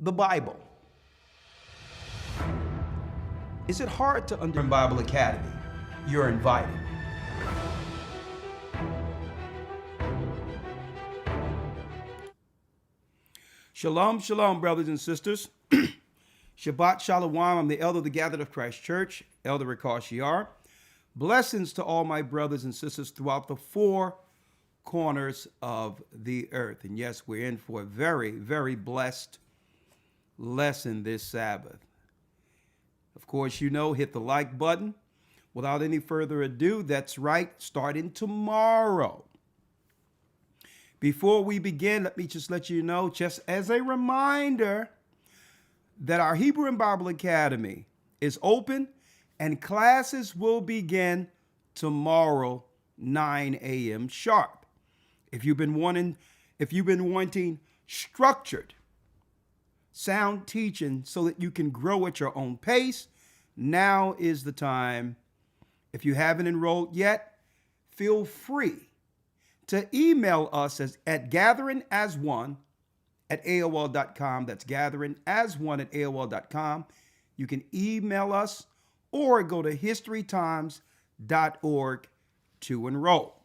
the Bible. Is it hard to understand Bible Academy? You're invited. Shalom, shalom, brothers and sisters. Shabbat shalom. I'm the elder of the Gathered of Christ Church, Elder Rawchaa. Blessings to all my brothers and sisters throughout the four corners of the earth. And yes, we're in for a very, very blessed lesson this Sabbath. Of course, you know, hit the like button. Without any further ado, that's right, starting tomorrow. Before we begin, let me just let you know, just as a reminder, that our Hebrew and Bible Academy is open and classes will begin tomorrow, 9 a.m. sharp. If you've been wanting structured, sound teaching so that you can grow at your own pace, now is the time. If you haven't enrolled yet, feel free to email us at gatheringas1@aol.com. That's gatheringas1@aol.com. You can email us or go to historytimes.org to enroll.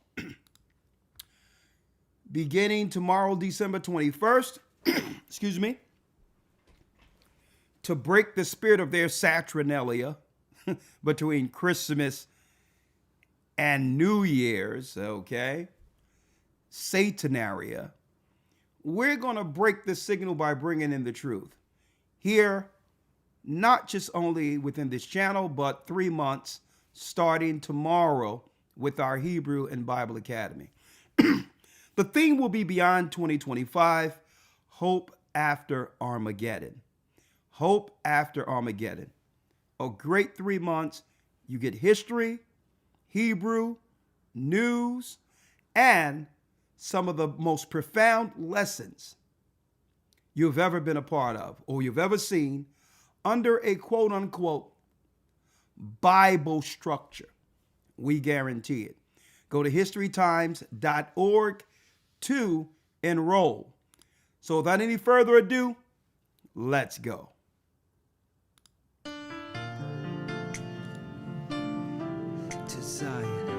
Beginning tomorrow, December 21st, excuse me, to break the spirit of their Saturnalia between Christmas and New Year's, okay, Satanaria, we're going to break the signal by bringing in the truth. Here, not just only within this channel, but 3 months starting tomorrow with our Hebrew and Bible Academy. The theme will be Beyond 2025, Hope After Armageddon. Hope After Armageddon. A great 3 months. You get history, Hebrew, news, and some of the most profound lessons you've ever been a part of or you've ever seen under a quote-unquote Bible structure. We guarantee it. Go to historytimes.org to enroll. So without any further ado, let's go. To Zion.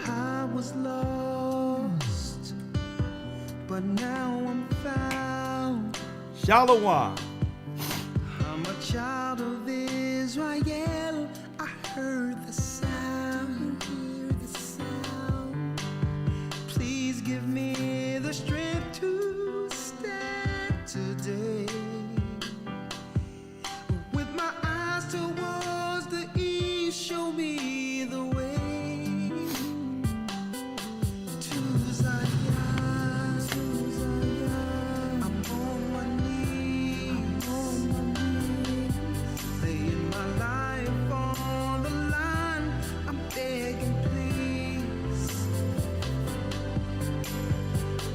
I was lost, but now I'm found. Shalom. I'm a child of Israel. I heard the sound. Hear the sound. Please give me the strength to stand today. With my eyes towards the east, show me the way to Zion. I'm on my knees, laying my life on the line. I'm begging,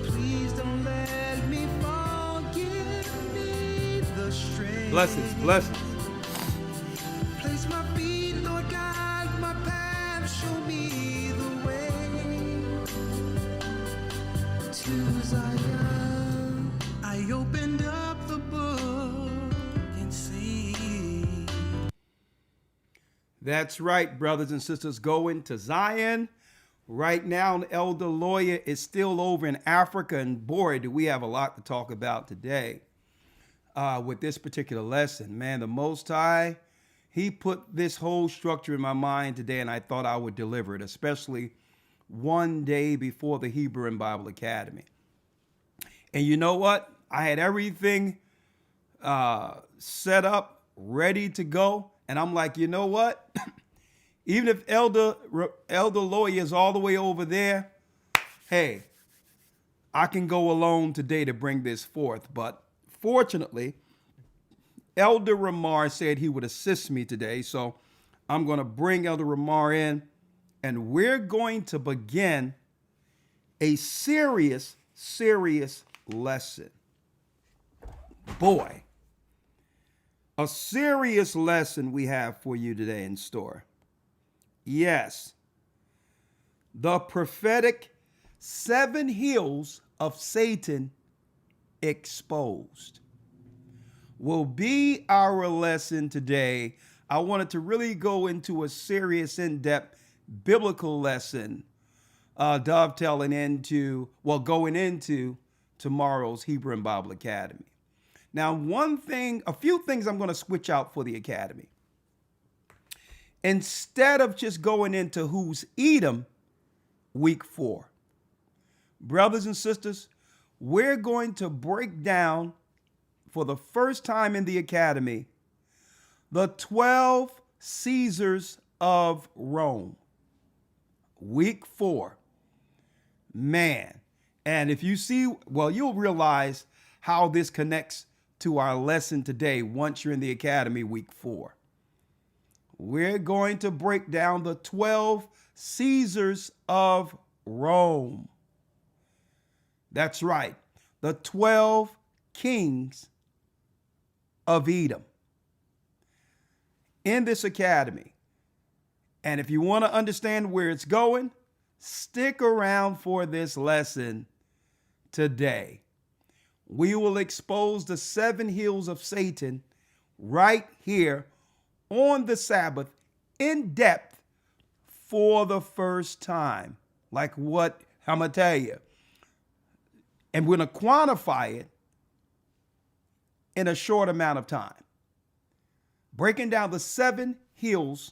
please don't let me fall. Give me the strength. Blessings, blessings. Place my feet, Lord, guide my path, show me the way to Zion. I opened up the book and see. That's right, brothers and sisters, going to Zion. Right now, Elder Lawya is still over in Africa, and boy, do we have a lot to talk about today with this particular lesson. Man, the Most High, He put this whole structure in my mind today, and I thought I would deliver it, especially one day before the Hebrew and Bible Academy. And you know what? I had everything set up, ready to go, and I'm like, you know what? Even if Elder Lawya is all the way over there, hey, I can go alone today to bring this forth. But fortunately, Elder Rawchaa said he would assist me today. So I'm going to bring Elder Rawchaa in, and we're going to begin a serious lesson. Boy, a serious lesson we have for you today in store. Yes, the prophetic 7 hills of Satan exposed will be our lesson today. I wanted to really go into a serious, in-depth biblical lesson, going into tomorrow's Hebrew and Bible Academy. Now, a few things I'm going to switch out for the Academy. Instead of just going into who's Edom week 4, brothers and sisters, we're going to break down for the first time in the Academy the 12 Caesars of Rome. Week 4. Man. And if you see, well, you'll realize how this connects to our lesson today once you're in the Academy week 4. We're going to break down the 12 Caesars of Rome. That's right. The 12 kings of Edom in this academy. And if you want to understand where it's going, stick around for this lesson today. We will expose the 7 hills of Satan right here on the Sabbath in depth for the first time. Like what I'm going to tell you. And we're going to quantify it in a short amount of time. Breaking down the 7 hills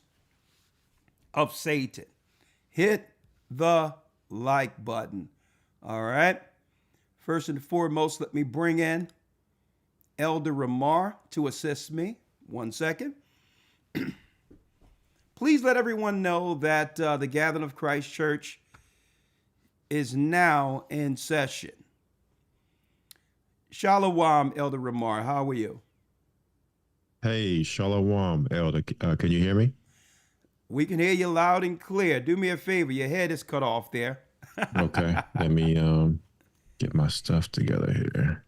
of Satan. Hit the like button. All right. First and foremost, let me bring in Elder Rawchaa to assist me. 1 second. Please let everyone know that the Gathering of Christ Church is now in session. Shalom, Elder Rawchaa. How are you? Hey, Shalom, Elder. Can you hear me? We can hear you loud and clear. Do me a favor. Your head is cut off there. Okay. Let me get my stuff together here.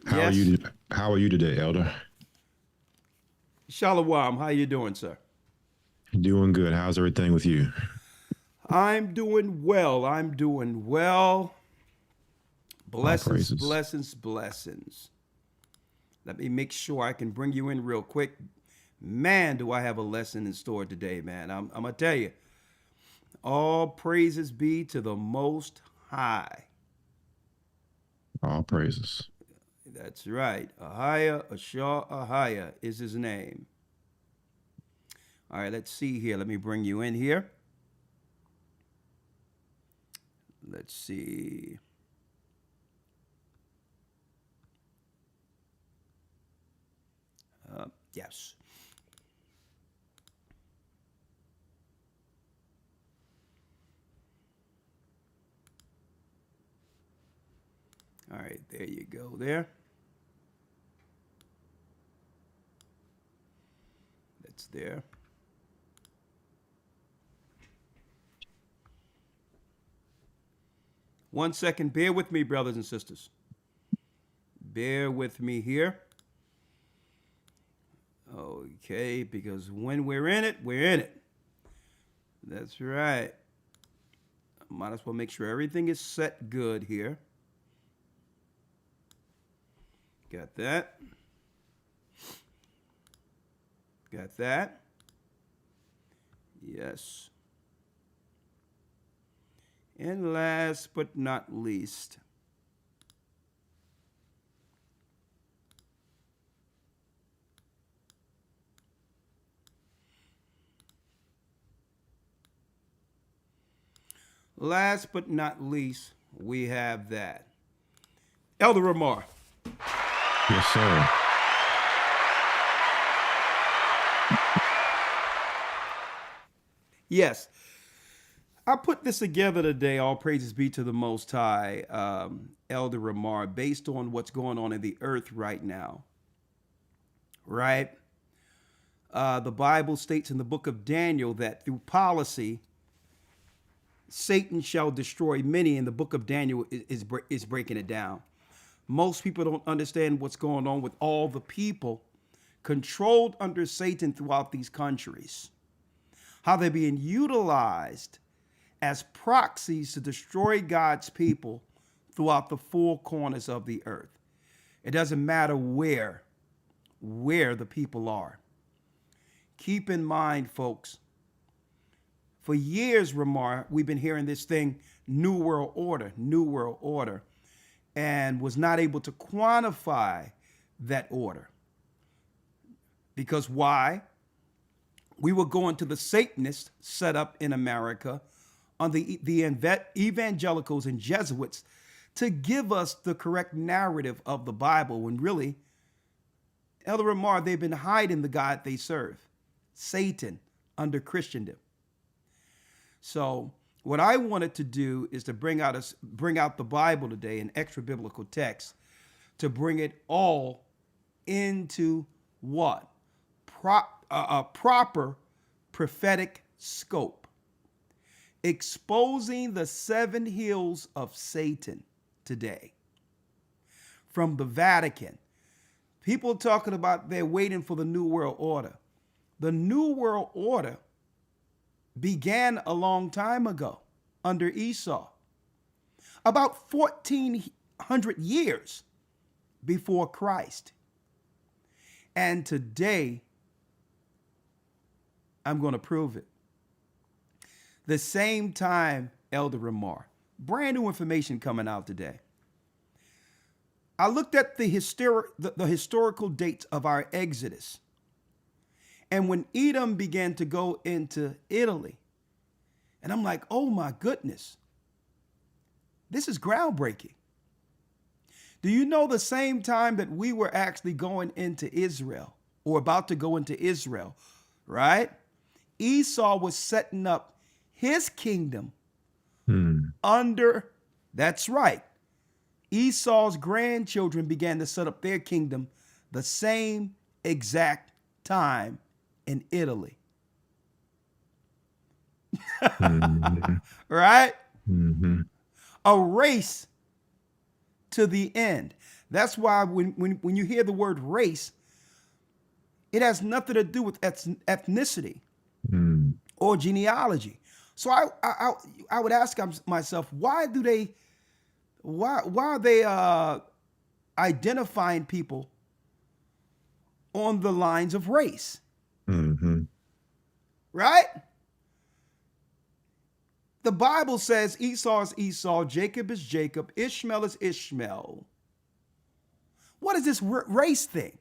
How are you today, Elder? Shalom. How you doing, sir? Doing good. How's everything with you? I'm doing well. Blessings, blessings. Let me make sure I can bring you in real quick. Man, do I have a lesson in store today, man. I'm going to tell you. All praises be to the Most High. All praises. That's right. Rawchaa is his name. All right, let's see here. Let me bring you in here. Let's see. Yes. All right, there you go there. That's there. One second, bear with me, brothers and sisters. Bear with me here. Okay, because when we're in it, we're in it. That's right. Might as well make sure everything is set good here. Got that. Got that. Yes. And last but not least, we have that. Elder Rawchaa. Yes, sir. Yes. I put this together today, all praises be to the Most High, Elder Rawchaa, based on what's going on in the earth right now. Right? The Bible states in the book of Daniel that through policy, Satan shall destroy many, and the book of Daniel is breaking it down. Most people don't understand what's going on with all the people controlled under Satan throughout these countries. How they're being utilized as proxies to destroy God's people throughout the four corners of the earth. It doesn't matter where the people are. Keep in mind, folks, for years, Ramar, we've been hearing this thing, New World Order, and was not able to quantify that order. Because why? We were going to the Satanists set up in America on the evangelicals and Jesuits to give us the correct narrative of the Bible, when really, Elder Ramar, they've been hiding the God they serve, Satan, under Christendom. So what I wanted to do is to bring out the Bible today, an extra biblical text, to bring it all into what? A proper prophetic scope, exposing the 7 hills of Satan today. From the Vatican, people talking about they're waiting for the New World Order. The New World Order began a long time ago under Esau, about 1400 years before Christ. And today, I'm going to prove it. The same time, Elder Rawchaa, brand new information coming out today. I looked at the historical dates of our Exodus. And when Edom began to go into Italy, and I'm like, oh my goodness, this is groundbreaking. Do you know the same time that we were actually going into Israel, or about to go into Israel, right? Esau was setting up his kingdom under, that's right, Esau's grandchildren began to set up their kingdom the same exact time in Italy. Right? A race to the end. That's why when you hear the word race, it has nothing to do with ethnicity or genealogy. So I would ask myself, why are they identifying people on the lines of race? Right? The Bible says Esau is Esau, Jacob is Jacob, Ishmael is Ishmael. What is this race thing?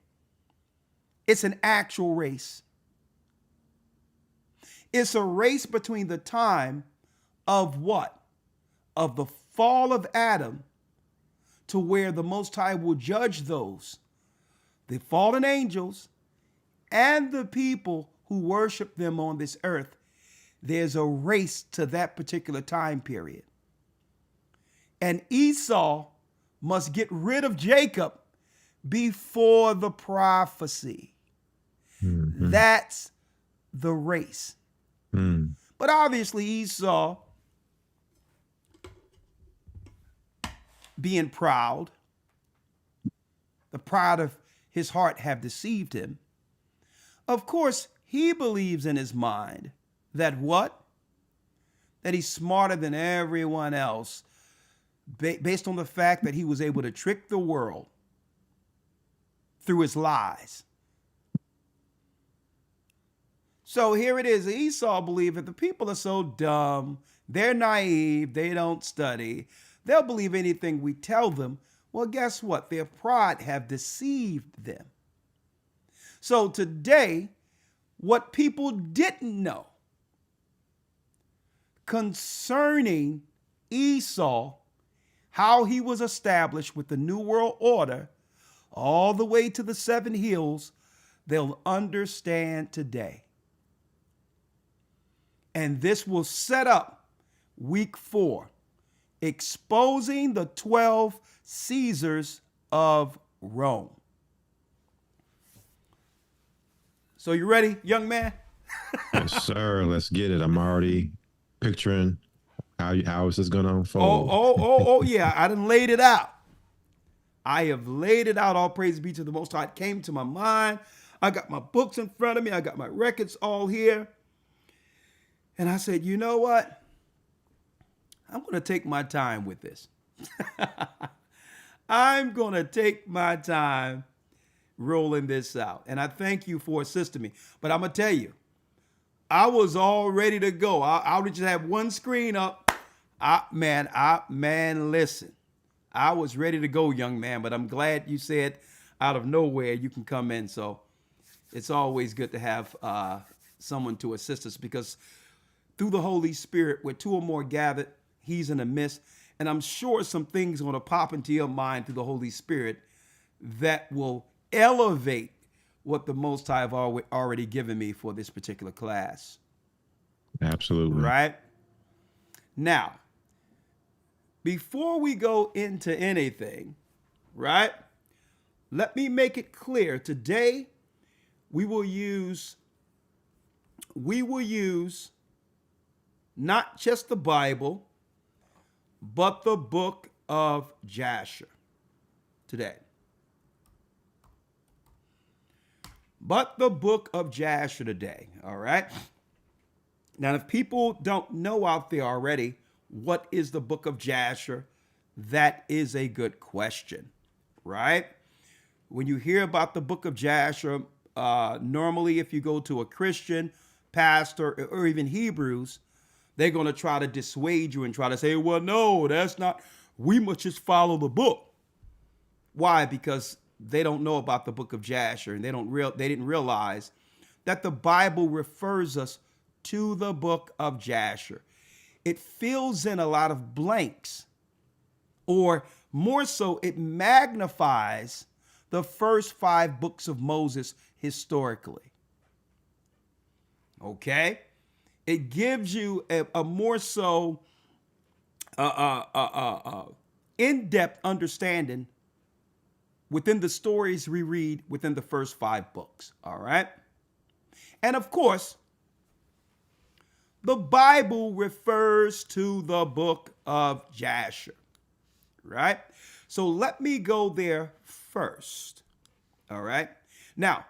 It's an actual race. It's a race between the time of what? Of the fall of Adam to where the Most High will judge those, the fallen angels and the people who worship them on this earth. There's a race to that particular time period. And Esau must get rid of Jacob before the prophecy. That's the race. But obviously Esau, being proud, the pride of his heart have deceived him. Of course, he believes in his mind that what? That he's smarter than everyone else, based on the fact that he was able to trick the world through his lies. So here it is. Esau believed that the people are so dumb, they're naive, they don't study, they'll believe anything we tell them. Well, guess what? Their pride have deceived them. So today, what people didn't know concerning Esau, how he was established with the New World Order, all the way to the 7 hills, they'll understand today. And this will set up week 4, exposing the 12 Caesars of Rome. So you ready, young man? Yes, sir. Let's get it. I'm already picturing how is this going to unfold. Oh, yeah. I done laid it out. I have laid it out. All praise be to the Most High. It came to my mind. I got my books in front of me. I got my records all here. And I said, you know what? I'm going to take my time with this. I'm going to take my time rolling this out. And I thank you for assisting me. But I'm going to tell you, I was all ready to go. I would just have one screen up. Man, listen. I was ready to go, young man, but I'm glad you said out of nowhere you can come in. So it's always good to have someone to assist us, because through the Holy Spirit, where two or more gathered, he's in the midst. And I'm sure some things are going to pop into your mind through the Holy Spirit that will elevate what the Most High have already given me for this particular class. Absolutely. Right? Now, before we go into anything, right, let me make it clear. Today, we will use not just the Bible, but the book of Jasher today. But the book of Jasher today, all right? Now, if people don't know out there already, what is the book of Jasher? That is a good question, right? When you hear about the book of Jasher, normally if you go to a Christian pastor or even Hebrews, they're going to try to dissuade you and try to say, well, no, that's not, we must just follow the book. Why? Because they don't know about the book of Jasher, and they didn't realize that the Bible refers us to the book of Jasher. It fills in a lot of blanks, or more so, it magnifies the first 5 books of Moses historically. Okay? It gives you a more so in-depth understanding within the stories we read within the first 5 books. All right? And of course, the Bible refers to the book of Jasher. Right? So let me go there first. All right? Now,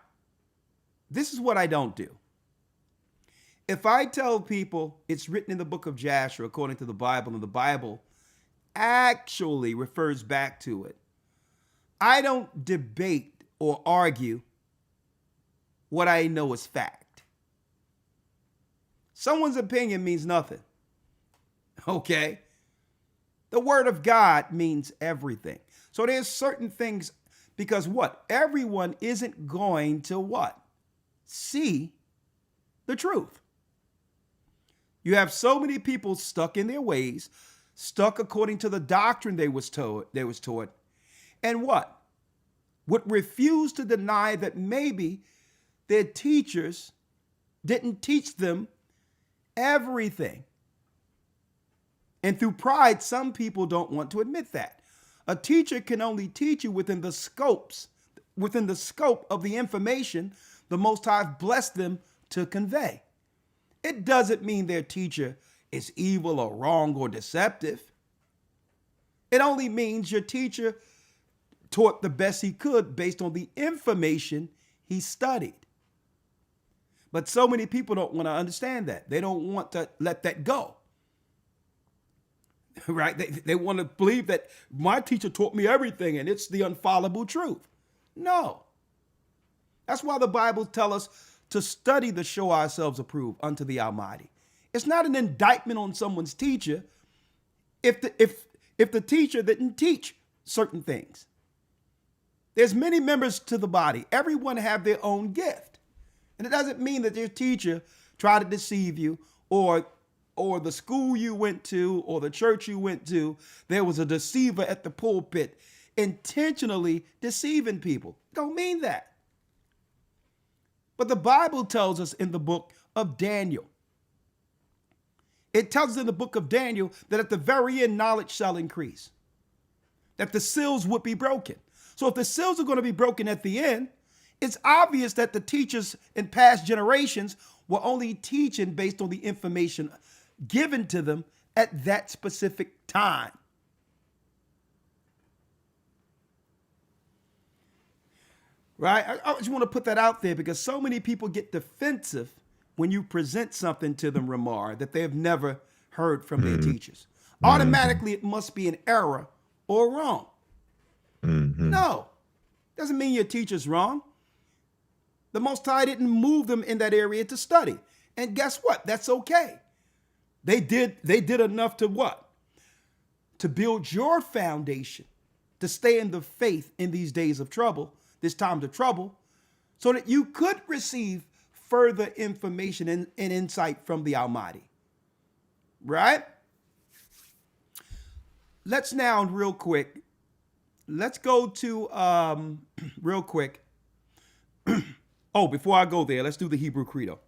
this is what I don't do. If I tell people it's written in the book of Jasher according to the Bible, and the Bible actually refers back to it, I don't debate or argue what I know is fact. Someone's opinion means nothing. Okay? The word of God means everything. So there's certain things, because what? Everyone isn't going to what? See the truth. You have so many people stuck in their ways, stuck according to the doctrine they was taught, and what? Would refuse to deny that maybe their teachers didn't teach them everything. And through pride, some people don't want to admit that. A teacher can only teach you within the scope of the information the Most High blessed them to convey. It doesn't mean their teacher is evil or wrong or deceptive. It only means your teacher taught the best he could based on the information he studied. But so many people don't want to understand that. They don't want to let that go. Right? They want to believe that my teacher taught me everything and it's the infallible truth. No. That's why the Bible tells us to study to show ourselves approved unto the Almighty. It's not an indictment on someone's teacher if the teacher didn't teach certain things. There's many members to the body. Everyone have their own gift. And it doesn't mean that your teacher tried to deceive you, or the school you went to or the church you went to, there was a deceiver at the pulpit intentionally deceiving people. Don't mean that. But the Bible tells us in the book of Daniel, it tells us in the book of Daniel that at the very end, knowledge shall increase, that the seals would be broken. So if the seals are going to be broken at the end, it's obvious that the teachers in past generations were only teaching based on the information given to them at that specific time. Right? I just want to put that out there because so many people get defensive when you present something to them, Ramar, that they have never heard from their teachers. Automatically, it must be an error or wrong. Mm-hmm. No, doesn't mean your teacher's wrong. The Most High didn't move them in that area to study. And guess what? That's okay. They did enough to what? To build your foundation, to stay in the faith in these days of trouble, this time of trouble, so that you could receive further information and insight from the Almighty. Right? Let's now, real quick, let's go to, real quick. Oh, before I go there, let's do the Hebrew Credo.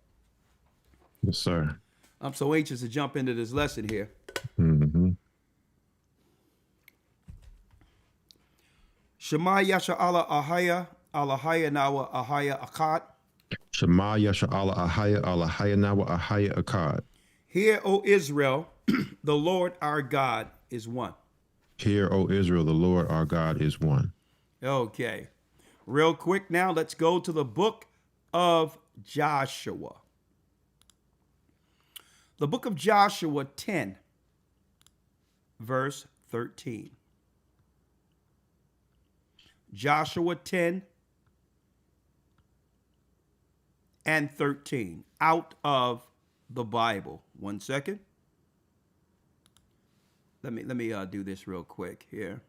Yes, sir. I'm so anxious to jump into this lesson here. Mm-hmm. Shema Yasha Allah Ahaya, Allahaya Nawa Ahaya Akkad. Shema Yasha Allah Ahaya, Allahaya Nawa Ahaya Akkad. Hear, O Israel, the Lord our God is one. Hear, O Israel, the Lord our God is one. Okay. Real quick now, let's go to the book of Joshua. The book of Joshua 10, verse 13. Joshua 10 and 13 out of the Bible. One second. Let me do this real quick here.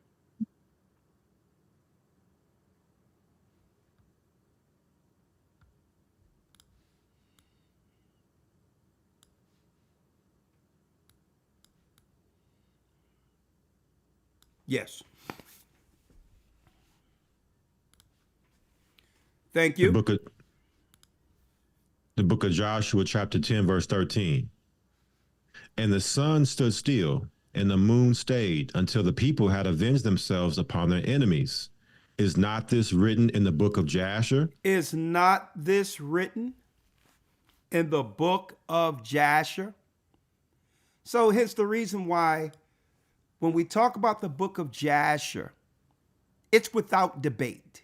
Yes. Thank you. The book of Joshua, chapter 10, verse 13. And the sun stood still, and the moon stayed until the people had avenged themselves upon their enemies. Is not this written in the book of Jasher? Is not this written in the book of Jasher? So here's the reason why when we talk about the book of Jasher, it's without debate.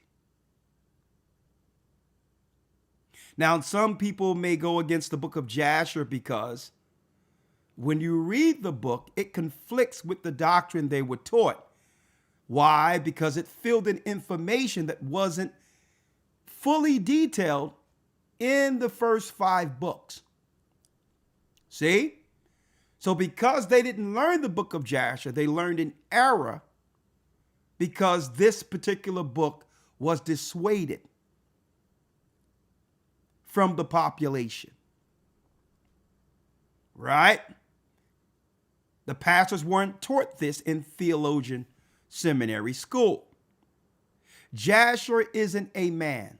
Now, some people may go against the book of Jasher because when you read the book, it conflicts with the doctrine they were taught. Why? Because it filled in information that wasn't fully detailed in the first 5 books. See? So because they didn't learn the book of Jasher, they learned in error because this particular book was dissuaded from the population. Right? The pastors weren't taught this in theologian seminary school. Jasher isn't a man.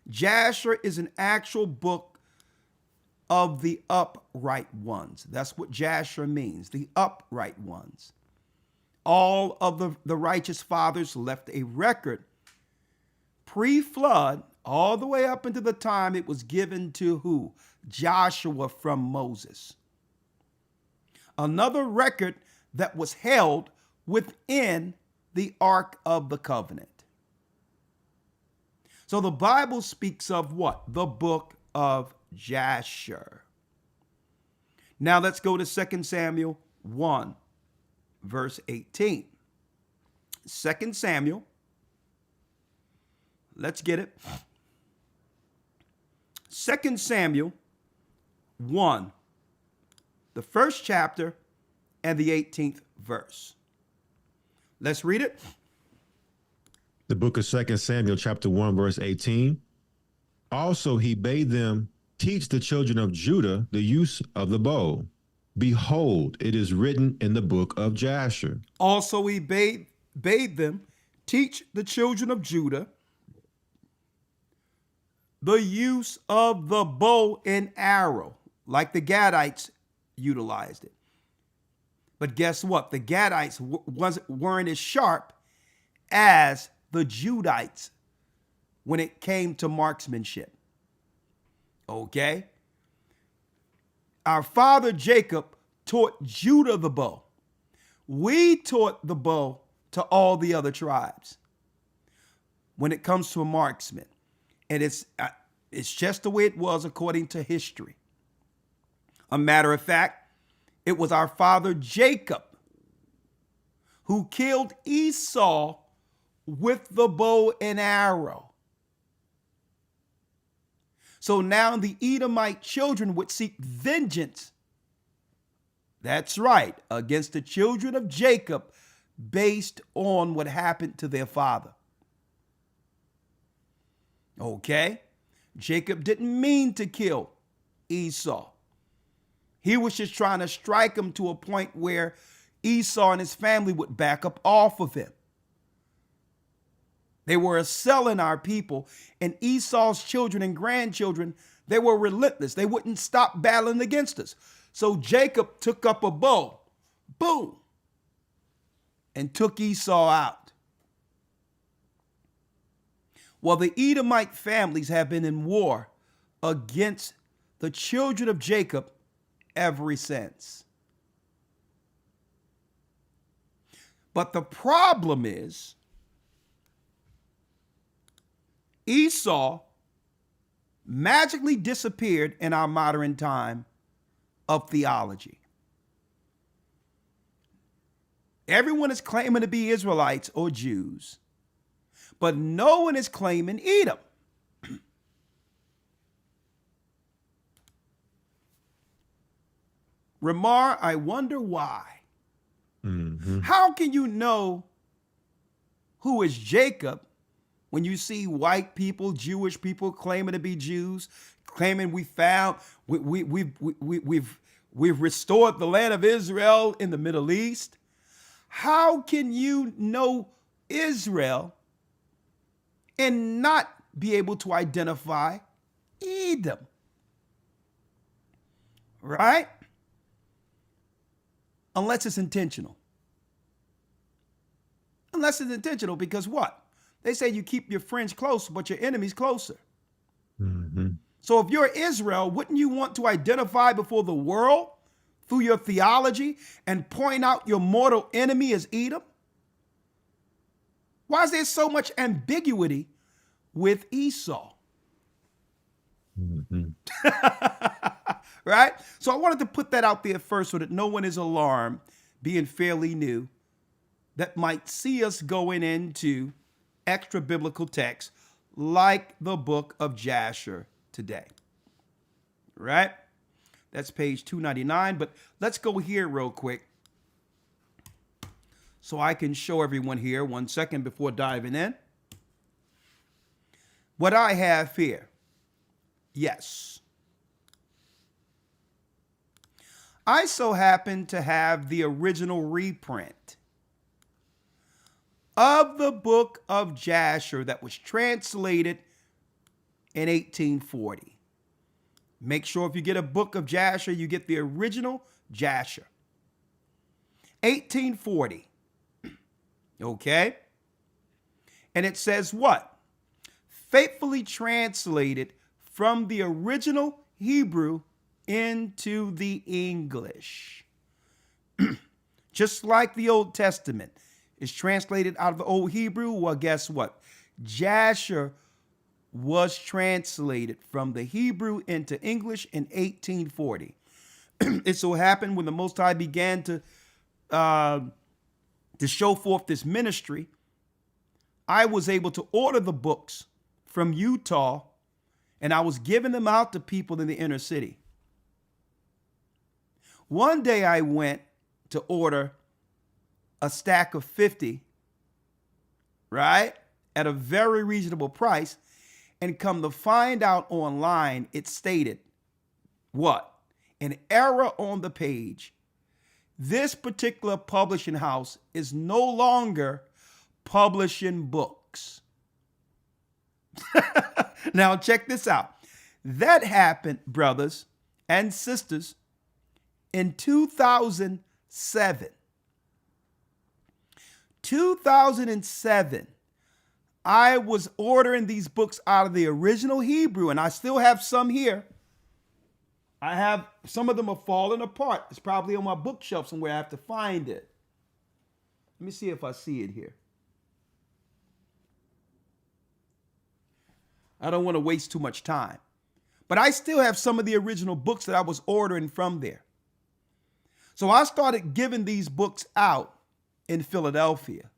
Jasher is an actual book of the upright ones. That's what Jasher means, the upright ones. All of the righteous fathers left a record pre-flood all the way up into the time it was given to who? Joshua from Moses. Another record that was held within the Ark of the Covenant. So the Bible speaks of what? The book of Jasher. Now let's go to 2 Samuel 1, verse 18. 2 Samuel, let's get it. 2 Samuel 1, the first chapter and the 18th verse. Let's read it. The book of 2 Samuel, chapter 1, verse 18. Also, he bade them teach the children of Judah the use of the bow. Behold, it is written in the book of Jasher. Also, he bade them teach the children of Judah the use of the bow and arrow, like the Gadites utilized it. But guess what? The Gadites weren't as sharp as the Judites when it came to marksmanship. Okay? Our father Jacob taught Judah the bow. We taught the bow to all the other tribes when it comes to a marksman. And it's just the way it was according to history. A matter of fact, it was our father Jacob who killed Esau with the bow and arrow. So now the Edomite children would seek vengeance. That's right, against the children of Jacob based on what happened to their father. Okay? Jacob didn't mean to kill Esau. He was just trying to strike him to a point where Esau and his family would back up off of him. They were selling our people, and Esau's children and grandchildren, they were relentless. They wouldn't stop battling against us. So Jacob took up a bow, boom, and took Esau out. Well, the Edomite families have been in war against the children of Jacob ever since. But the problem is, Esau magically disappeared in our modern time of theology. Everyone is claiming to be Israelites or Jews, but no one is claiming Edom. Ramar, I wonder why. Mm-hmm. How can you know who is Jacob when you see white people, Jewish people claiming to be Jews, claiming we've restored the land of Israel in the Middle East? How can you know Israel and not be able to identify Edom? Right? Unless it's intentional. Unless it's intentional, because what? They say you keep your friends close, but your enemies closer. Mm-hmm. So if you're Israel, wouldn't you want to identify before the world through your theology and point out your mortal enemy as Edom? Why is there so much ambiguity with Esau? Mm-hmm. Right? So I wanted to put that out there first so that no one is alarmed, being fairly new, that might see us going into extra biblical texts like the book of Jasher today. Right? That's page 299. But let's go here real quick so I can show everyone here 1 second before diving in what I have here. Yes. I so happen to have the original reprint of the book of Jasher that was translated in 1840. Make sure if you get a book of Jasher, you get the original Jasher. 1840. Okay? And it says what? Faithfully translated from the original Hebrew into the English. Just like the Old Testament is translated out of the Old Hebrew, well, guess what? Jasher was translated from the Hebrew into English in 1840. It so happened when the Most High began to show forth this ministry, I was able to order the books from Utah, and I was giving them out to people in the inner city. One day I went to order a stack of 50, right, at a very reasonable price, and come to find out online, it stated, what? An error on the page. This particular publishing house is no longer publishing books. Now check this out. That happened, brothers and sisters, in 2007. 2007, I was ordering these books out of the original Hebrew, and I still have some here. I have, some of them are falling apart. It's probably on my bookshelf somewhere. I have to find it. Let me see if I see it here. I don't want to waste too much time. But I still have some of the original books that I was ordering from there. So I started giving these books out in Philadelphia.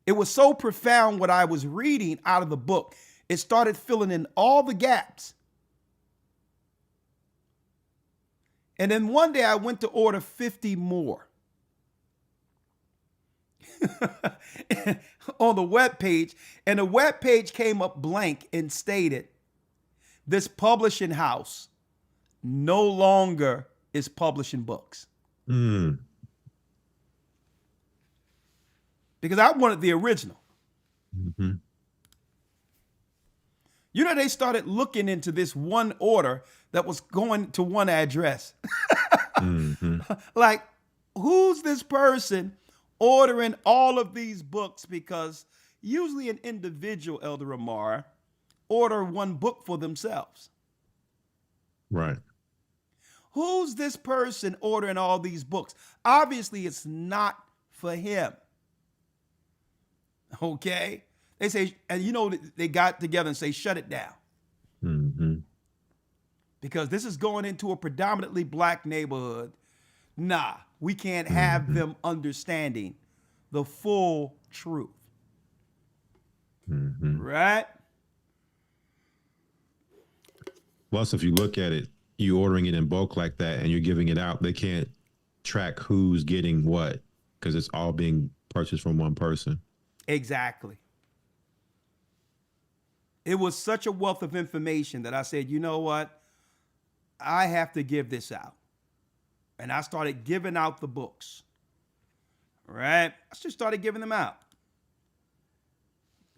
It was so profound what I was reading out of the book. It started filling in all the gaps. And then one day I went to order 50 more on the web page, and the web page came up blank and stated, this publishing house no longer is publishing books. Mm. Because I wanted the original. Mm-hmm. You know, they started looking into this one order that was going to one address. Mm-hmm. Like, who's this person ordering all of these books? Because usually an individual, Elder Rawchaa, order one book for themselves. Right. Who's this person ordering all these books? Obviously, it's not for him. Okay? They say, and you know, they got together and say, shut it down. Mm-hmm. Because this is going into a predominantly black neighborhood. Nah, we can't have them understanding the full truth. Mm-hmm. Right? Plus, if you look at it, you ordering it in bulk like that and you're giving it out, they can't track who's getting what because it's all being purchased from one person. Exactly. It was such a wealth of information that I said, you know what? I have to give this out. And I started giving out the books. Right? I just started giving them out.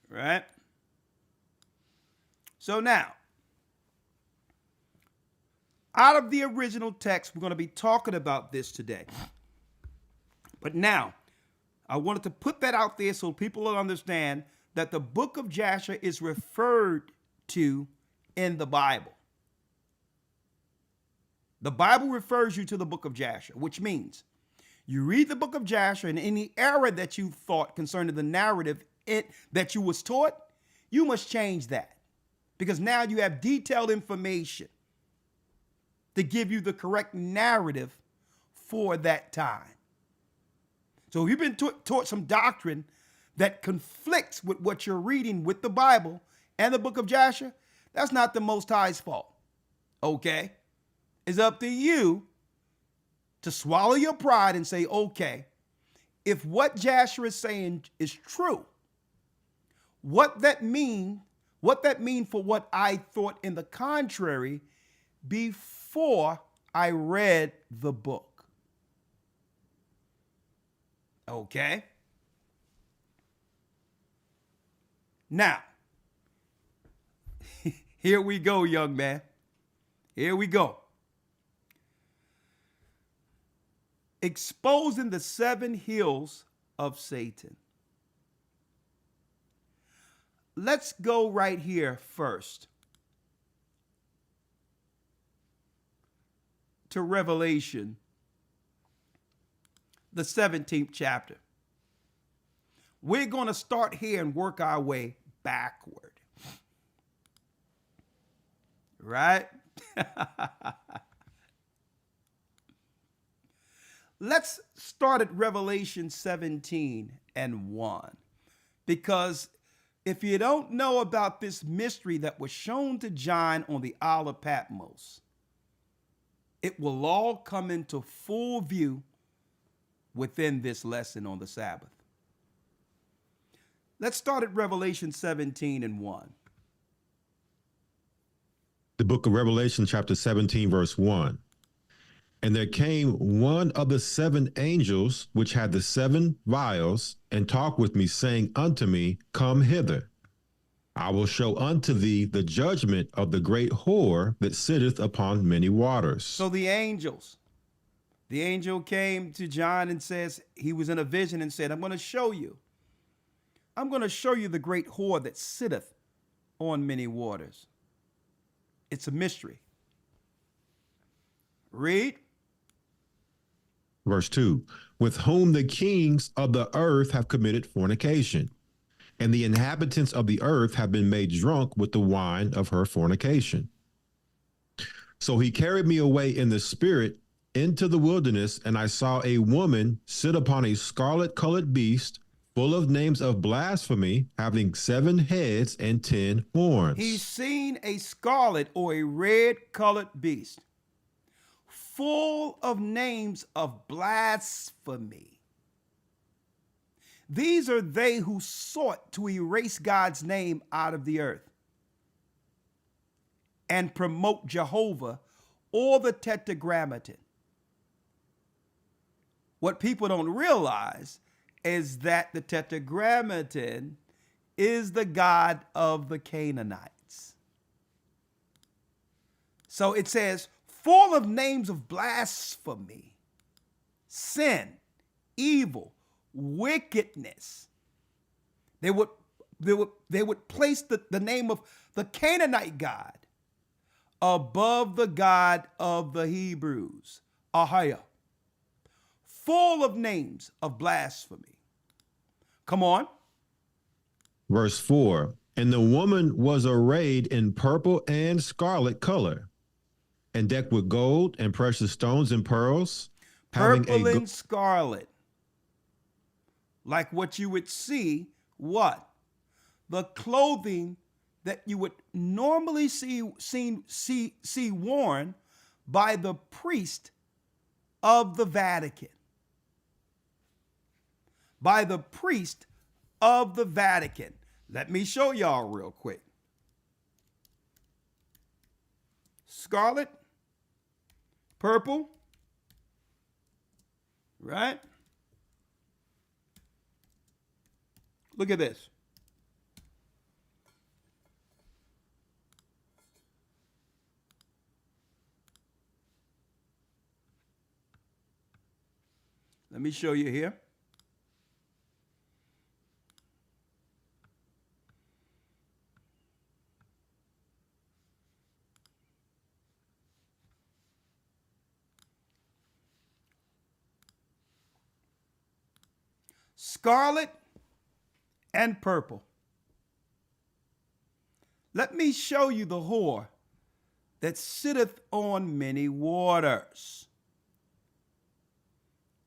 Right? So now, out of the original text, we're going to be talking about this today. But now, I wanted to put that out there so people will understand that the book of Jasher is referred to in the Bible. The Bible refers you to the book of Jasher, which means you read the book of Jasher, and any error that you thought concerning the narrative that you was taught, you must change that. Because now you have detailed information to give you the correct narrative for that time. So if you've been taught some doctrine that conflicts with what you're reading with the Bible and the book of Jasher, that's not the Most High's fault. Okay? It's up to you to swallow your pride and say, okay, if what Jasher is saying is true, what that mean for what I thought in the contrary before I read the book. Okay? Now, here we go, young man. Here we go. Exposing the 7 hills of Satan. Let's go right here first to Revelation, the 17th chapter. We're going to start here and work our way backward. Right? Let's start at Revelation 17 and 1. Because if you don't know about this mystery that was shown to John on the Isle of Patmos, it will all come into full view within this lesson on the Sabbath. Let's start at Revelation 17 and 1. The book of Revelation, chapter 17, verse 1. And there came one of the 7 angels which had the 7 vials, and talked with me, saying unto me, Come hither. I will show unto thee the judgment of the great whore that sitteth upon many waters. So the angel came to John and says, he was in a vision and said, I'm going to show you the great whore that sitteth on many waters. It's a mystery. Read. Verse 2, with whom the kings of the earth have committed fornication, and the inhabitants of the earth have been made drunk with the wine of her fornication. So he carried me away in the spirit into the wilderness, and I saw a woman sit upon a scarlet-colored beast, full of names of blasphemy, having 7 heads and 10 horns. He's seen a scarlet or a red-colored beast, full of names of blasphemy. These are they who sought to erase God's name out of the earth and promote Jehovah or the Tetragrammaton. What people don't realize is that the Tetragrammaton is the god of the Canaanites. So it says, full of names of blasphemy, sin, evil, wickedness. They would place the name of the Canaanite god above the God of the Hebrews, Ahiah, full of names of blasphemy. Come on. Verse 4, and the woman was arrayed in purple and scarlet color, and decked with gold and precious stones and pearls. Purple and scarlet. Like what you would see, what? The clothing that you would normally see worn by the priest of the Vatican. By the priest of the Vatican. Let me show y'all real quick. Scarlet, purple, right? Look at this. Let me show you here. Scarlet and purple. Let me show you the whore that sitteth on many waters.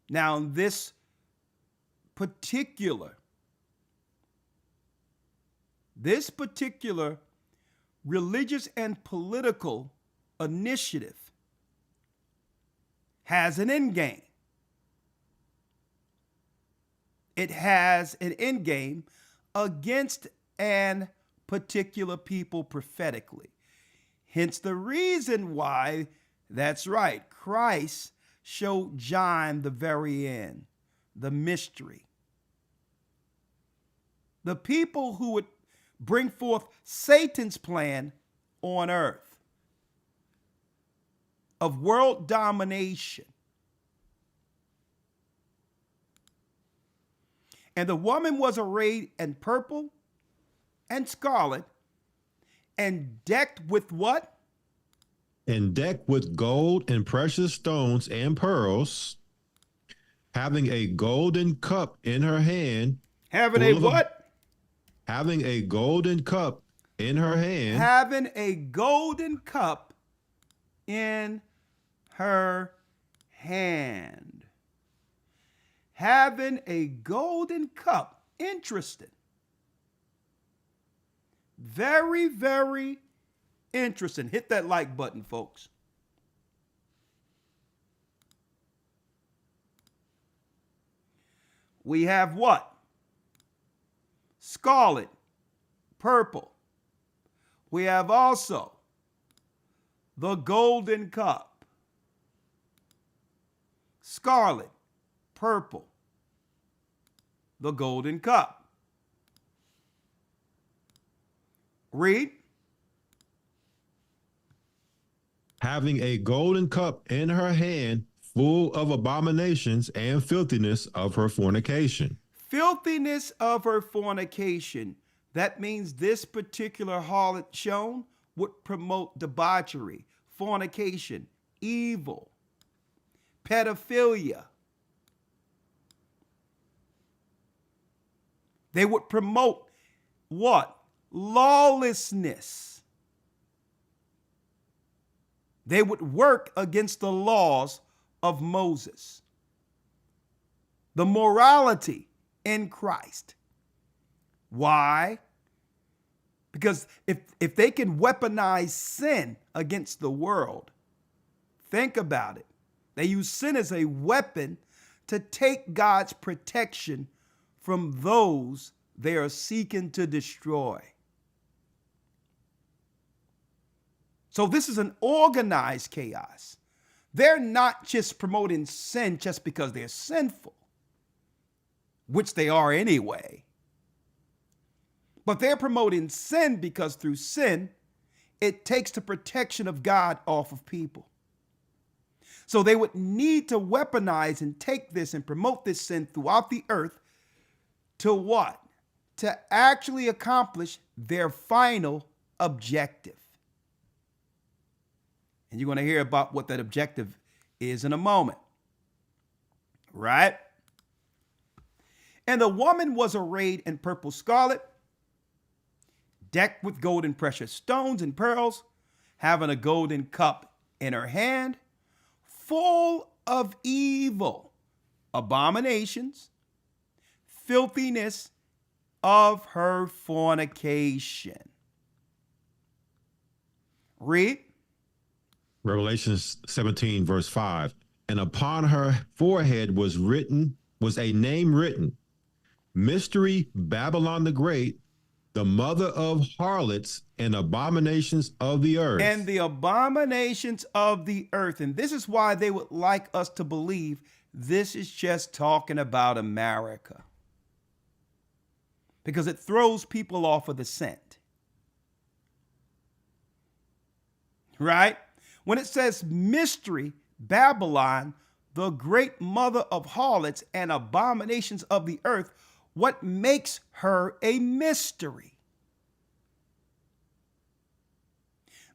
Now, this particular religious and political initiative has an end game. It has an end game against an particular people prophetically. Hence the reason why, that's right, Christ showed John the very end, the mystery. The people who would bring forth Satan's plan on earth of world domination. And the woman was arrayed in purple and scarlet and decked with what? And decked with gold and precious stones and pearls, having a golden cup in her hand. Having a what? Having a golden cup in her hand. Having a golden cup in her hand. Having a golden cup. Interesting. Very, very interesting. Hit that like button, folks. We have what? Scarlet, purple. We have also the golden cup. Scarlet, purple, the golden cup. Read. Having a golden cup in her hand, full of abominations and filthiness of her fornication. Filthiness of her fornication. That means this particular harlot shown would promote debauchery, fornication, evil, pedophilia. They would promote what? Lawlessness. They would work against the laws of Moses. The morality in Christ. Why? Because if they can weaponize sin against the world, think about it. They use sin as a weapon to take God's protection from those they are seeking to destroy. So this is an organized chaos. They're not just promoting sin just because they're sinful, which they are anyway. But they're promoting sin because through sin, it takes the protection of God off of people. So they would need to weaponize and take this and promote this sin throughout the earth to what? To actually accomplish their final objective. And you're going to hear about what that objective is in a moment. Right? And the woman was arrayed in purple scarlet, decked with gold and precious stones and pearls, having a golden cup in her hand, full of evil, abominations, filthiness of her fornication. Read. Revelation 17, verse 5. And upon her forehead was a name written, Mystery Babylon the Great, the mother of harlots and abominations of the earth. And the abominations of the earth. And this is why they would like us to believe this is just talking about America. Because it throws people off of the scent. Right? When it says mystery, Babylon, the great mother of harlots and abominations of the earth, what makes her a mystery?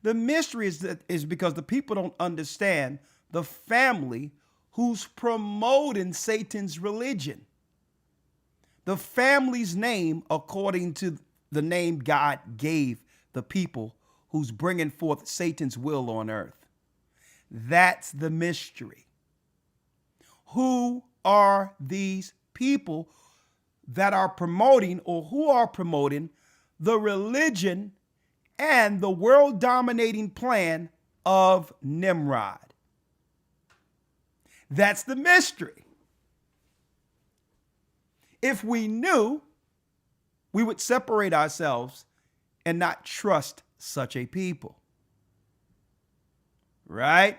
The mystery is because the people don't understand the family who's promoting Satan's religion. The family's name, according to the name God gave the people who's bringing forth Satan's will on earth. That's the mystery. Who are these people that are promoting, or who are promoting, the religion and the world dominating plan of Nimrod? That's the mystery. If we knew, we would separate ourselves and not trust such a people. Right?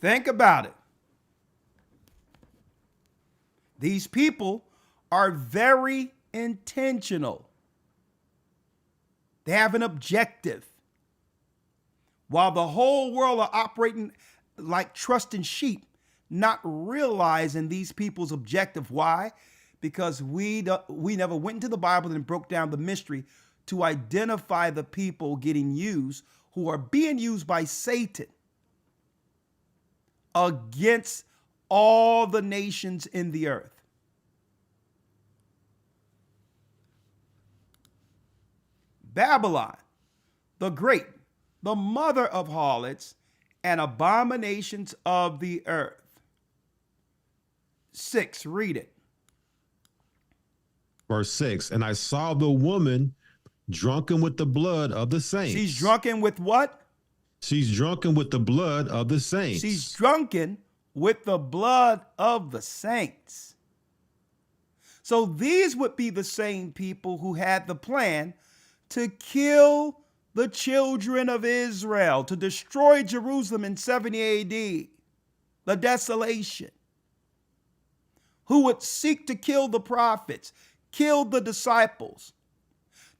Think about it. These people are very intentional. They have an objective. While the whole world are operating like trusting sheep, not realizing these people's objective. Why? Because we never went into the Bible and broke down the mystery to identify the people getting used, who are being used by Satan against all the nations in the earth. Babylon, the great, the mother of harlots and abominations of the earth. 6, read it. Verse 6, and I saw the woman drunken with the blood of the saints. She's drunken with what? She's drunken with the blood of the saints. She's drunken with the blood of the saints. So these would be the same people who had the plan to kill the children of Israel, to destroy Jerusalem in 70 AD, the desolation, who would seek to kill the prophets, kill the disciples,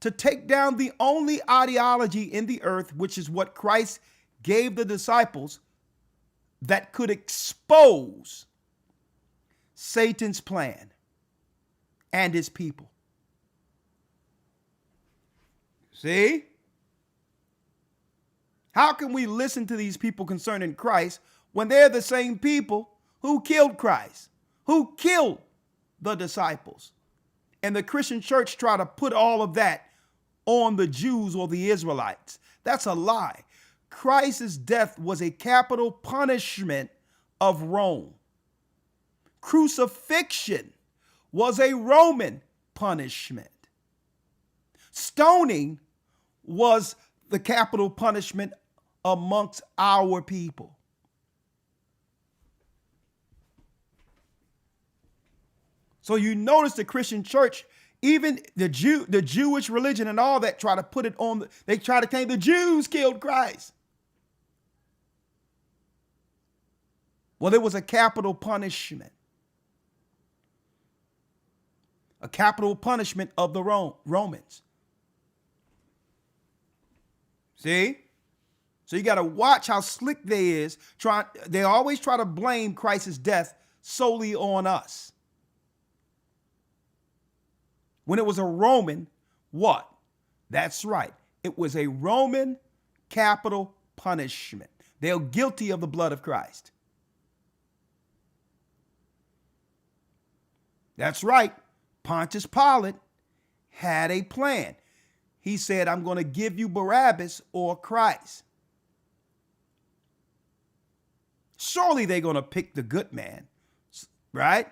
to take down the only ideology in the earth, which is what Christ gave the disciples, that could expose Satan's plan and his people. See? How can we listen to these people concerning Christ when they're the same people who killed Christ, who killed the disciples? And the Christian church try to put all of that on the Jews or the Israelites. That's a lie. Christ's death was a capital punishment of Rome. Crucifixion was a Roman punishment. Stoning was the capital punishment amongst our people. So you notice the Christian church, even the Jewish religion and all that, try to put it on. They try to claim the Jews killed Christ. Well, it was a capital punishment. A capital punishment of the Romans. See? So you got to watch how slick they is. They always try to blame Christ's death solely on us. When it was a Roman, what? That's right. It was a Roman capital punishment. They're guilty of the blood of Christ. That's right. Pontius Pilate had a plan. He said, I'm going to give you Barabbas or Christ. Surely they're going to pick the good man, right?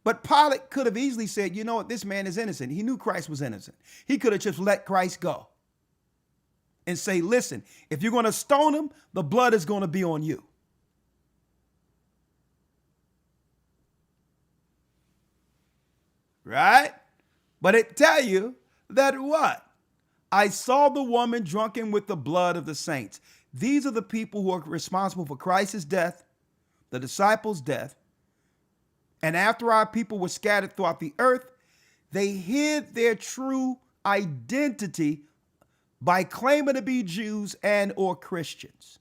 But Pilate could have easily said, you know what, this man is innocent. He knew Christ was innocent. He could have just let Christ go and say, listen, if you're going to stone him, the blood is going to be on you. Right? But it tell you that what? I saw the woman drunken with the blood of the saints. These are the people who are responsible for Christ's death, the disciples' death. And after our people were scattered throughout the earth, they hid their true identity by claiming to be Jews and or Christians.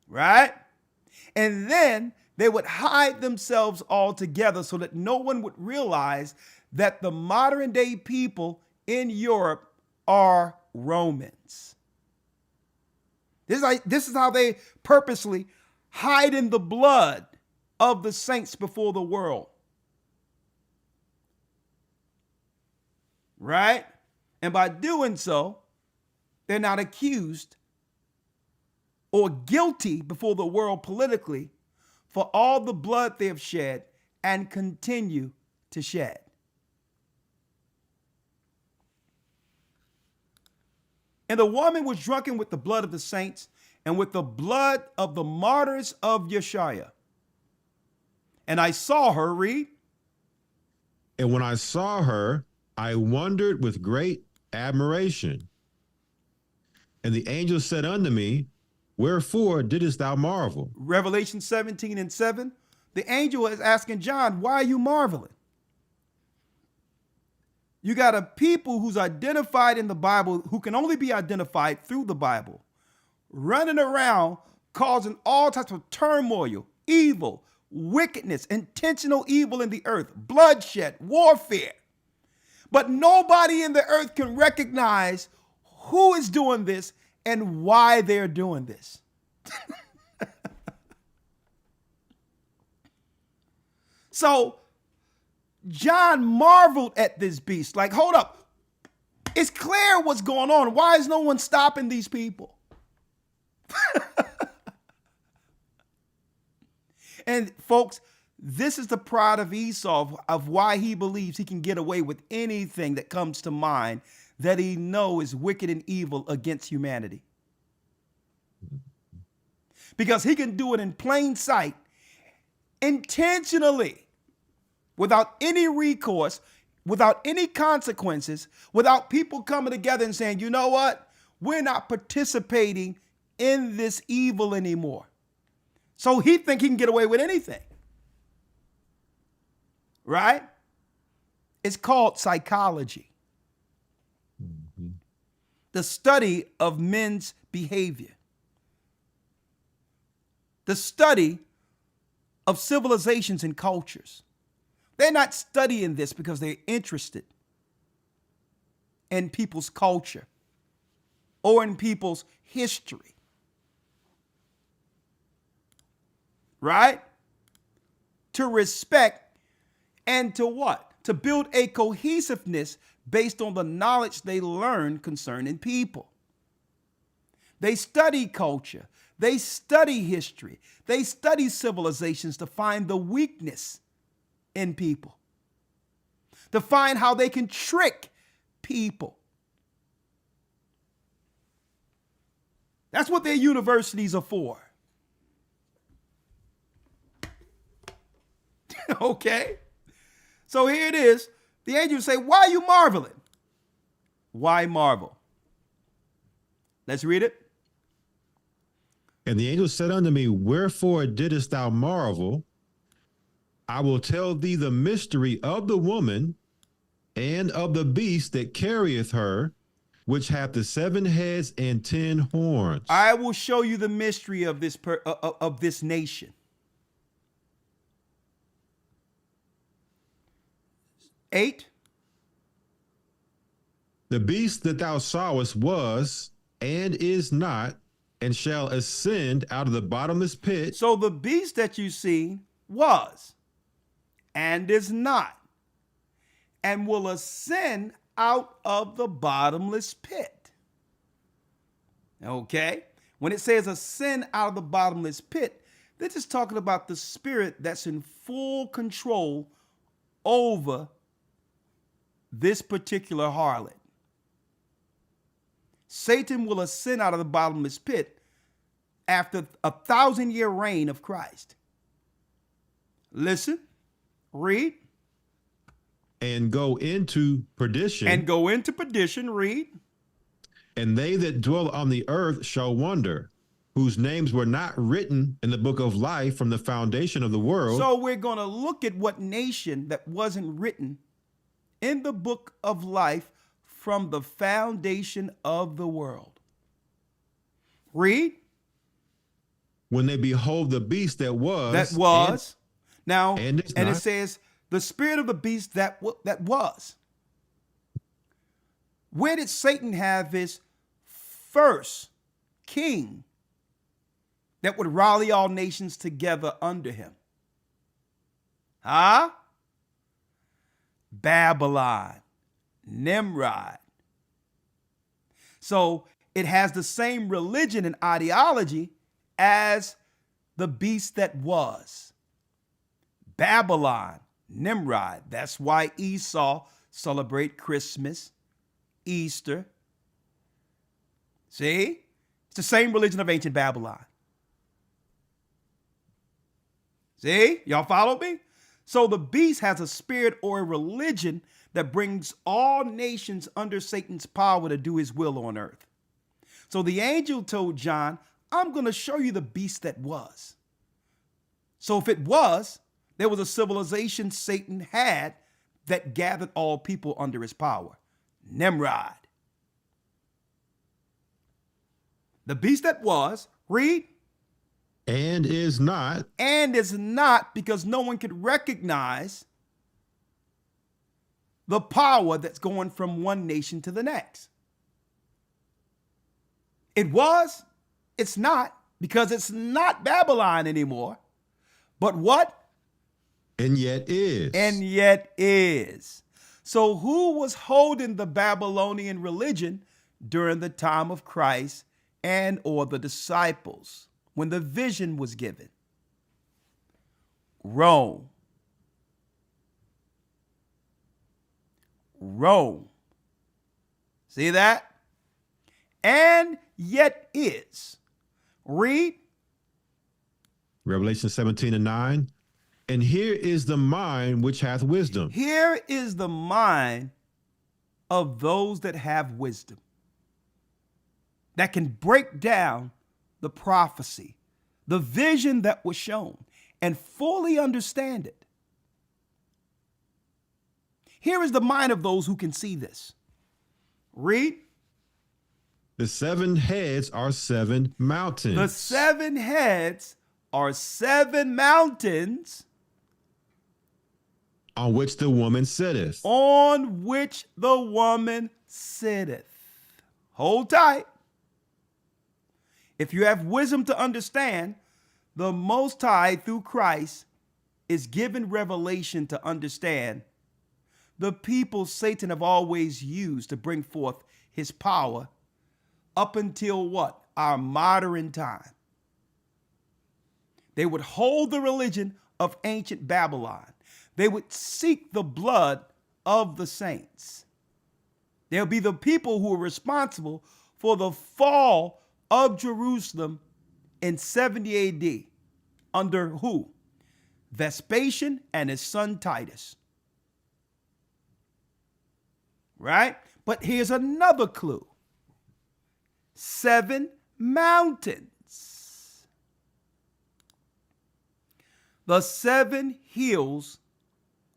Right? And then they would hide themselves altogether so that no one would realize that the modern day people in Europe are Romans. This is how they purposely hide in the blood of the saints before the world. Right? And by doing so, they're not accused or guilty before the world politically for all the blood they have shed and continue to shed. And the woman was drunken with the blood of the saints and with the blood of the martyrs of Yeshua. And I saw her, read. And when I saw her, I wondered with great admiration. And the angel said unto me, wherefore didst thou marvel? Revelation 17:7. The angel is asking John, why are you marveling? You got a people who's identified in the Bible, who can only be identified through the Bible, running around causing all types of turmoil, evil, wickedness, intentional evil in the earth, bloodshed, warfare. But nobody in the earth can recognize who is doing this and why they're doing this. So John marveled at this beast. Like, hold up. It's clear what's going on. Why is no one stopping these people? And folks, this is the pride of Esau, of why he believes he can get away with anything that comes to mind that he knows is wicked and evil against humanity. Because he can do it in plain sight, intentionally, without any recourse, without any consequences, without people coming together and saying, you know what? We're not participating in this evil anymore. So he thinks he can get away with anything. Right? It's called psychology. Mm-hmm. The study of men's behavior. The study of civilizations and cultures. They're not studying this because they're interested in people's culture or in people's history. Right? To respect and to what? To build a cohesiveness based on the knowledge they learn concerning people. They study culture. They study history. They study civilizations to find the weakness in people, to find how they can trick people. That's what their universities are for. Okay? So here it is. The angel say, why are you marveling? Why marvel? Let's read it. And the angel said unto me, wherefore didst thou marvel? I will tell thee the mystery of the woman and of the beast that carrieth her, which hath the 7 heads and 10 horns. I will show you the mystery of this nation. 8. The beast that thou sawest was and is not, and shall ascend out of the bottomless pit. So the beast that you see was and is not, and will ascend out of the bottomless pit. Okay? When it says ascend out of the bottomless pit, this is talking about the spirit that's in full control over this particular harlot. Satan will ascend out of the bottomless pit after 1,000-year reign of Christ. Listen, read. And go into perdition. And go into perdition, read. And they that dwell on the earth shall wonder, whose names were not written in the book of life from the foundation of the world. So we're going to look at what nation that wasn't written in the book of life from the foundation of the world. Read. When they behold the beast that was. That was. Now, and it says the spirit of the beast that was. Where did Satan have his first king that would rally all nations together under him? Huh? Babylon, Nimrod. So it has the same religion and ideology as the beast that was. Babylon, Nimrod. That's why Esau celebrate Christmas, Easter. See? It's the same religion of ancient Babylon. See? Y'all follow me? So the beast has a spirit or a religion that brings all nations under Satan's power to do his will on earth. So the angel told John, I'm going to show you the beast that was. So if it was, there was a civilization Satan had that gathered all people under his power. Nimrod. The beast that was, read. And is not. And is not, because no one could recognize the power that's going from one nation to the next. It was, it's not, because it's not Babylon anymore. But what? And yet is. And yet is. So who was holding the Babylonian religion during the time of Christ and or the disciples when the vision was given? Rome. Rome. See that? And yet is. Read. Revelation 17:9. And here is the mind which hath wisdom. Here is the mind of those that have wisdom, that can break down the prophecy, the vision that was shown, and fully understand it. Here is the mind of those who can see this. Read. The 7 heads are 7 mountains. The 7 heads are 7 mountains on which the woman sitteth. On which the woman sitteth. Hold tight. If you have wisdom to understand, the Most High through Christ is given revelation to understand the people Satan have always used to bring forth his power up until what? Our modern time. They would hold the religion of ancient Babylon. They would seek the blood of the saints. They'll be the people who are responsible for the fall of Jerusalem in 70 AD. Under who? Vespasian and his son Titus. Right? But here's another clue. 7 mountains. The 7 hills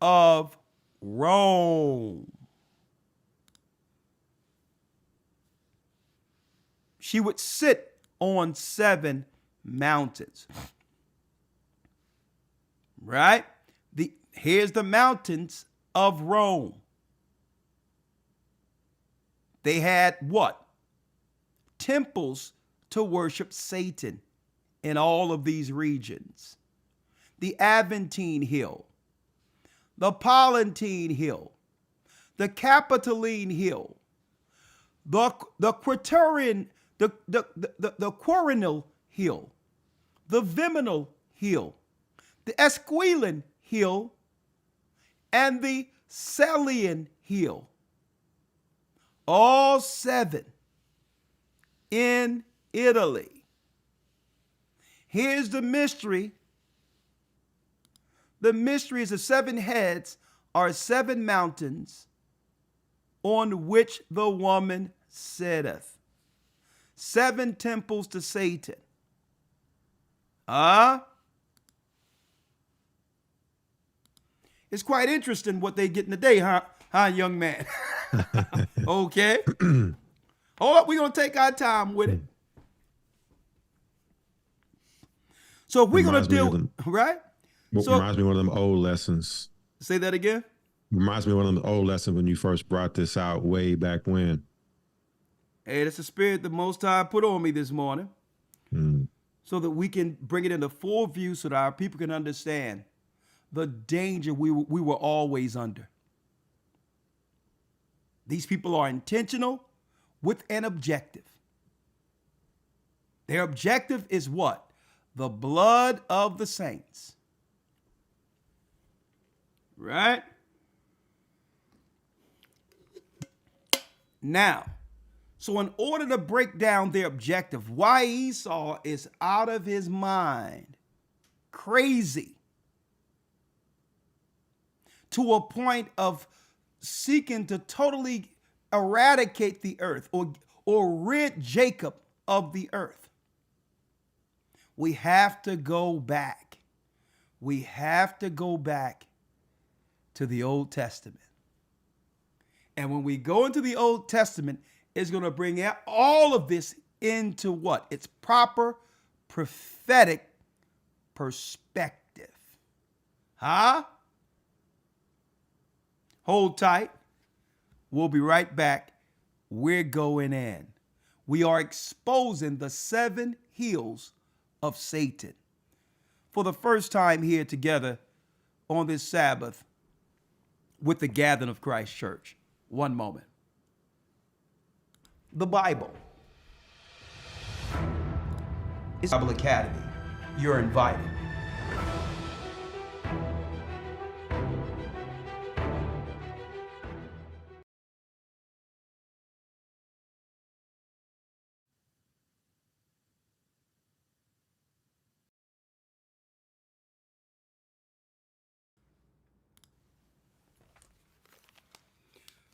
of Rome. She would sit on 7 mountains. Right? Here's the mountains of Rome. They had what? Temples to worship Satan in all of these regions. The Aventine Hill, the Palatine Hill, the Capitoline Hill, the Quaternion, the Quirinal Hill, the Viminal Hill, the Esquiline Hill, and the Celian Hill. All 7 in Italy. Here's the mystery. The mystery is the 7 heads are 7 mountains on which the woman sitteth. 7 temples to Satan. It's quite interesting what they get in the day, huh, young man? Okay. Hold up, we're going to take our time with it. So if we're going to deal, right? So, reminds me of one of them old lessons. Say that again? Reminds me of one of them old lessons when you first brought this out way back when. Hey, that's the spirit the Most High put on me this morning. So that we can bring it into full view so that our people can understand the danger we were always under. These people are intentional with an objective. Their objective is what? The blood of the saints. Right? Now, so in order to break down their objective, why Esau is out of his mind, crazy, to a point of seeking to totally eradicate the earth or rid Jacob of the earth. We have to go back. We have to go back to the Old Testament. And when we go into the Old Testament, it's going to bring out all of this into what? Its proper prophetic perspective. Huh? Hold tight. We'll be right back. We're going in. We are exposing the 7 hills of Satan for the first time here together on this Sabbath with the gathering of Christ Church. One moment. The Bible. It's Bible Academy. You're invited.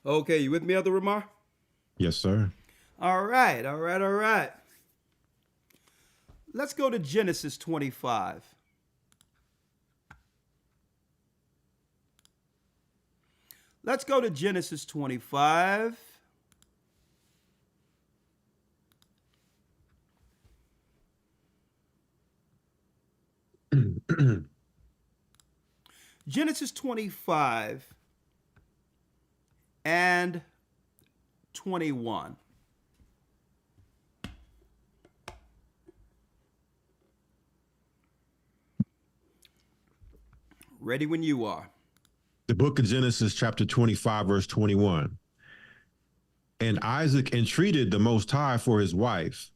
Okay, you with me, Elder Rawchaa? Yes, sir. All right. Let's go to Genesis 25. Let's go to Genesis 25. Genesis 25 and 21. Ready when you are. The book of Genesis, chapter 25, verse 21. And Isaac entreated the Most High for his wife,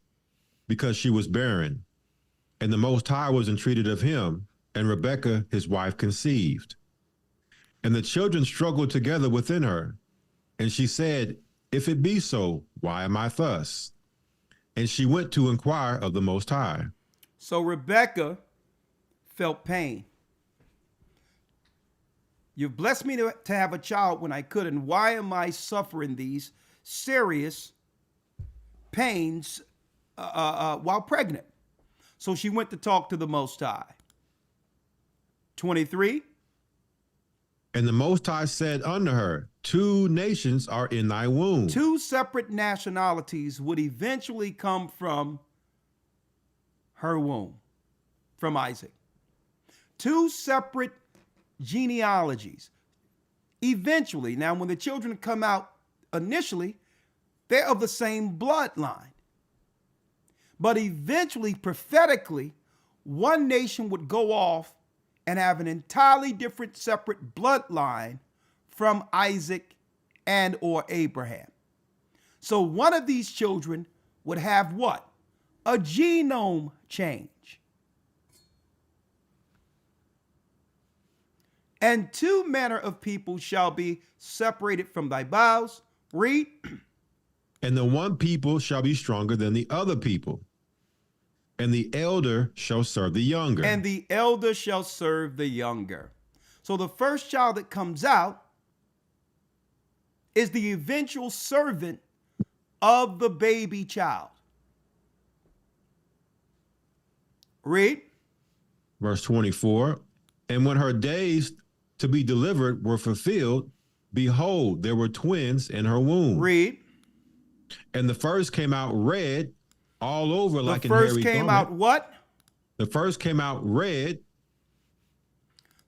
because she was barren. And the Most High was entreated of him, and Rebekah, his wife, conceived. And the children struggled together within her. And she said, If it be so, why am I thus? And she went to inquire of the Most High. So Rebekah felt pain. You've blessed me to have a child when I couldn't. Why am I suffering these serious pains while pregnant? So she went to talk to the Most High. 23. And the Most High said unto her, 2 nations are in thy womb. 2 separate nationalities would eventually come from her womb, from Isaac. 2 separate genealogies. Eventually, now when the children come out initially, they're of the same bloodline. But eventually, prophetically, one nation would go off and have an entirely different separate bloodline from Isaac and or Abraham. So one of these children would have what? A genome change. And 2 manner of people shall be separated from thy bowels. Read. And the one people shall be stronger than the other people. And the elder shall serve the younger. And the elder shall serve the younger. So the first child that comes out is the eventual servant of the baby child. Read. Verse 24. And when her days to be delivered were fulfilled, behold, there were twins in her womb. Read. And the first came out red all over like The an hairy first came garment. out what? The first came out red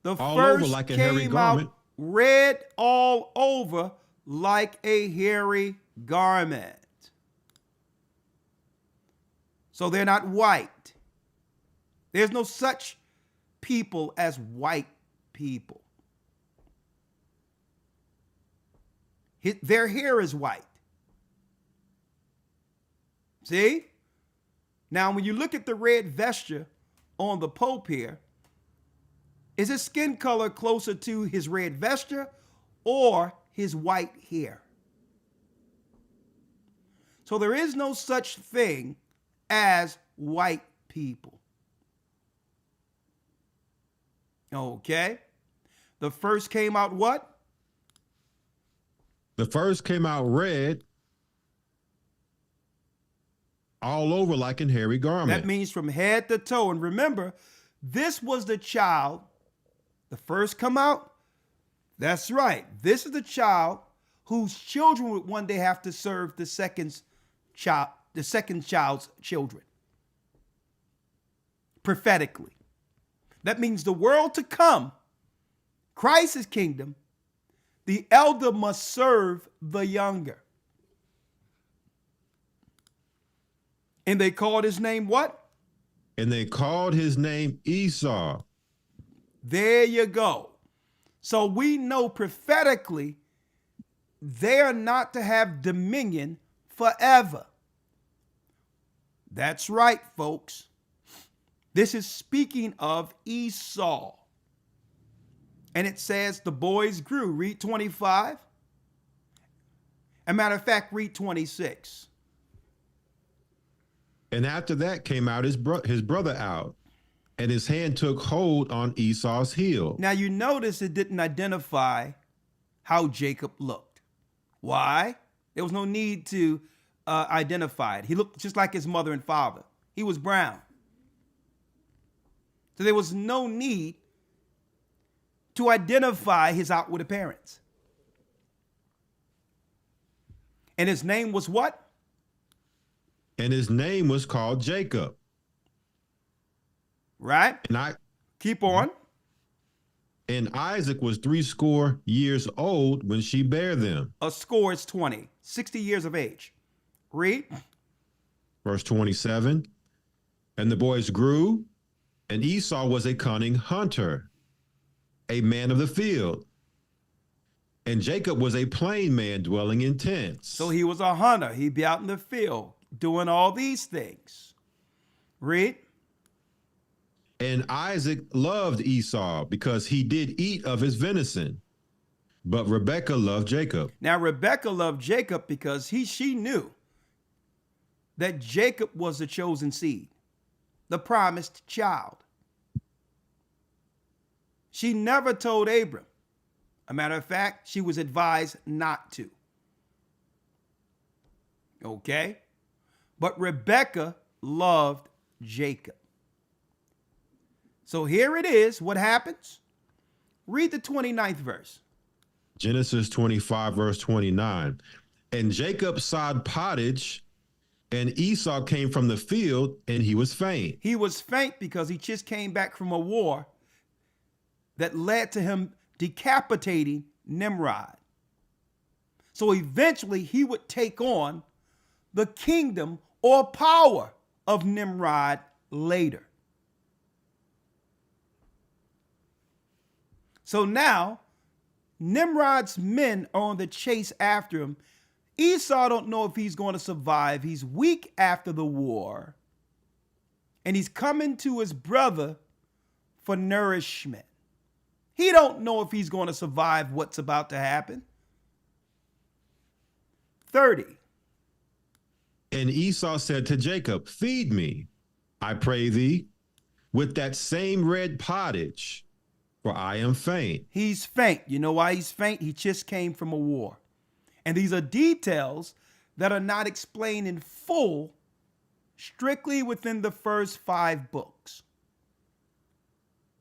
The all first over like a hairy came garment. out red all over like a hairy garment. So they're not white. There's no such people as white people. Their hair is white. See? Now, when you look at the red vesture on the Pope here, is his skin color closer to his red vesture or his white hair? So there is no such thing as white people. Okay. The first came out what? The first came out red all over like an hairy garment. That means from head to toe. And remember, this was the child, the first come out. That's right. This is the child whose children would one day have to serve the second child's children. Prophetically. That means the world to come, Christ's kingdom, the elder must serve the younger. And they called his name what? And they called his name Esau. There you go. So we know prophetically they are not to have dominion forever. That's right, folks. This is speaking of Esau. And it says the boys grew. Read 25. As a matter of fact, read 26. And after that came out his brother out, and his hand took hold on Esau's heel. Now you notice it didn't identify how Jacob looked. Why? There was no need to identify it. He looked just like his mother and father. He was brown. So there was no need to identify his outward appearance. And his name was what? And his name was called Jacob. Right? And Keep on. And Isaac was 80 years old when she bare them. A score is 20, 60 years of age. Read. Verse 27. And the boys grew, and Esau was a cunning hunter, a man of the field, And Jacob was a plain man dwelling in tents. So he was a hunter. He'd be out in the field doing all these things. Read. And Isaac loved Esau because he did eat of his venison. But Rebekah loved Jacob. Now, Rebekah loved Jacob because she knew that Jacob was the chosen seed, the promised child. She never told Abram. A matter of fact, she was advised not to. Okay? But Rebekah loved Jacob. So here it is. What happens? Read the 29th verse. Genesis 25, verse 29. And Jacob sowed pottage, and Esau came from the field, and he was faint. He was faint because he just came back from a war that led to him decapitating Nimrod. So eventually he would take on the kingdom or power of Nimrod later. So now Nimrod's men are on the chase after him. Esau don't know if he's going to survive. He's weak after the war. And he's coming to his brother for nourishment. He don't know if he's going to survive what's about to happen. 30. And Esau said to Jacob, feed me, I pray thee, with that same red pottage, for I am faint. He's faint. You know why he's faint? He just came from a war. And these are details that are not explained in full, strictly within the first 5 books.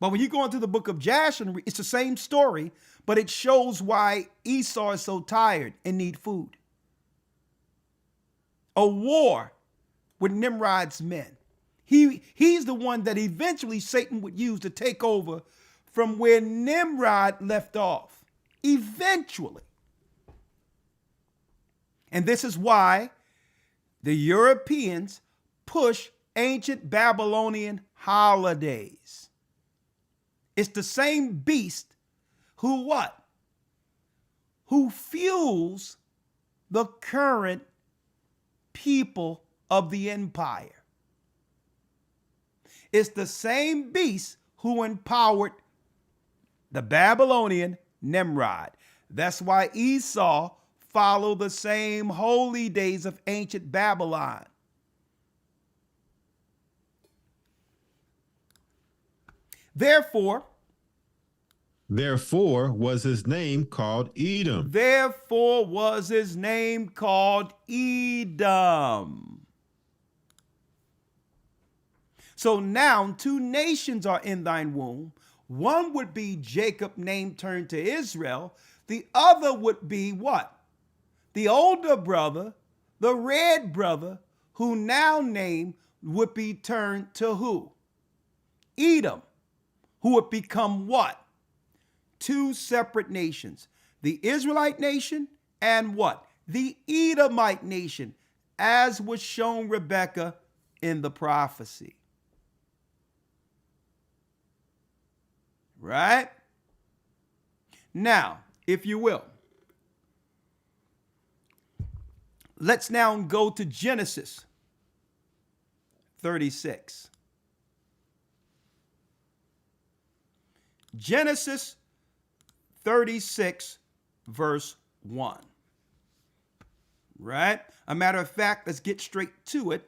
But when you go into the book of Jasher, it's the same story, but it shows why Esau is so tired and need food. A war with Nimrod's men. He's the one that eventually Satan would use to take over from where Nimrod left off. Eventually. And this is why the Europeans push ancient Babylonian holidays. It's the same beast who what? Who fuels the current people of the empire. It's the same beast who empowered the Babylonian Nimrod. That's why Esau followed the same holy days of ancient Babylon. Therefore was his name called Edom. Therefore was his name called Edom. So now 2 nations are in thine womb. One would be Jacob, name turned to Israel. The other would be what? The older brother, the red brother, who now name would be turned to who? Edom, who would become what? 2 separate nations. The Israelite nation and what? The Edomite nation, as was shown Rebekah in the prophecy. Right? Now, if you will, let's now go to Genesis 36. Genesis 36, verse 1. Right? A matter of fact, let's get straight to it.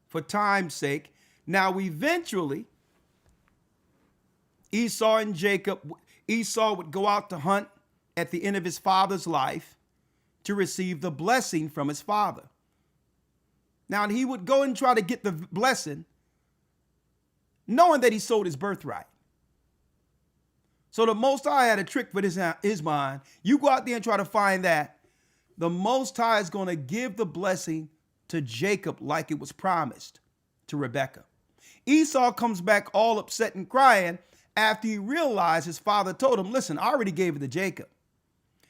For time's sake. Now, eventually, Esau would go out to hunt at the end of his father's life to receive the blessing from his father. Now, he would go and try to get the blessing, knowing that he sold his birthright. So the Most High had a trick for his mind. You go out there and try to find that. The Most High is going to give the blessing to Jacob like it was promised to Rebekah. Esau comes back all upset and crying after he realized his father told him, listen, I already gave it to Jacob.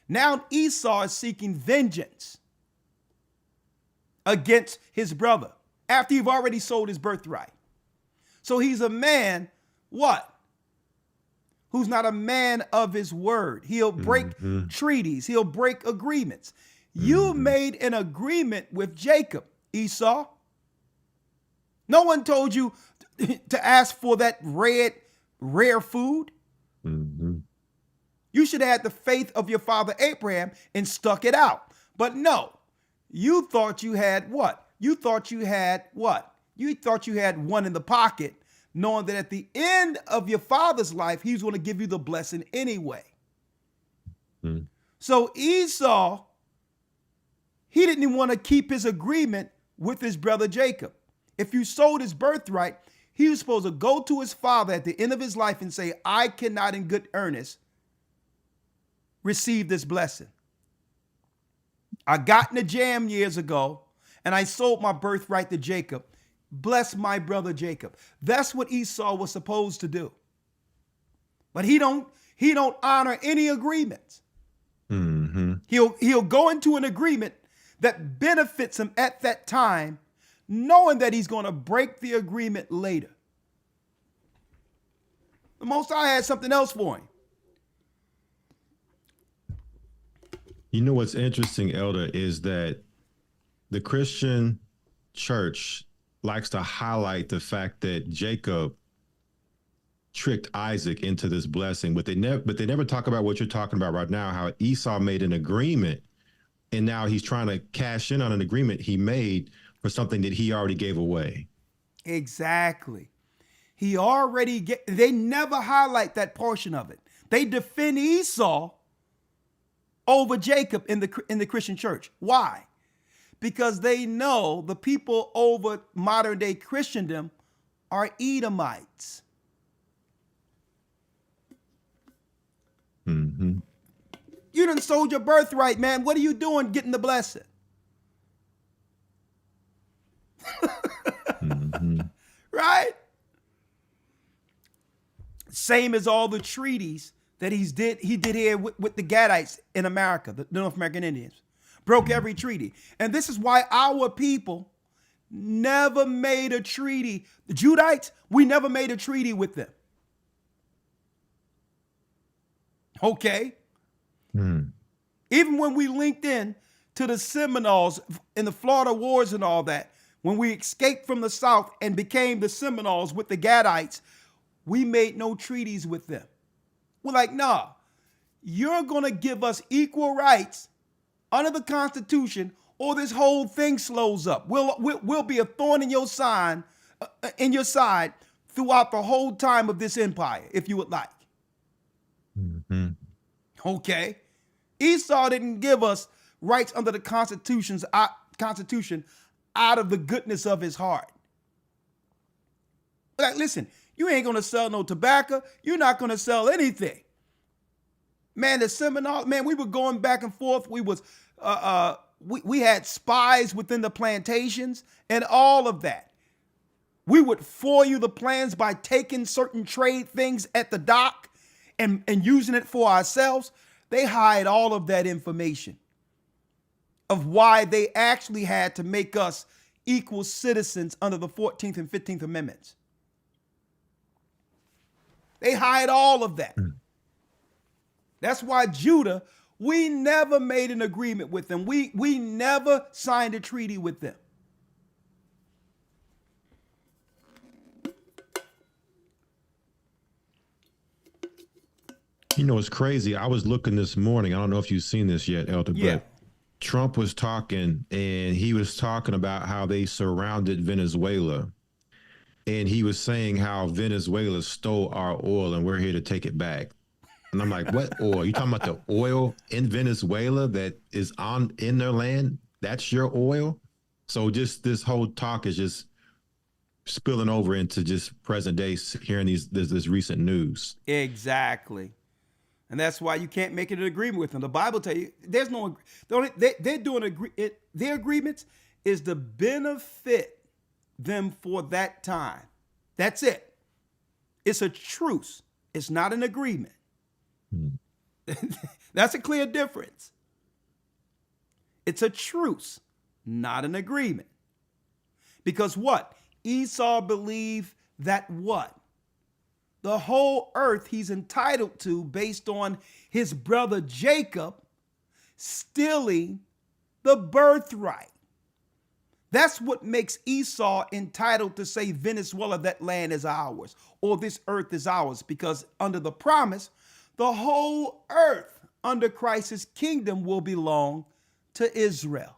Now Esau is seeking vengeance against his brother after you've already sold his birthright. So he's a man, what? who's not a man of his word. He'll break treaties. He'll break agreements. You made an agreement with Jacob, Esau. No one told you to ask for that rare food. You should have had the faith of your father Abraham and stuck it out. But no, you thought you had what? You thought you had what? You thought you had one in the pocket, knowing that at the end of your father's life, he was going to give you the blessing anyway. So Esau, he didn't even want to keep his agreement with his brother Jacob. If you sold his birthright, he was supposed to go to his father at the end of his life and say, I cannot in good earnest receive this blessing. I got in a jam years ago and I sold my birthright to Jacob. Bless my brother Jacob. That's what Esau was supposed to do. But he don't honor any agreements. He'll go into an agreement that benefits him at that time, knowing that he's going to break the agreement later. The Most High had something else for him. You know what's interesting, Elder, is that the Christian church likes to highlight the fact that Jacob tricked Isaac into this blessing, but they never talk about what you're talking about right now, how Esau made an agreement and now he's trying to cash in on an agreement he made for something that he already gave away. Exactly. They never highlight that portion of it. They defend Esau over Jacob in the Christian church. Why? Because they know the people over modern day Christendom are Edomites. You done sold your birthright, man. What are you doing getting the blessing? Right? Same as all the treaties that he did here with the Gadites in America, the North American Indians. Broke every treaty. And this is why our people never made a treaty. The Judites, we never made a treaty with them. Okay? Even when we linked in to the Seminoles in the Florida Wars and all that, when we escaped from the South and became the Seminoles with the Gadites, we made no treaties with them. We're like, nah, you're going to give us equal rights under the Constitution, or this whole thing slows up. We'll be a thorn in your side throughout the whole time of this empire, if you would like. Okay. Esau didn't give us rights under the Constitution out of the goodness of his heart. Like, listen, you ain't going to sell no tobacco. You're not going to sell anything. Man, the Seminole, man, we were going back and forth. We had spies within the plantations and all of that. We would foil you the plans by taking certain trade things at the dock and using it for ourselves. They hide all of that information of why they actually had to make us equal citizens under the 14th and 15th Amendments. They hide all of that. That's why Judah, we never made an agreement with them. We never signed a treaty with them. You know, it's crazy. I was looking this morning. I don't know if you've seen this yet, Elder, but Trump was talking, and he was talking about how they surrounded Venezuela. And he was saying how Venezuela stole our oil and we're here to take it back. And I'm like, what oil? You talking about the oil in Venezuela that is in their land? That's your oil? So just this whole talk is just spilling over into just present day, hearing this recent news. Exactly. And that's why you can't make an agreement with them. The Bible tells you there's no, they're doing their agreements is to benefit them for that time. That's it. It's a truce. It's not an agreement. That's a clear difference. It's a truce, not an agreement. Because what? Esau believed that what? the whole earth he's entitled to based on his brother Jacob stealing the birthright. That's what makes Esau entitled to say, Venezuela, that land is ours, or this earth is ours, because under the promise, the whole earth under Christ's kingdom will belong to Israel.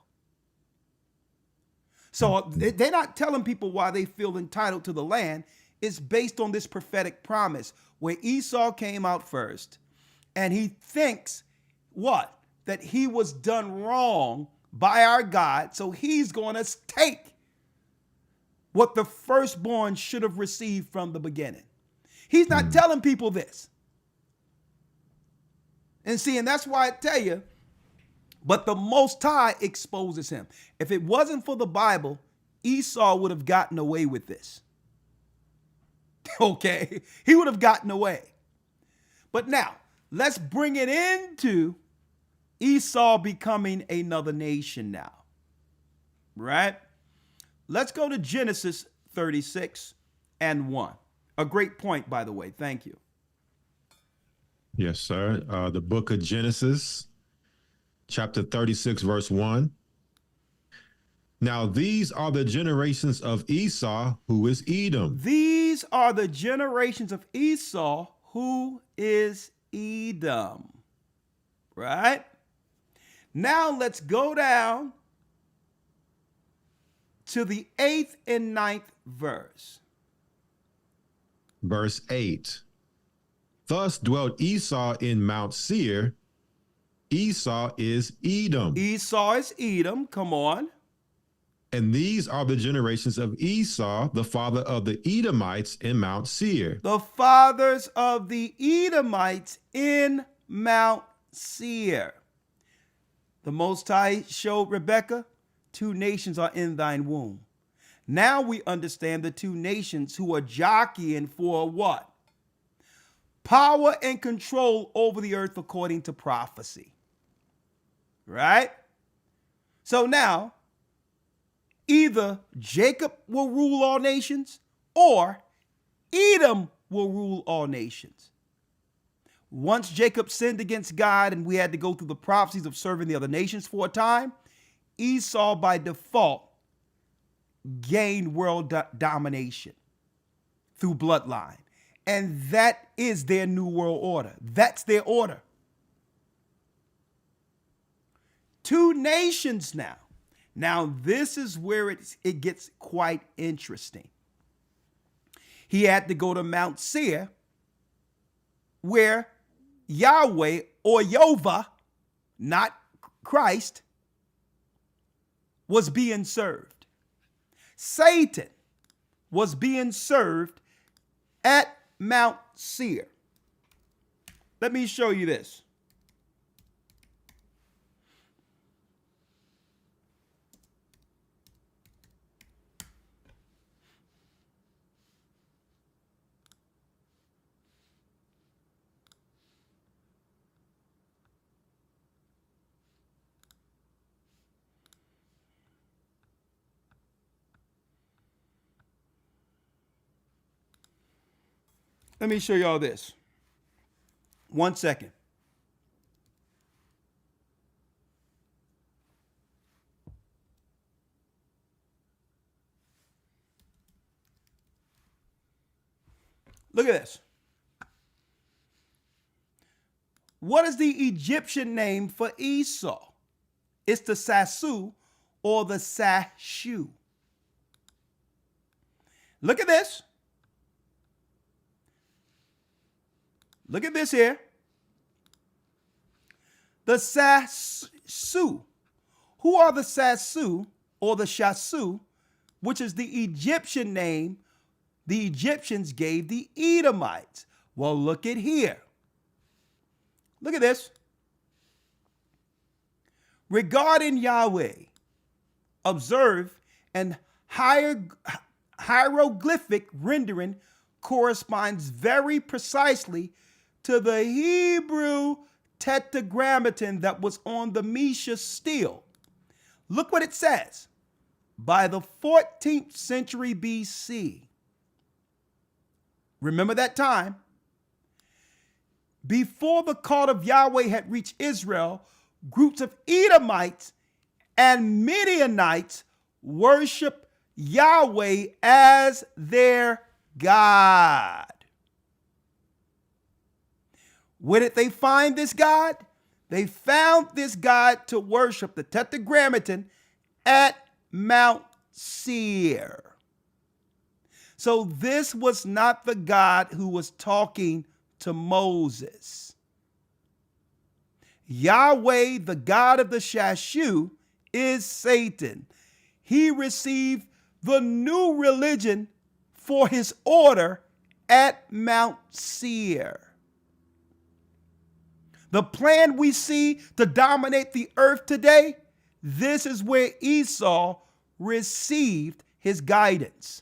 So they're not telling people why they feel entitled to the land. It's based on this prophetic promise where Esau came out first, and he thinks what? That he was done wrong by our God, so he's going to take what the firstborn should have received from the beginning. He's not telling people this. And see, and that's why I tell you, but the Most High exposes him. If it wasn't for the Bible, Esau would have gotten away with this. Okay? He would have gotten away. But now, let's bring it into Esau becoming another nation now. Right? Let's go to Genesis 36:1. A great point, by the way. Thank you. Yes, sir. The book of Genesis, chapter 36, verse 1. Now these are the generations of Esau, who is Edom. These are the generations of Esau, who is Edom. Right? Now let's go down to the 8th and 9th verse. Verse 8. Thus dwelt Esau in Mount Seir. Esau is Edom. Esau is Edom. Come on. And these are the generations of Esau, the father of the Edomites in Mount Seir. The fathers of the Edomites in Mount Seir. The Most High showed Rebekah, 2 nations are in thine womb. Now we understand the 2 nations who are jockeying for what? Power and control over the earth according to prophecy. Right? So now, either Jacob will rule all nations or Edom will rule all nations. Once Jacob sinned against God and we had to go through the prophecies of serving the other nations for a time, Esau by default gained world domination through bloodline. And that is their new world order. That's their order. 2 nations now. Now, this is where it gets quite interesting. He had to go to Mount Seir, where Yahweh or Yehovah, not Christ, was being served. Satan was being served at Mount Seir. Let me show you this. Let me show y'all this. 1 second. Look at this. What is the Egyptian name for Esau? It's the Sasu or the Sashu. Look at this. Look at this here. The Sasu. Who are the Sasu or the Shasu, which is the Egyptian name the Egyptians gave the Edomites? Well, look at here. Look at this. Regarding Yahweh, observe an hieroglyphic rendering corresponds very precisely to the Hebrew tetragrammaton that was on the Mesha stele. Look what it says. By the 14th century BC, Remember that time. Before the call of Yahweh had reached Israel, groups of Edomites and Midianites worship Yahweh as their God. Where did they find this God? They found this God to worship, the Tetragrammaton, at Mount Seir. So this was not the God who was talking to Moses. Yahweh, the God of the Shashu, is Satan. He received the new religion for his order at Mount Seir. The plan we see to dominate the earth today, this is where Esau received his guidance.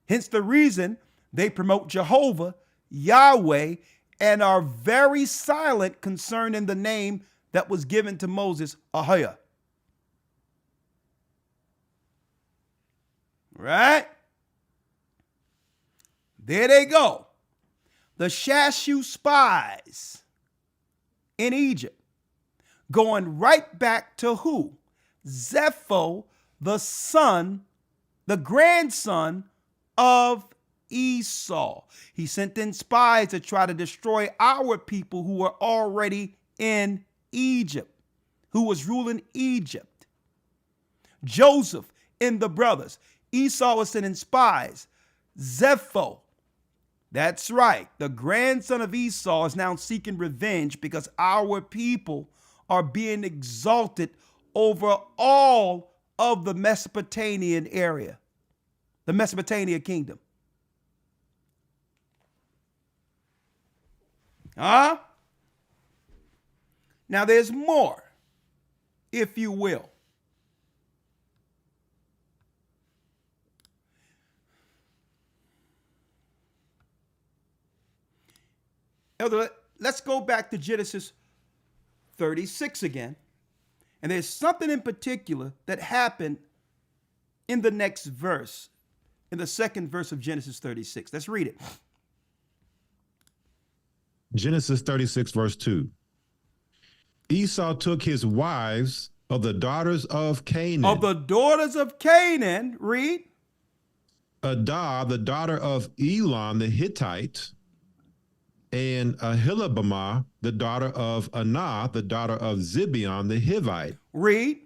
Hence the reason they promote Jehovah, Yahweh, and are very silent concerning the name that was given to Moses, Ahiah. Right? There they go. The Shashu spies in Egypt, going right back to who? Zepho, the grandson of Esau. He sent in spies to try to destroy our people who were already in Egypt, who was ruling Egypt. Joseph and the brothers. Esau was sending spies. Zepho, that's right, the grandson of Esau, is now seeking revenge because our people are being exalted over all of the Mesopotamian area, the Mesopotamia kingdom. Now there's more, if you will. Elder, let's go back to Genesis 36 again. And there's something in particular that happened in the next verse, in the second verse of Genesis 36. Let's read it. Genesis 36, verse 2. Esau took his wives of the daughters of Canaan. Of the daughters of Canaan, read. Adah, the daughter of Elon the Hittite, and Ahilabamah, the daughter of Anah, the daughter of Zibeon the Hivite. Read.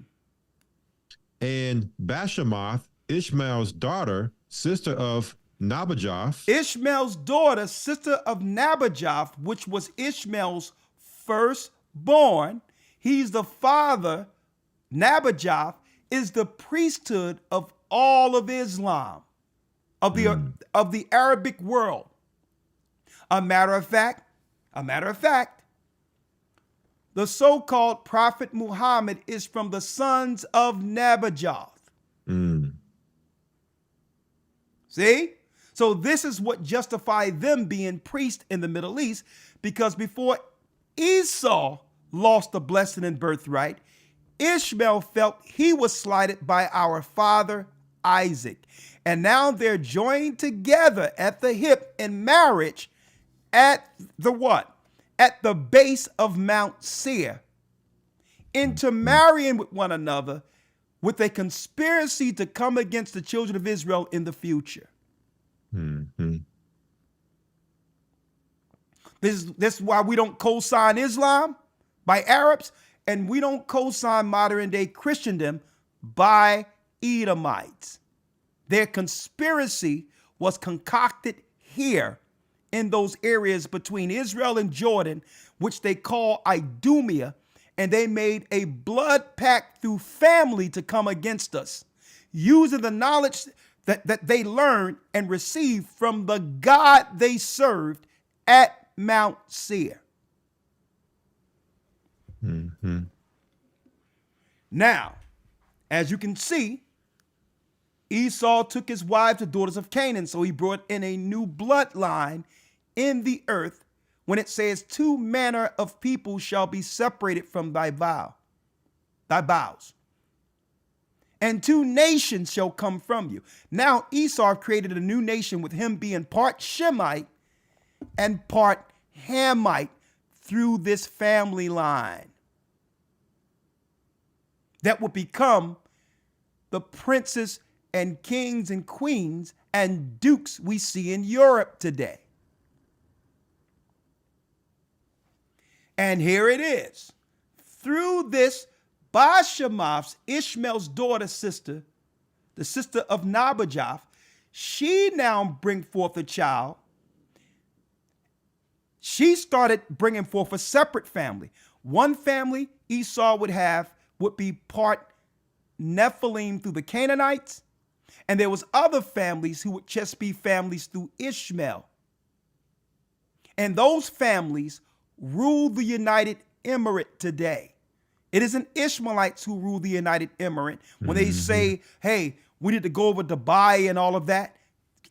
And Bashemoth, Ishmael's daughter, sister of Nabajoth. Ishmael's daughter, sister of Nabajoth, which was Ishmael's firstborn. He's the father. Nabajoth is the priesthood of all of Islam, of the Arabic world. A matter of fact, the so-called Prophet Muhammad is from the sons of Nabajoth. See? So this is what justified them being priests in the Middle East, because before Esau lost the blessing and birthright, Ishmael felt he was slighted by our father Isaac. And now they're joined together at the hip in marriage at the what? At the base of Mount Seir, into marrying with one another with a conspiracy to come against the children of Israel in the future. This is why we don't co-sign Islam by Arabs, and we don't co-sign modern day Christendom by Edomites. Their conspiracy was concocted here in those areas between Israel and Jordan, which they call Idumea, and they made a blood pact through family to come against us, using the knowledge that they learned and received from the God they served at Mount Seir. Now, as you can see, Esau took his wives, the daughters of Canaan, so he brought in a new bloodline in the earth when it says 2 manner of people shall be separated from thy vows. and 2 nations shall come from you. Now Esau created a new nation with him being part Shemite and part Hamite through this family line that would become the princes and kings and queens and dukes we see in Europe today. And here it is. Through this, Bashemoth's, Ishmael's daughter sister, the sister of Nabajoth, she now bring forth a child. She started bringing forth a separate family. One family Esau would be part Nephilim through the Canaanites, and there was other families who would just be families through Ishmael. And those families rule the United Emirate today. It isn't Ishmaelites who rule the United Emirate. When they say, hey, we need to go over Dubai and all of that,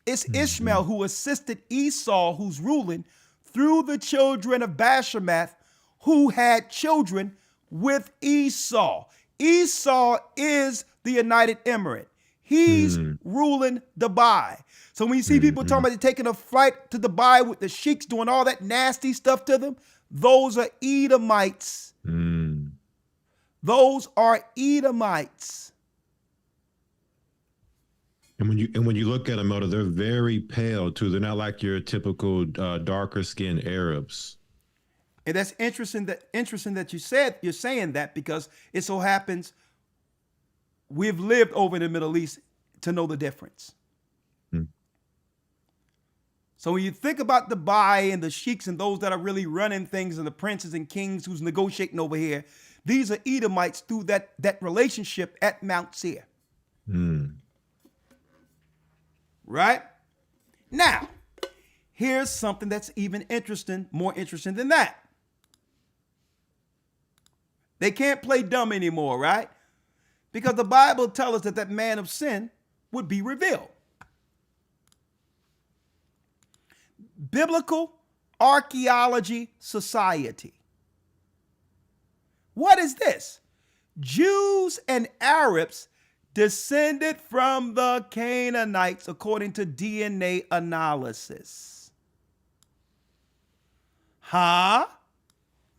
it's Ishmael who assisted Esau, who's ruling, through the children of Bashemoth, who had children with Esau. Esau is the United Emirate. He's ruling Dubai. So when you see people talking about taking a flight to Dubai with the sheiks doing all that nasty stuff to them, those are Edomites. Those are Edomites. And when you look at them, Elder, they're very pale too. They're not like your typical darker skinned Arabs. And that's interesting that you're saying that, because it so happens we've lived over in the Middle East to know the difference. So when you think about Dubai and the sheiks and those that are really running things and the princes and kings who's negotiating over here, these are Edomites through that relationship at Mount Seir. Right? Now, here's something that's even interesting, more interesting than that. They can't play dumb anymore, right? Because the Bible tells us that that man of sin would be revealed. Biblical Archaeology Society. What is this? Jews and Arabs descended from the Canaanites according to DNA analysis.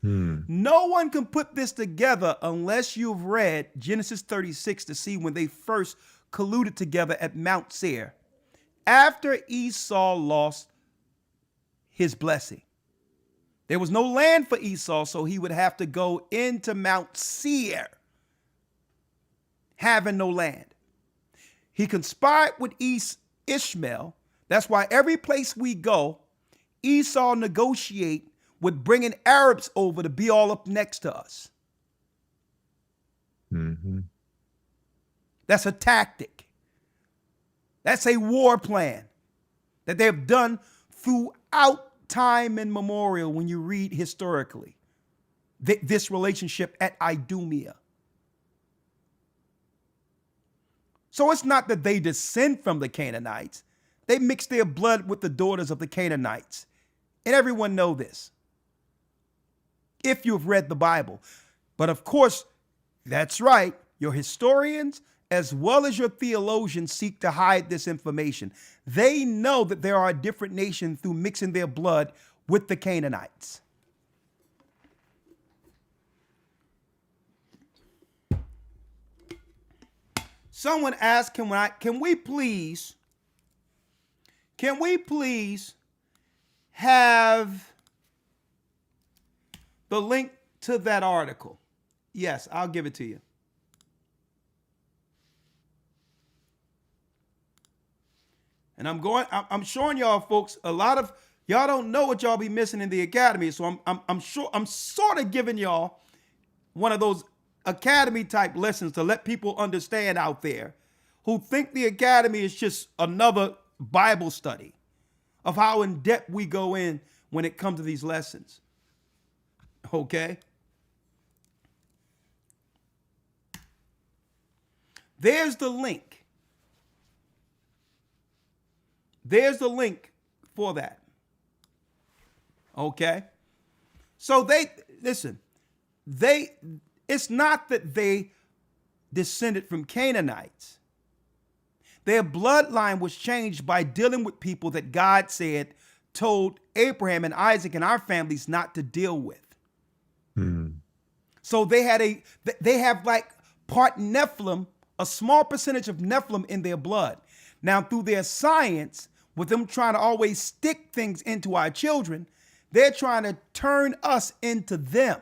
No one can put this together unless you've read Genesis 36 to see when they first colluded together at Mount Seir after Esau lost his blessing. There was no land for Esau, so he would have to go into Mount Seir, having no land. He conspired with Ishmael. That's why every place we go, Esau negotiate with bringing Arabs over to be all up next to us. That's a tactic. That's a war plan that they've done throughout time immemorial when you read historically. This relationship at Idumea. So it's not that they descend from the Canaanites. They mix their blood with the daughters of the Canaanites. And everyone know this, if you've read the Bible. But of course, that's right, your historians as well as your theologians seek to hide this information. They know that there are different nations through mixing their blood with the Canaanites. Someone asked, can we please have the link to that article? Yes, I'll give it to you. And I'm showing y'all folks, a lot of y'all don't know what y'all be missing in the academy. So I'm sort of giving y'all one of those academy type lessons to let people understand out there who think the academy is just another Bible study of how in depth we go in when it comes to these lessons. Okay? There's the link. There's the link for that. Okay? So it's not that they descended from Canaanites. Their bloodline was changed by dealing with people that God said told Abraham and Isaac and our families not to deal with. So they have like part Nephilim, a small percentage of Nephilim in their blood. Now, through their science, with them trying to always stick things into our children, they're trying to turn us into them.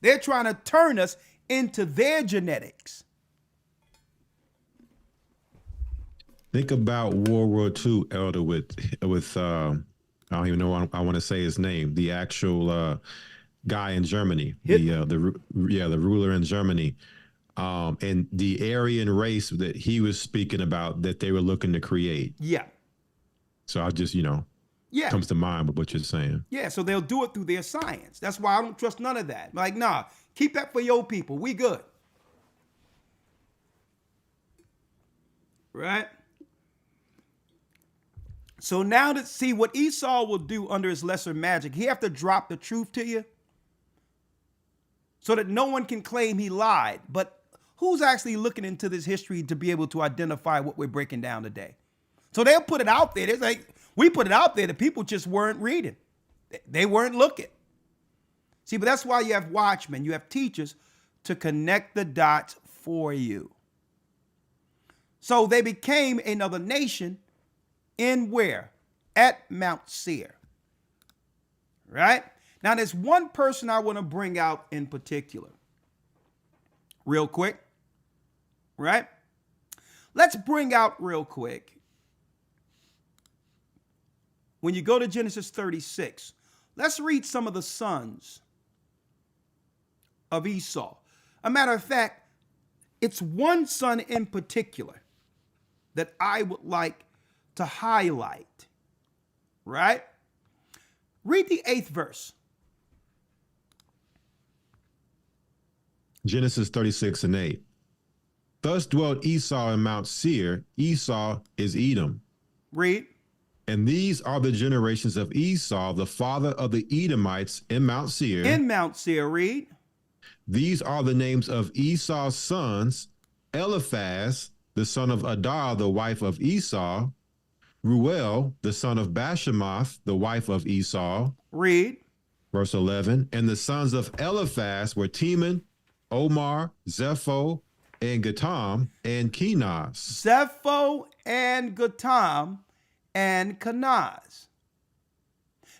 They're trying to turn us into their genetics. Think about World War II, Elder, with I don't even know what I want to say his name. The actual guy in Germany, the ruler in Germany, and the Aryan race that he was speaking about that they were looking to create. Yeah. So I just, Yeah. comes to mind with what you're saying. Yeah, so they'll do it through their science. That's why I don't trust none of that. Like, nah, keep that for your people. We good. Right? So now to see what Esau will do under his lesser magic, he have to drop the truth to you so that no one can claim he lied. But who's actually looking into this history to be able to identify what we're breaking down today? So they'll put it out there. It's like, we put it out there. The people just weren't reading. They weren't looking. See, but that's why you have watchmen. You have teachers to connect the dots for you. So they became another nation in where? At Mount Seir. Right? Now, there's one person I want to bring out in particular. Real quick. Right? Let's bring out real quick. When you go to Genesis 36, let's read some of the sons of Esau. A matter of fact, it's one son in particular that I would like to highlight, right? Read the 8th verse. Genesis 36:8. Thus dwelt Esau in Mount Seir. Esau is Edom. Read. And these are the generations of Esau, the father of the Edomites in Mount Seir. In Mount Seir, read. These are the names of Esau's sons: Eliphaz, the son of Adah, the wife of Esau; Ruel, the son of Bashemoth, the wife of Esau. Read. Verse 11. And the sons of Eliphaz were Teman, Omar, Zepho, and Gatam, and Kenaz. Zepho and Gatam and Kenaz.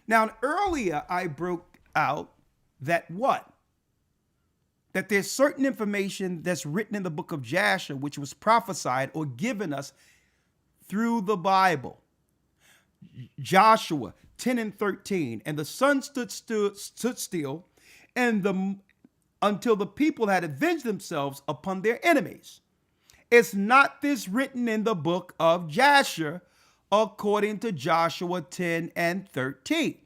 Now, earlier I broke out that what? That there's certain information that's written in the book of Jasher, which was prophesied or given us through the Bible. Joshua 10 and 13. And the sun stood still until the people had avenged themselves upon their enemies. Is not this written in the book of Jasher, according to Joshua 10 and 13?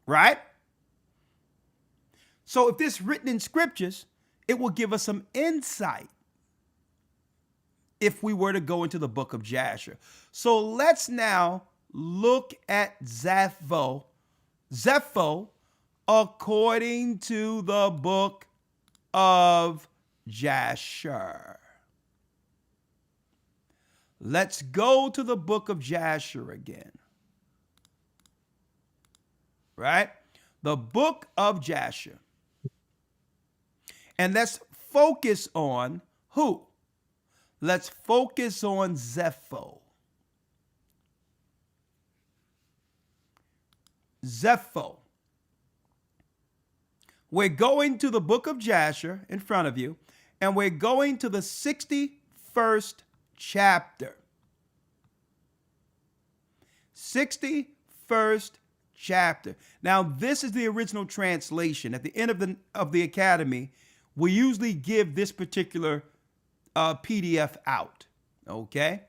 Right? So if this written in scriptures, it will give us some insight if we were to go into the book of Jasher. So let's now look at Zepho according to the book of Jasher. Let's go to the book of Jasher again. Right? The book of Jasher. And let's focus on who? Let's focus on Zepho. Zepho. We're going to the book of Jasher in front of you, and we're going to the 61st chapter. 61st chapter. Now, this is the original translation. At the end of the academy, we usually give this particular PDF out. Okay?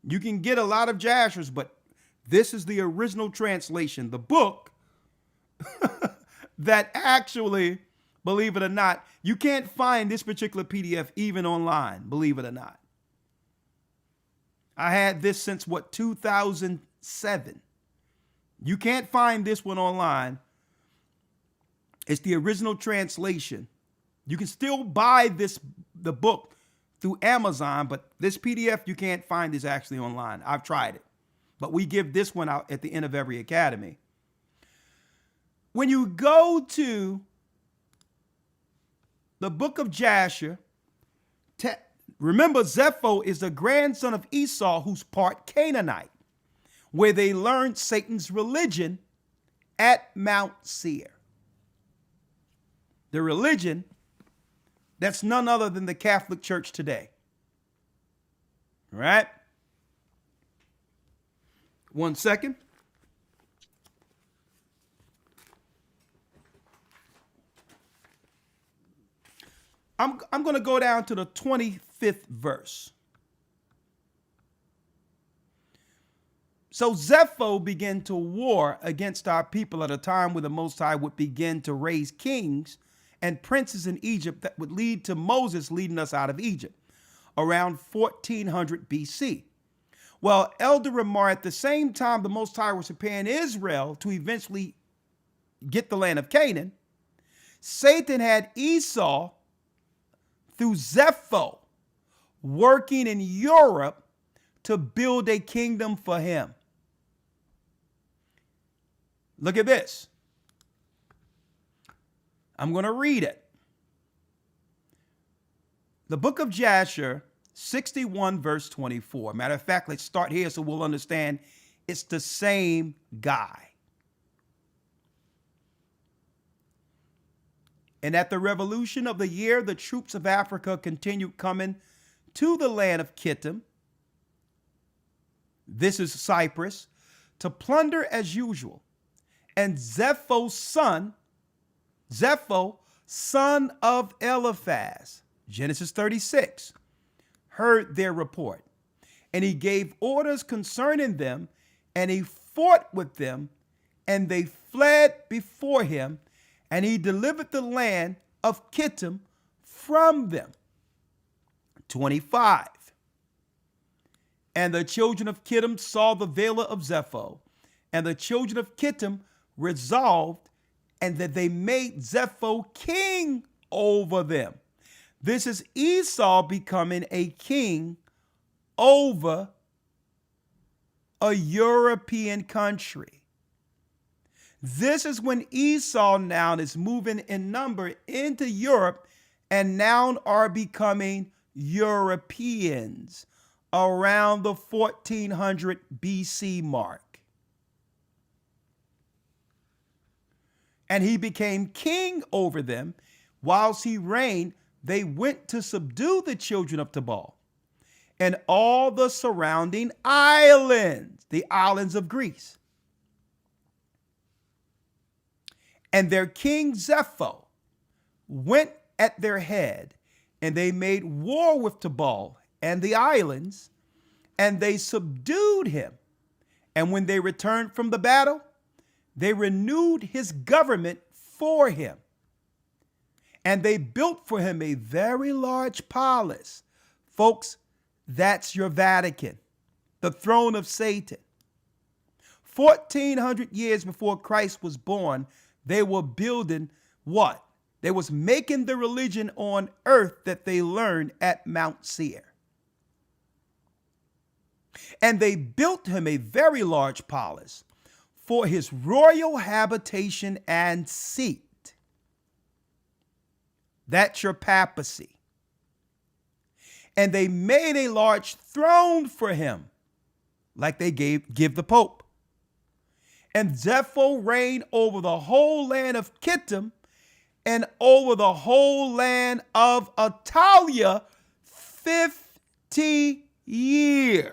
You can get a lot of Jashers, but this is the original translation, the book that actually, believe it or not, you can't find this particular PDF even online, believe it or not. I had this since 2007. You can't find this one online. It's the original translation. You can still buy the book through Amazon, but this PDF you can't find is actually online. I've tried it. But we give this one out at the end of every academy. When you go to the book of Jasher, remember Zepho is the grandson of Esau, who's part Canaanite, where they learned Satan's religion at Mount Seir. The religion that's none other than the Catholic Church today. All right? 1 second. I'm going to go down to the 25th verse. So Zepho began to war against our people at a time where the Most High would begin to raise kings and princes in Egypt that would lead to Moses leading us out of Egypt around 1400 BC. Well, Elder Rawchaa, at the same time the Most High was preparing Israel to eventually get the land of Canaan, Satan had Esau through Zepho working in Europe to build a kingdom for him. Look at this. I'm going to read it. The book of Jasher, 61 verse 24. Matter of fact, let's start here so we'll understand it's the same guy. And at the revolution of the year, the troops of Africa continued coming to the land of Kittim. This is Cyprus, to plunder as usual. And Zepho, son of Eliphaz, Genesis 36, heard their report. And he gave orders concerning them, and he fought with them, and they fled before him, and he delivered the land of Kittim from them. 25. And the children of Kittim saw the veiler of Zepho, and the children of Kittim resolved, and that they made Zepho king over them. This is Esau becoming a king over a European country. This is when Esau now is moving in number into Europe and now are becoming Europeans around the 1400 BC mark. And he became king over them. Whilst he reigned, they went to subdue the children of Tabal and all the surrounding islands, the islands of Greece. And their king Zepho went at their head, and they made war with Tabal and the islands, and they subdued him. And when they returned from the battle, they renewed his government for him. And they built for him a very large palace. Folks, that's your Vatican, the throne of Satan. 1400 years before Christ was born, they were building what? They was making the religion on earth that they learned at Mount Seir. And they built him a very large palace for his royal habitation and seat. That's your papacy. And they made a large throne for him, like they give the Pope. And Zepho reigned over the whole land of Kittim and over the whole land of Italia 50 years.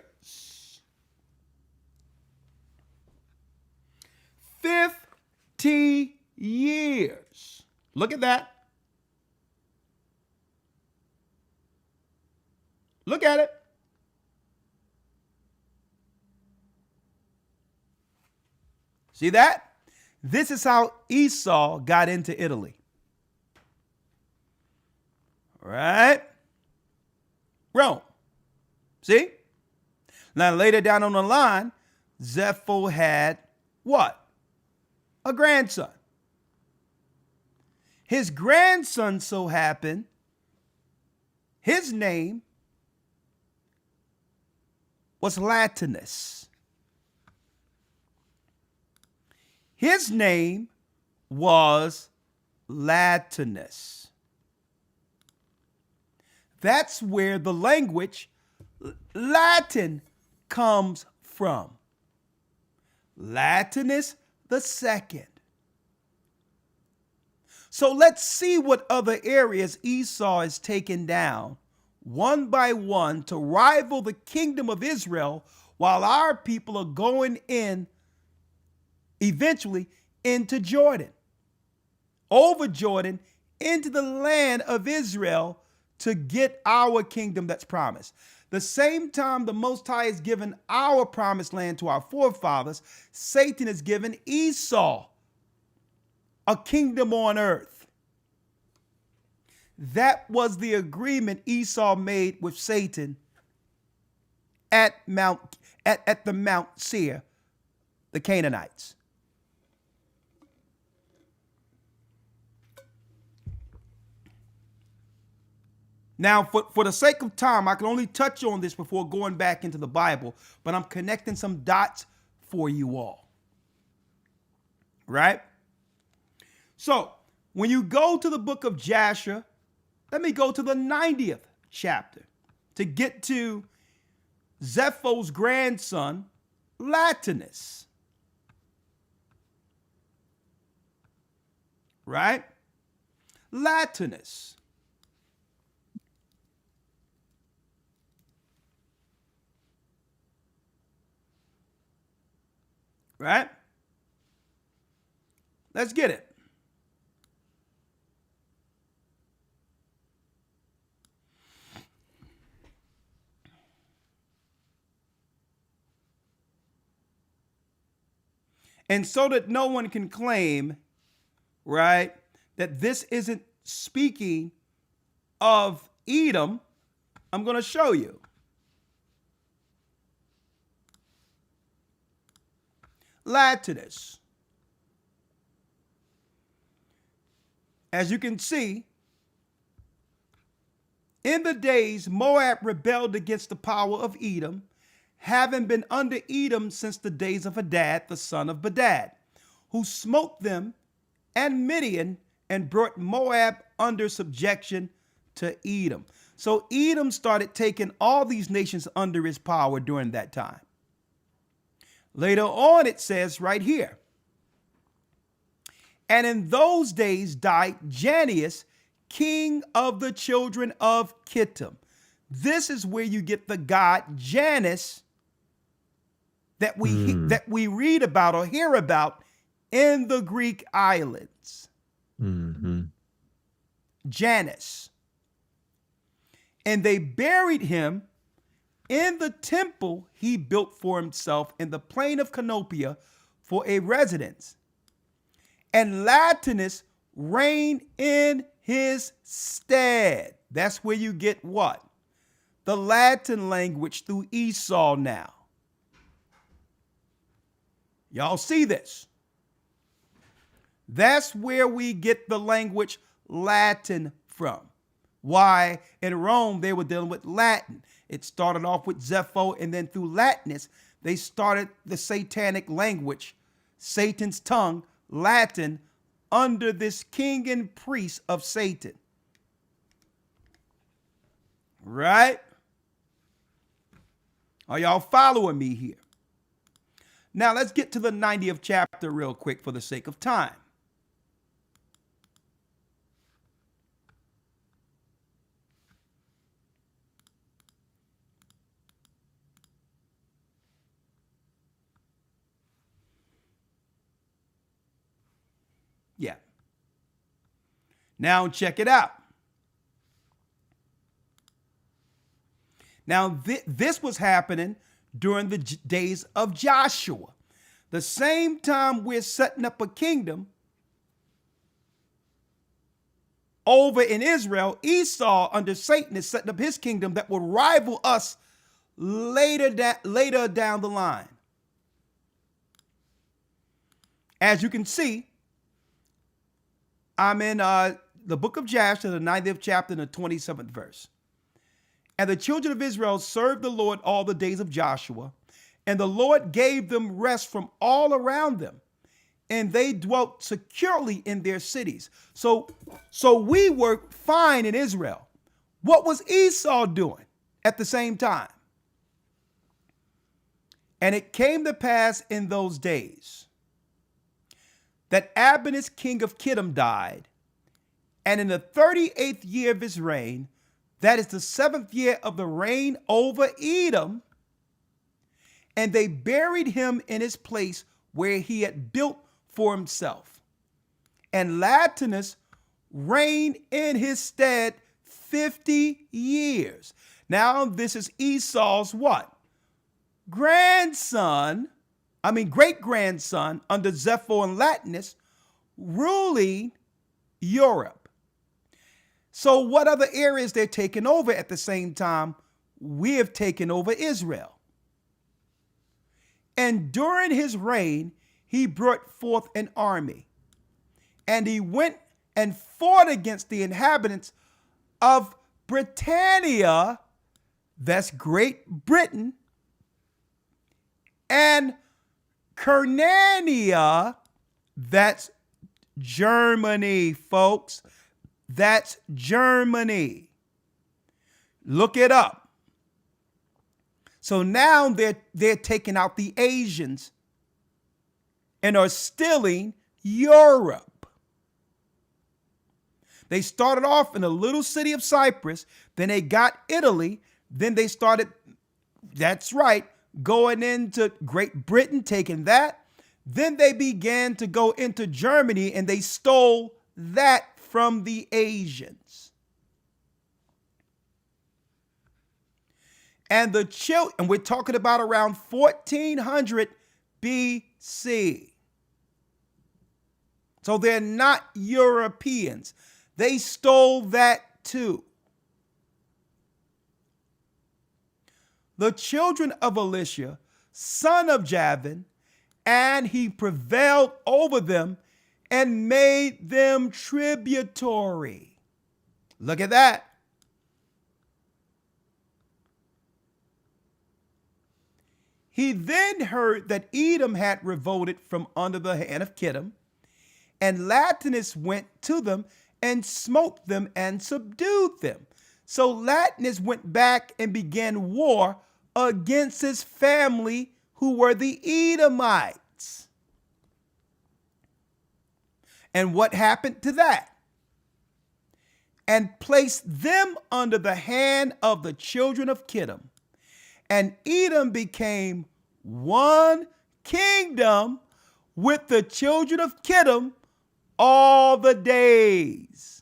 50 years. Look at that. Look at it. See that? This is how Esau got into Italy. All right? Rome. See? Now later down on the line, Zepho had what? A grandson. His grandson so happened, his name was Latinus. His name was Latinus. That's where the language Latin comes from. Latinus the second. So let's see what other areas Esau is taking down one by one to rival the kingdom of Israel, while our people are going in eventually into Jordan, over Jordan, into the land of Israel to get our kingdom that's promised. The same time the Most High has given our promised land to our forefathers, Satan has given Esau a kingdom on earth. That was the agreement Esau made with Satan at the Mount Seir, the Canaanites. Now, for the sake of time, I can only touch on this before going back into the Bible, but I'm connecting some dots for you all. Right? So, when you go to the book of Jasher, let me go to the 90th chapter to get to Zepho's grandson, Latinus. Right? Latinus. Right? Let's get it. And so that no one can claim, right, that this isn't speaking of Edom, I'm going to show you. Latinus. As you can see, in the days Moab rebelled against the power of Edom, having been under Edom since the days of Hadad, the son of Bedad, who smote them and Midian and brought Moab under subjection to Edom. So Edom started taking all these nations under his power during that time. Later on, it says right here, and in those days died Janneus, king of the children of Kittim. This is where you get the god Janus that we read about or hear about in the Greek islands. Janus. And they buried him in the temple he built for himself in the plain of Canopia for a residence. And Latinus reigned in his stead. That's where you get what? The Latin language through Esau now. Y'all see this? That's where we get the language Latin from. Why? In Rome, they were dealing with Latin. It started off with Zepho, and then through Latinus, they started the satanic language, Satan's tongue, Latin, under this king and priest of Satan. Right? Are y'all following me here? Now let's get to the 90th chapter real quick for the sake of time. Yeah. Now check it out. Now this was happening during the days of Joshua. The same time we're setting up a kingdom over in Israel, Esau under Satan is setting up his kingdom that will rival us later down the line. As you can see, I'm in the book of Jasher, the 90th chapter, and the 27th verse. And the children of Israel served the Lord all the days of Joshua, and the Lord gave them rest from all around them, and they dwelt securely in their cities. So we were fine in Israel. What was Esau doing at the same time? And it came to pass in those days that Abinus, king of Kittim, died, and in the 38th year of his reign, that is the 7th year of the reign over Edom, and they buried him in his place where he had built for himself. And Latinus reigned in his stead 50 years. Now this is Esau's what? Great-grandson under Zepho and Latinus ruling Europe. So what other areas they're taking over at the same time? We have taken over Israel. And during his reign, he brought forth an army, and he went and fought against the inhabitants of Britannia, that's Great Britain, and Kernania, that's Germany, folks. That's Germany. Look it up. So now they're taking out the Asians and are stealing Europe. They started off in a little city of Cyprus, then they got Italy, then they started, that's right, going into Great Britain, taking that. Then they began to go into Germany and they stole that from the Asians. And we're talking about around 1400 BC. So they're not Europeans. They stole that too. The children of Elisha, son of Javan, and he prevailed over them and made them tributary. Look at that. He then heard that Edom had revolted from under the hand of Kittim, and Latinus went to them and smote them and subdued them. So Latinus went back and began war against his family, who were the Edomites. And what happened to that? And placed them under the hand of the children of Kittim. And Edom became one kingdom with the children of Kittim all the days.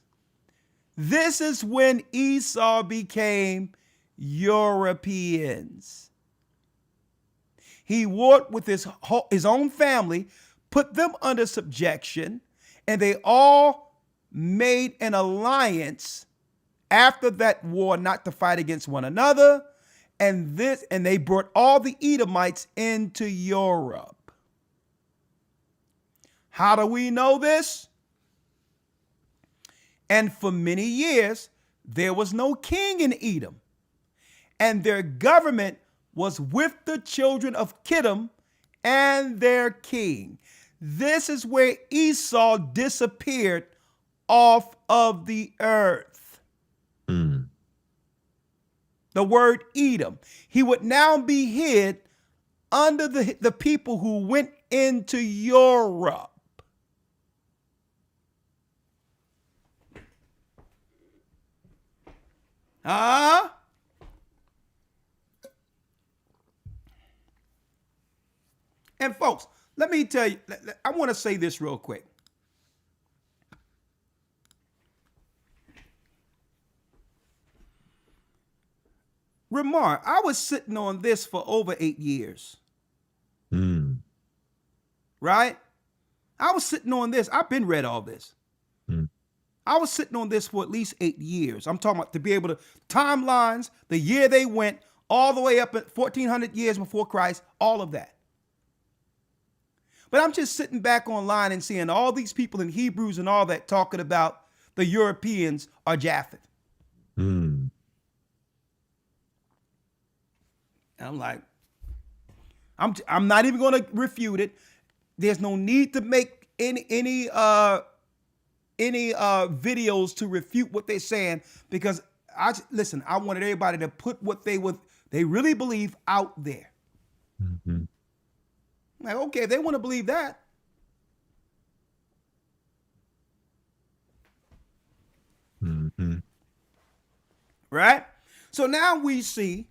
This is when Esau became Europeans. He warred with his own family, put them under subjection, and they all made an alliance after that war not to fight against one another. And they brought all the Edomites into Europe. How do we know this? And for many years, there was no king in Edom, and their government was with the children of Kittim and their king. This is where Esau disappeared off of the earth. The word Edom. He would now be hid under the people who went into Europe. And folks, let me tell you, I want to say this real quick. Ramar, I was sitting on this for over 8 years. Right? I was sitting on this. I've been read all this. I was sitting on this for at least 8 years. I'm talking about to be able to timelines, the year they went, all the way up at 1400 years before Christ, all of that. But I'm just sitting back online and seeing all these people in Hebrews and all that talking about the Europeans are Japheth. Mm. And I'm like, I'm not even going to refute it. There's no need to make any videos to refute what they're saying, because listen, I wanted everybody to put what they really believe out there. Mm-hmm. Like, okay, if they want to believe that, Mm-hmm. right? So now we see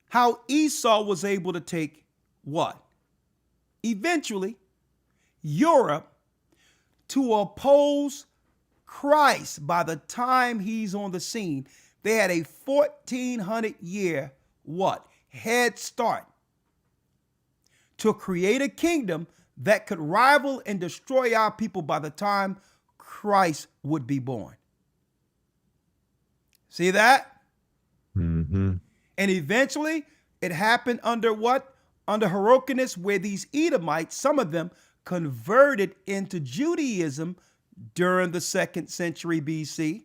how Esau was able to take what? Eventually, Europe to oppose Christ. By the time he's on the scene, they had a 1400 year what? Head start to create a kingdom that could rival and destroy our people by the time Christ would be born. See that? Mm-hmm. And eventually it happened under what? Under Hyrcanus, where these Edomites, some of them converted into Judaism during the 2nd century BC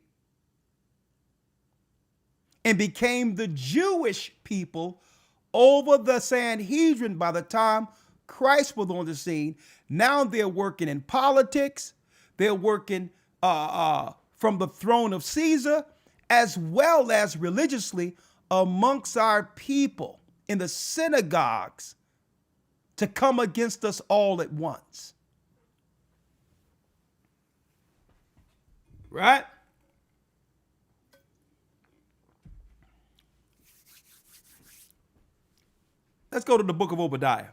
and became the Jewish people over the Sanhedrin by the time Christ was on the scene. Now they're working in politics. They're working from the throne of Caesar, as well as religiously amongst our people in the synagogues to come against us all at once. Right? Let's go to the book of Obadiah.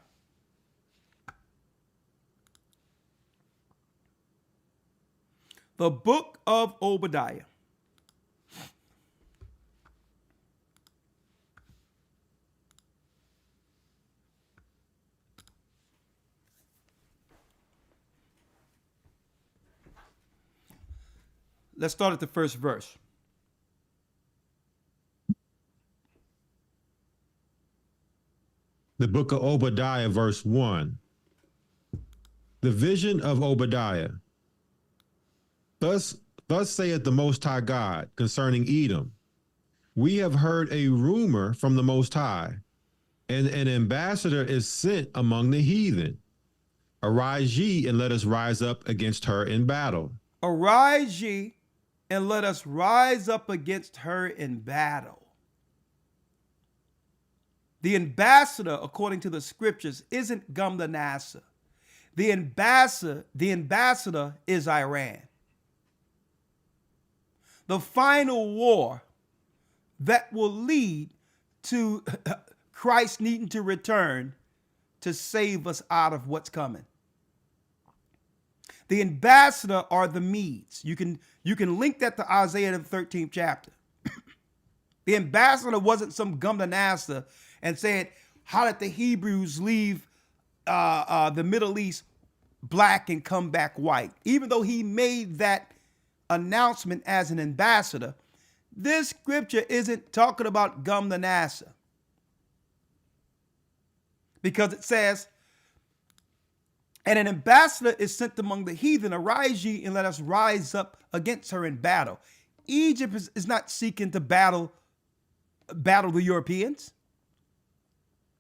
The book of Obadiah. Let's start at the first verse. The book of Obadiah, verse 1. The vision of Obadiah. Thus saith the Most High God concerning Edom. We have heard a rumor from the Most High, and an ambassador is sent among the heathen. Arise ye, and let us rise up against her in battle. Arise ye, and let us rise up against her in battle. The ambassador, according to the scriptures, isn't Gumdanassa. The ambassador is Iran. The final war that will lead to Christ needing to return to save us out of what's coming. The ambassador are the Medes. You can link that to Isaiah the 13th chapter. The ambassador wasn't some Gumdanassa and said, how did the Hebrews leave the Middle East black and come back white? Even though he made that announcement as an ambassador, this scripture isn't talking about Gumdanassa, because it says, and an ambassador is sent among the heathen. Arise ye, and let us rise up against her in battle. Egypt is not seeking to battle the Europeans.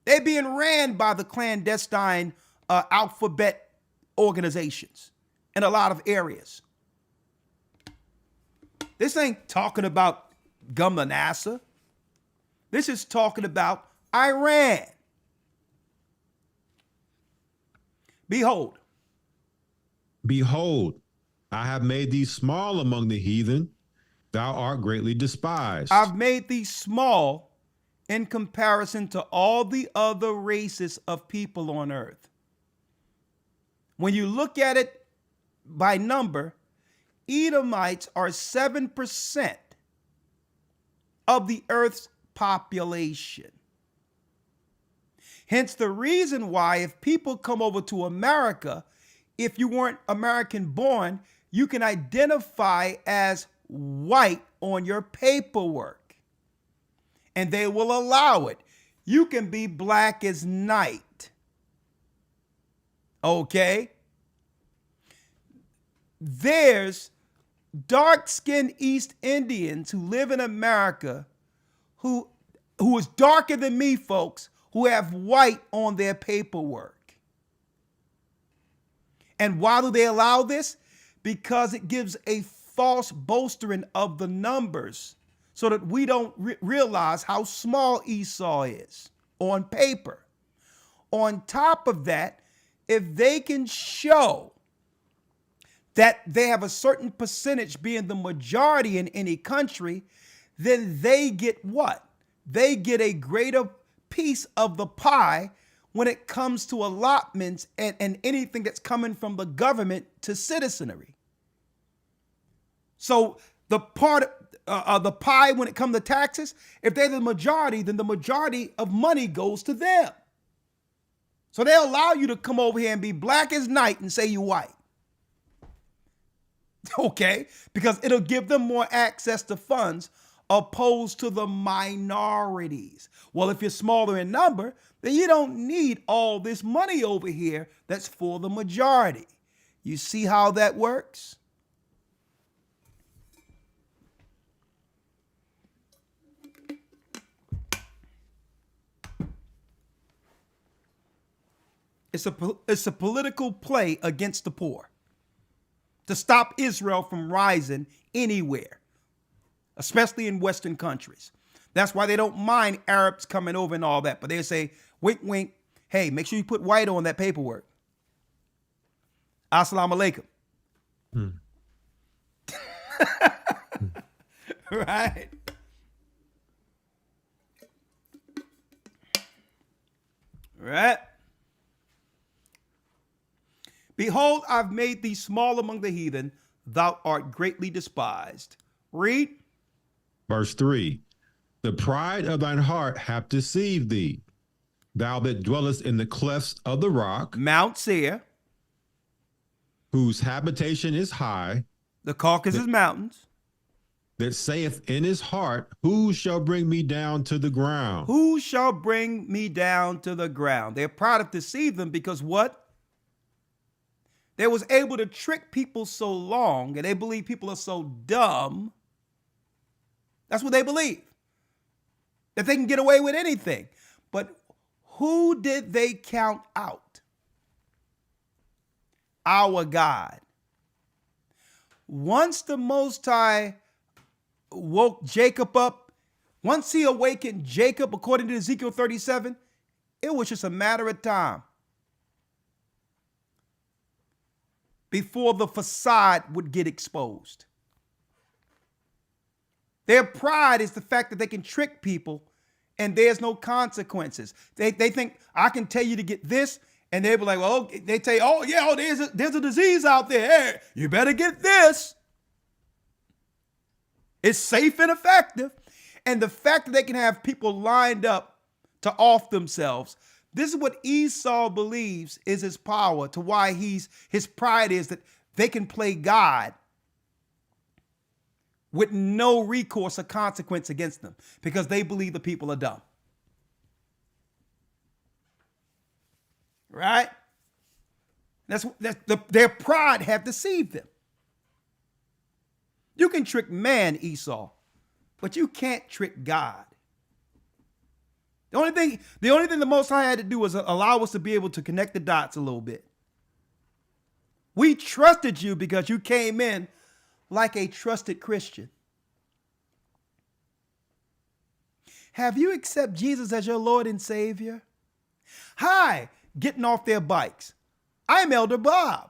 They're being ran by the clandestine alphabet organizations in a lot of areas. This ain't talking about Gumdanassa. This is talking about Iran. Behold, I have made thee small among the heathen. Thou art greatly despised. I've made thee small in comparison to all the other races of people on earth. When you look at it by number, Edomites are 7% of the earth's population. Hence the reason why if people come over to America, if you weren't American born, you can identify as white on your paperwork, and they will allow it. You can be black as night, Okay? There's dark-skinned East Indians who live in America who is darker than me, folks, who have white on their paperwork. And why do they allow this? Because it gives a false bolstering of the numbers so that we don't realize how small Esau is on paper. On top of that, if they can show that they have a certain percentage being the majority in any country, then they get what? They get a greater piece of the pie when it comes to allotments and anything that's coming from the government to citizenry. So the part of the pie when it comes to taxes, if they're the majority, then the majority of money goes to them. So they'll allow you to come over here and be black as night and say you white. Okay? Because it'll give them more access to funds opposed to the minorities. Well, if you're smaller in number, then you don't need all this money over here that's for the majority. You see how that works? It's a political play against the poor to stop Israel from rising anywhere, especially in Western countries. That's why they don't mind Arabs coming over and all that. But they say, wink, wink, hey, make sure you put white on that paperwork. Assalamu alaikum. Right? Right? Behold, I've made thee small among the heathen. Thou art greatly despised. Read. Verse 3. The pride of thine heart hath deceived thee, thou that dwellest in the clefts of the rock, Mount Seir, whose habitation is high, the Caucasus Mountains. that saith in his heart, who shall bring me down to the ground? Who shall bring me down to the ground? Their pride hath deceived them because what? They was able to trick people so long, and they believe people are so dumb. That's what they believe. That they can get away with anything. But who did they count out? Our God. Once the Most High woke Jacob up, once he awakened Jacob, according to Ezekiel 37, it was just a matter of time before the facade would get exposed. Their pride is the fact that they can trick people and there's no consequences. They think, I can tell you to get this, and they'll be like, well, they tell you, oh yeah, there's a disease out there. Hey, you better get this. It's safe and effective. And the fact that they can have people lined up to off themselves, this is what Esau believes is his power, to why his pride is that they can play God with no recourse or consequence against them because they believe the people are dumb. Right? Their pride have deceived them. You can trick man, Esau, but you can't trick God. The only thing the Most High had to do was allow us to be able to connect the dots a little bit. We trusted you because you came in like a trusted Christian. Have you accepted Jesus as your Lord and Savior? Hi, getting off their bikes. I'm Elder Bob.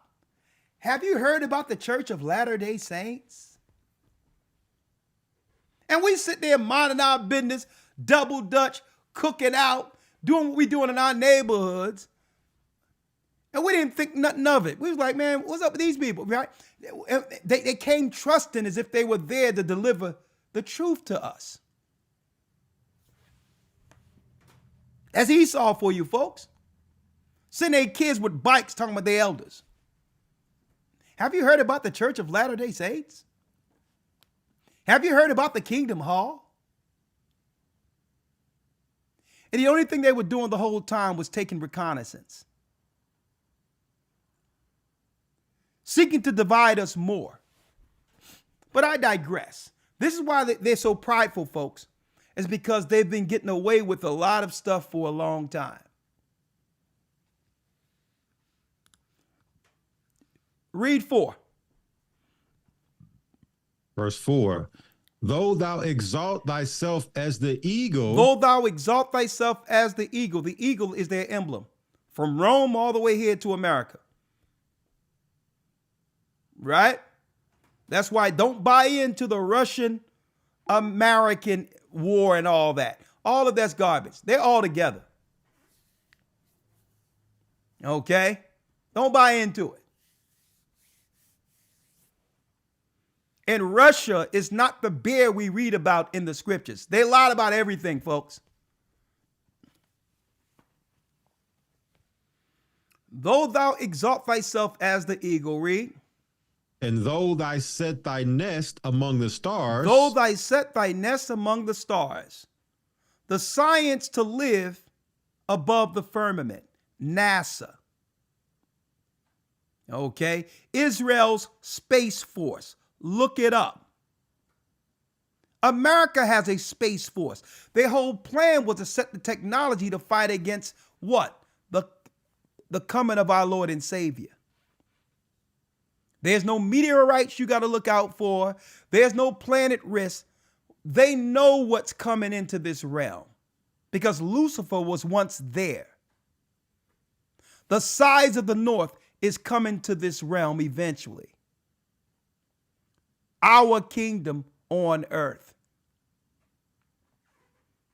Have you heard about the Church of Latter-day Saints? And we sit there minding our business, double Dutch, cooking out, doing what we doing in our neighborhoods. And we didn't think nothing of it. We was like, man, what's up with these people, right? They came trusting as if they were there to deliver the truth to us. That's Esau for you folks. Send their kids with bikes talking about their elders. Have you heard about the Church of Latter-day Saints? Have you heard about the Kingdom Hall? And the only thing they were doing the whole time was taking reconnaissance. seeking to divide us more. But I digress. This is why they're so prideful, folks. It's because they've been getting away with a lot of stuff for a long time. Read 4. Verse 4. Though thou exalt thyself as the eagle. Though thou exalt thyself as the eagle is their emblem. From Rome all the way here to America. Right? That's why don't buy into the Russian-American war and all that. All of that's garbage. They're all together. Okay? Don't buy into it. And Russia is not the bear we read about in the scriptures. They lied about everything, folks. Though thou exalt thyself as the eagle, read. And though thou set thy nest among the stars. Though thou set thy nest among the stars. The science to live above the firmament. NASA. Okay. Israel's Space Force. Look it up. America has a Space Force. Their whole plan was to set the technology to fight against what? The coming of our Lord and Savior. There's no meteorites you got to look out for. There's no planet risk. They know what's coming into this realm because Lucifer was once there. The size of the north is coming to this realm eventually. Our kingdom on earth.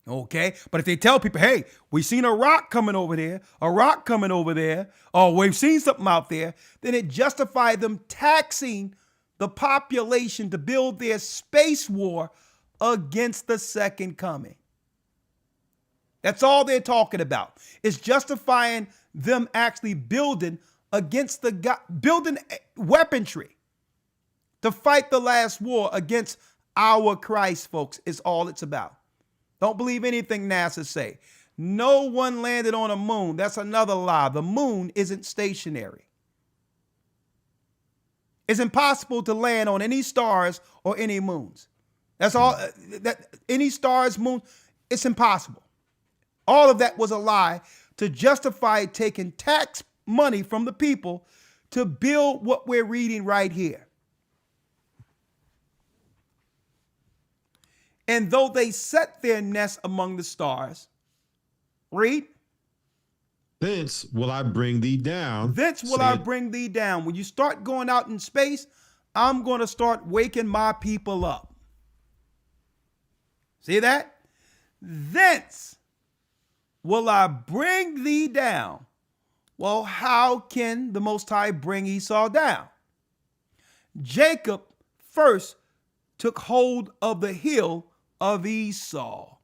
Okay, but if they tell people, hey, we've seen a rock coming over there, or we've seen something out there, then it justifies them taxing the population to build their space war against the second coming. That's all they're talking about. It's justifying them actually building against building weaponry to fight the last war against our Christ, folks, is all it's about. Don't believe anything NASA say. No one landed on a moon. That's another lie. The moon isn't stationary. It's impossible to land on any stars or any moons. That's all. Any stars, moon, it's impossible. All of that was a lie to justify taking tax money from the people to build what we're reading right here. And though they set their nest among the stars, read. Thence will I bring thee down. Thence will I bring thee down. When you start going out in space, I'm going to start waking my people up. See that? Thence will I bring thee down. Well, how can the Most High bring Esau down? Jacob first took hold of the hill of Esau.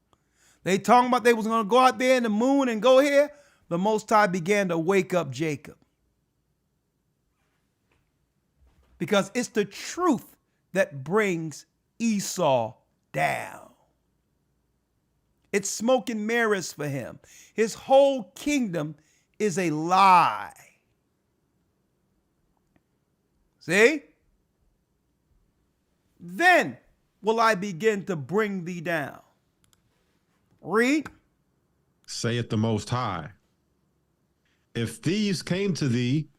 They talking about they was going to go out there in the moon and go here. The Most High began to wake up Jacob. Because it's the truth that brings Esau down. It's smoke and mirrors for him. His whole kingdom is a lie. See? Then will I begin to bring thee down. Read. Saith the Most High. If thieves came to thee,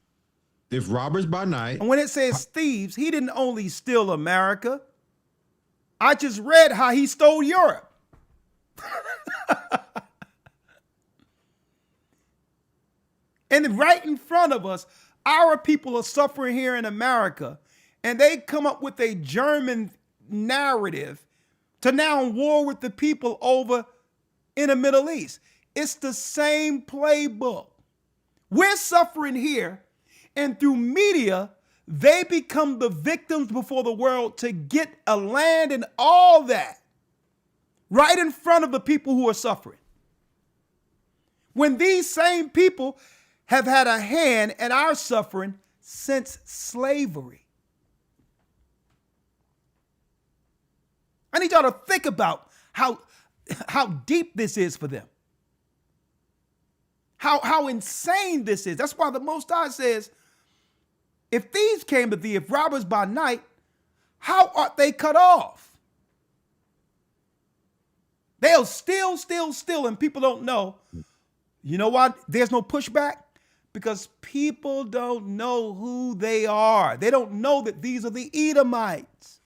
if robbers by night. And when it says thieves, he didn't only steal America. I just read how he stole Europe. And right in front of us, our people are suffering here in America. And they come up with a German narrative to now war with the people over in the Middle East. It's the same playbook. We're suffering here, and through media, they become the victims before the world to get a land and all that right in front of the people who are suffering. When these same people have had a hand in our suffering since slavery. I need y'all to think about how deep this is for them. How insane this is. That's why the Most High says, If thieves came to thee, if robbers by night, how art they cut off? They'll steal, and people don't know. You know why there's no pushback? Because people don't know who they are. They don't know that these are the Edomites.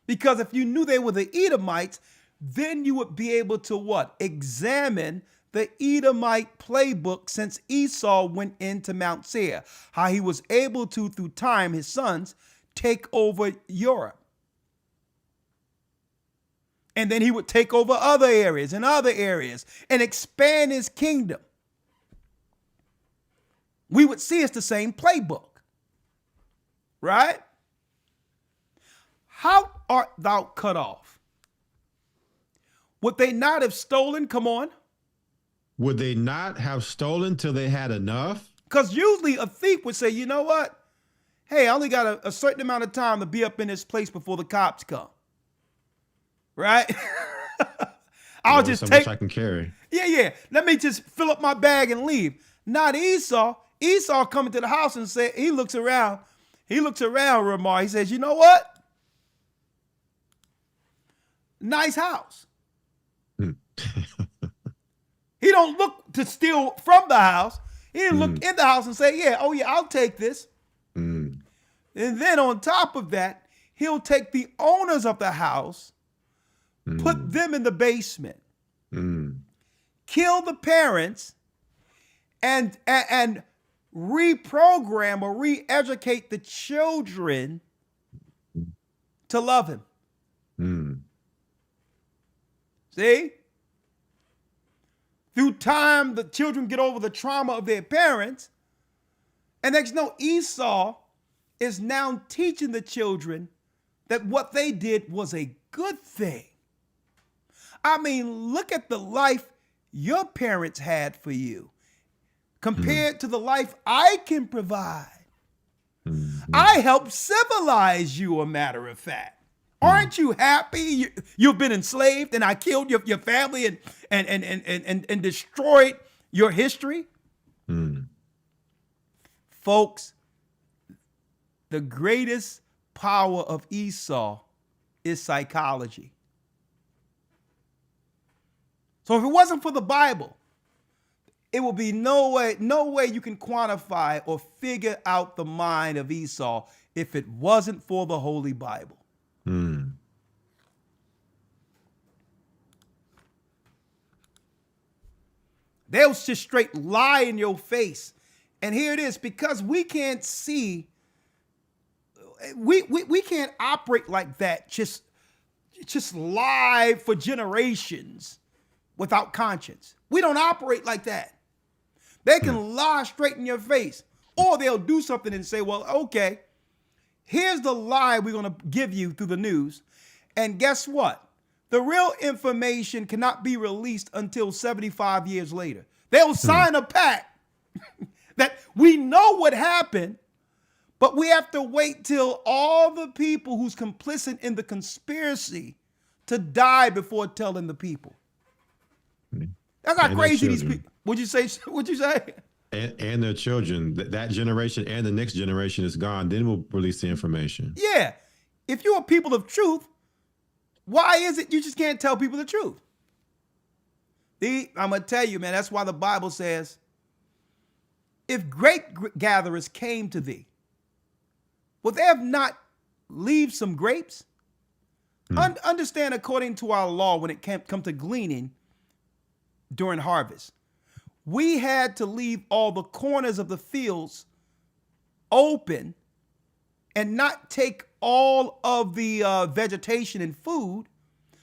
Because if you knew they were the Edomites, then you would be able to what? Examine the Edomite playbook since Esau went into Mount Seir. How he was able to, through time, his sons, take over Europe. And then he would take over other areas and expand his kingdom. We would see it's the same playbook. Right? How art thou cut off? Would they not have stolen? Come on. Would they not have stolen till they had enough? Because usually a thief would say, you know what? Hey, I only got a certain amount of time to be up in this place before the cops come. Right? I'll just take. I can carry. Yeah. Let me just fill up my bag and leave. Not Esau. Esau coming to the house and say, he looks around, Ramar. He says, you know what? Nice house. He don't look to steal from the house. He didn't look in the house and say, yeah, I'll take this. And then on top of that, he'll take the owners of the house, put them in the basement, kill the parents, and reprogram or re-educate the children to love him. See? Through time, the children get over the trauma of their parents. And next, no, Esau is now teaching the children that what they did was a good thing. I mean, look at the life your parents had for you compared to the life I can provide. I helped civilize you, a matter of fact. Aren't you happy you've been enslaved and I killed your family and destroyed your history? Folks, the greatest power of Esau is psychology. So if it wasn't for the Bible, it will be no way you can quantify or figure out the mind of Esau if it wasn't for the Holy Bible. They'll just straight lie in your face. And here it is, because we can't see, we can't operate like that, just lie for generations without conscience. We don't operate like that. They can lie straight in your face, or they'll do something and say, well, okay, here's the lie we're going to give you through the news. And guess what? The real information cannot be released until 75 years later. They'll sign a pact that we know what happened, but we have to wait till all the people who's complicit in the conspiracy to die before telling the people. That's how crazy these people. What'd you say? And their children, that generation and the next generation is gone. Then we'll release the information. Yeah. If you're a people of truth, why is it you just can't tell people the truth? I'm going to tell you, man, that's why the Bible says, if grape gatherers came to thee, will they have not leave some grapes? Understand, according to our law, when it come to gleaning during harvest, we had to leave all the corners of the fields open and not take all of the vegetation and food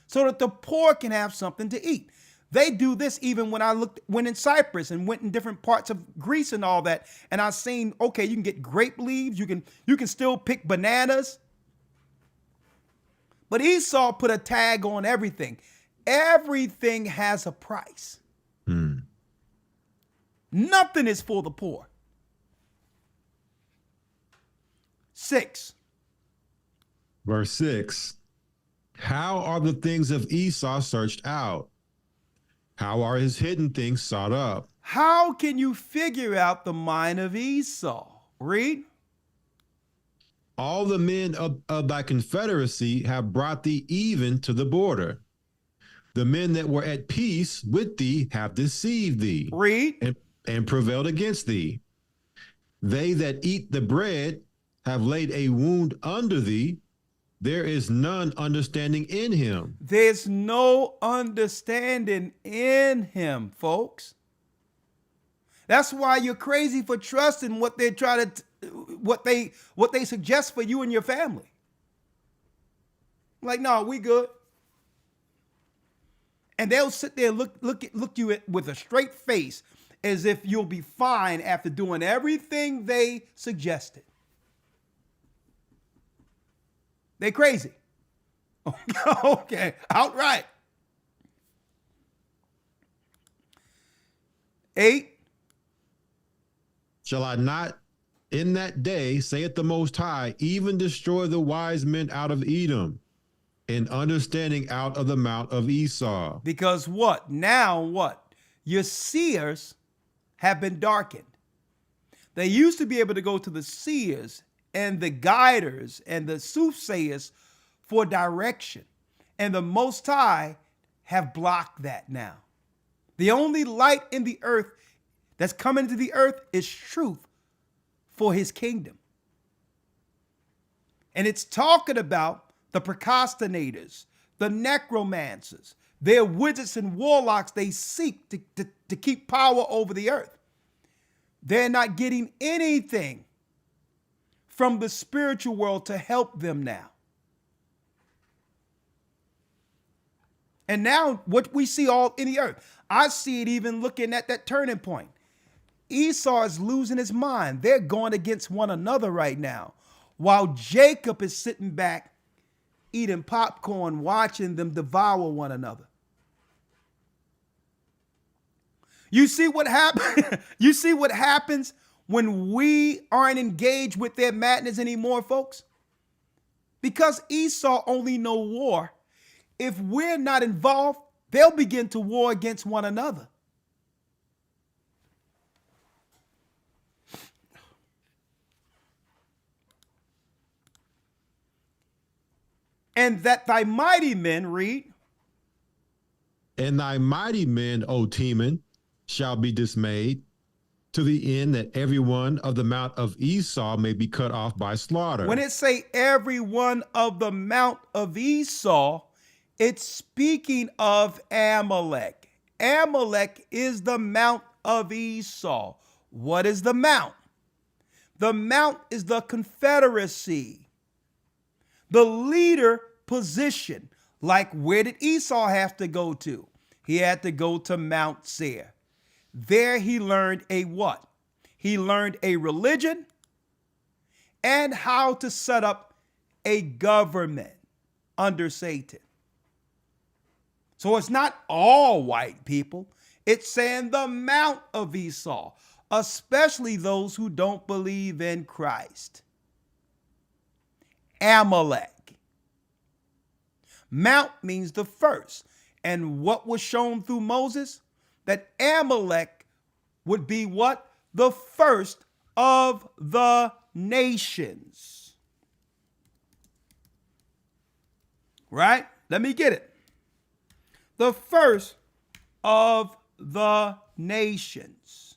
so that the poor can have something to eat. They do this even when I went in Cyprus and went in different parts of Greece and all that. And I seen, okay, you can get grape leaves. You can still pick bananas. But Esau put a tag on everything. Everything has a price. Nothing is for the poor. 6. Verse 6. How are the things of Esau searched out? How are his hidden things sought up? How can you figure out the mind of Esau? Read. All the men of thy confederacy have brought thee even to the border. The men that were at peace with thee have deceived thee Read. and prevailed against thee. They that eat the bread have laid a wound under thee. There is none understanding in him. There's no understanding in him, folks. That's why you're crazy for trusting what they try to, what they suggest for you and your family. Like, no, we good. And they'll sit there and look you at with a straight face as if you'll be fine after doing everything they suggested. They crazy. Okay, outright. 8. Shall I not in that day, saith the Most High, even destroy the wise men out of Edom, and understanding out of the mount of Esau? Because what? Now what? Your seers have been darkened. They used to be able to go to the seers and the guiders and the soothsayers for direction. And the Most High have blocked that now. The only light in the earth that's coming into the earth is truth for his kingdom. And it's talking about the procrastinators, the necromancers, their wizards and warlocks they seek to keep power over the earth. They're not getting anything from the spiritual world to help them now. And now what we see all in the earth, I see it even looking at that turning point. Esau is losing his mind. They're going against one another right now, while Jacob is sitting back eating popcorn, watching them devour one another. You see what happens? You see what happens when we aren't engaged with their madness anymore, folks? Because Esau only know war. If we're not involved, they'll begin to war against one another. And that thy mighty men, read. And thy mighty men, O Teman, shall be dismayed, to the end that every one of the mount of Esau may be cut off by slaughter. When it say every one of the mount of Esau, it's speaking of Amalek. Amalek is the mount of Esau. What is the mount? The mount is the confederacy. The leader position. Like, where did Esau have to go to? He had to go to Mount Seir. There he learned a what? He learned a religion and how to set up a government under Satan. So it's not all white people. It's saying the mount of Esau, especially those who don't believe in Christ. Amalek. Mount means the first. And what was shown through Moses? That Amalek would be what? The first of the nations. Right? Let me get it. The first of the nations.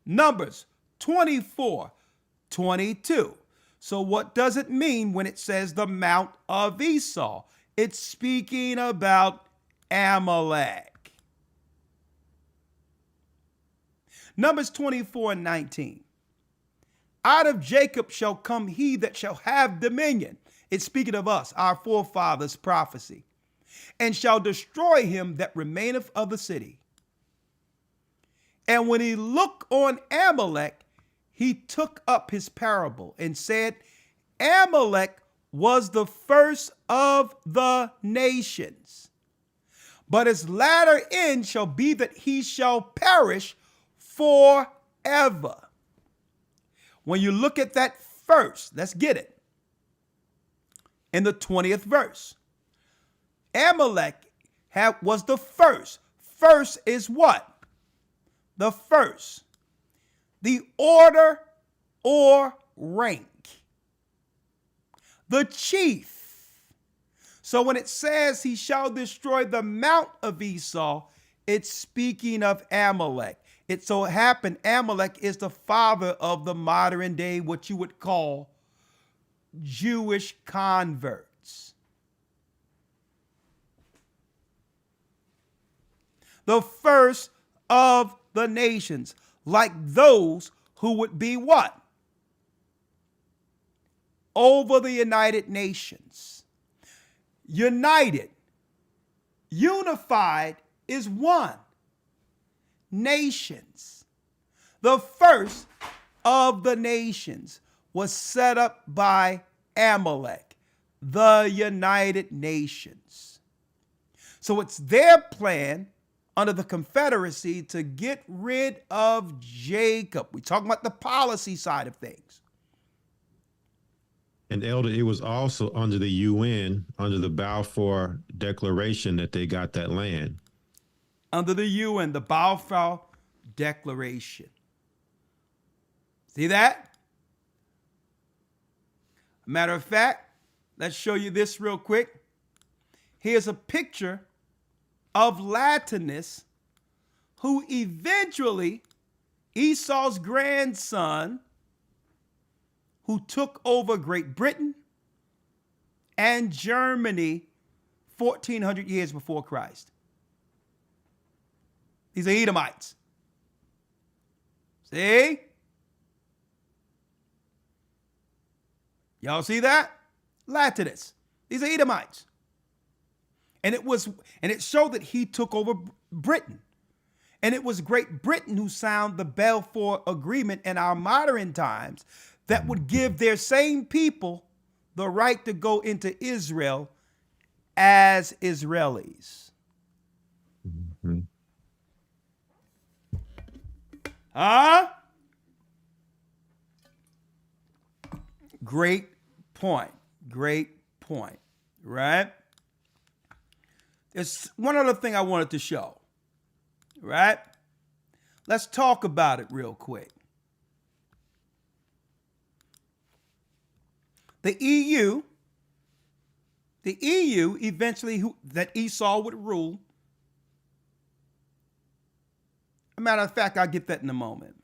Numbers 24:22. So what does it mean when it says the mount of Esau? It's speaking about Amalek. Numbers 24:19. Out of Jacob shall come he that shall have dominion. It's speaking of us, our forefathers' prophecy. And shall destroy him that remaineth of the city. And when he looked on Amalek, he took up his parable and said, Amalek was the first of the nations, but his latter end shall be that he shall perish forever. When you look at that first, let's get it. In the 20th verse, Amalek was the first first is what? The first. The order or rank. The chief. So when it says he shall destroy the mount of Esau, it's speaking of Amalek. It so happened Amalek is the father of the modern day, what you would call Jewish converts. The first of the nations, like those who would be what? Over the United Nations. United, unified is one. Nations. The first of the nations was set up by Amalek, the United Nations. So it's their plan under the Confederacy to get rid of Jacob. We're talking about the policy side of things. And Elder, it was also under the UN, under the Balfour Declaration, that they got that land. Under the UN, the Balfour Declaration. See that? Matter of fact, let's show you this real quick. Here's a picture of Latinus, who eventually, Esau's grandson, who took over Great Britain and Germany 1400 years before Christ. These are Edomites. See? Y'all see that? Latinus. These are Edomites. And it showed that he took over Britain. And it was Great Britain who signed the Balfour Agreement in our modern times that would give their same people the right to go into Israel as Israelis. Mm-hmm. Huh? Great point. Great point. Right? There's one other thing I wanted to show. Right? Let's talk about it real quick. The EU eventually that Esau would rule. As a matter of fact, I'll get that in a moment.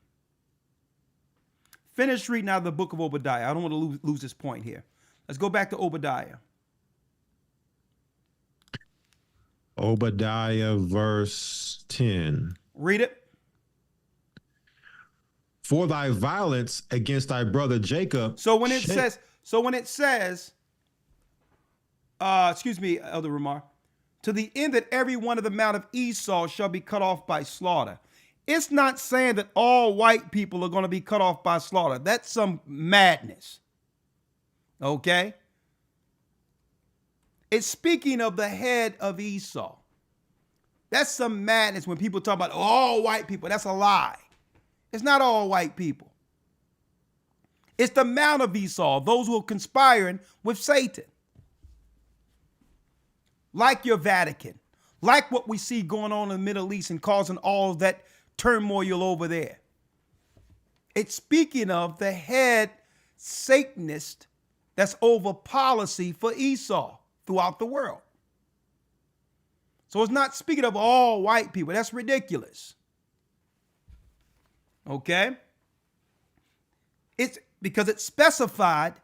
Finish reading out of the book of Obadiah. I don't want to lose this point here. Let's go back to Obadiah. Obadiah verse 10. Read it. For thy violence against thy brother Jacob. So when it says, excuse me, Elder Rawchaa, to the end that every one of the mount of Esau shall be cut off by slaughter. It's not saying that all white people are going to be cut off by slaughter. That's some madness. Okay? It's speaking of the head of Esau. That's some madness when people talk about all white people. That's a lie. It's not all white people. It's the mount of Esau, those who are conspiring with Satan. Like your Vatican. Like what we see going on in the Middle East and causing all of that turmoil over there. It's speaking of the head Satanist that's over policy for Esau throughout the world. So it's not speaking of all white people. That's ridiculous. Okay? It's because it specified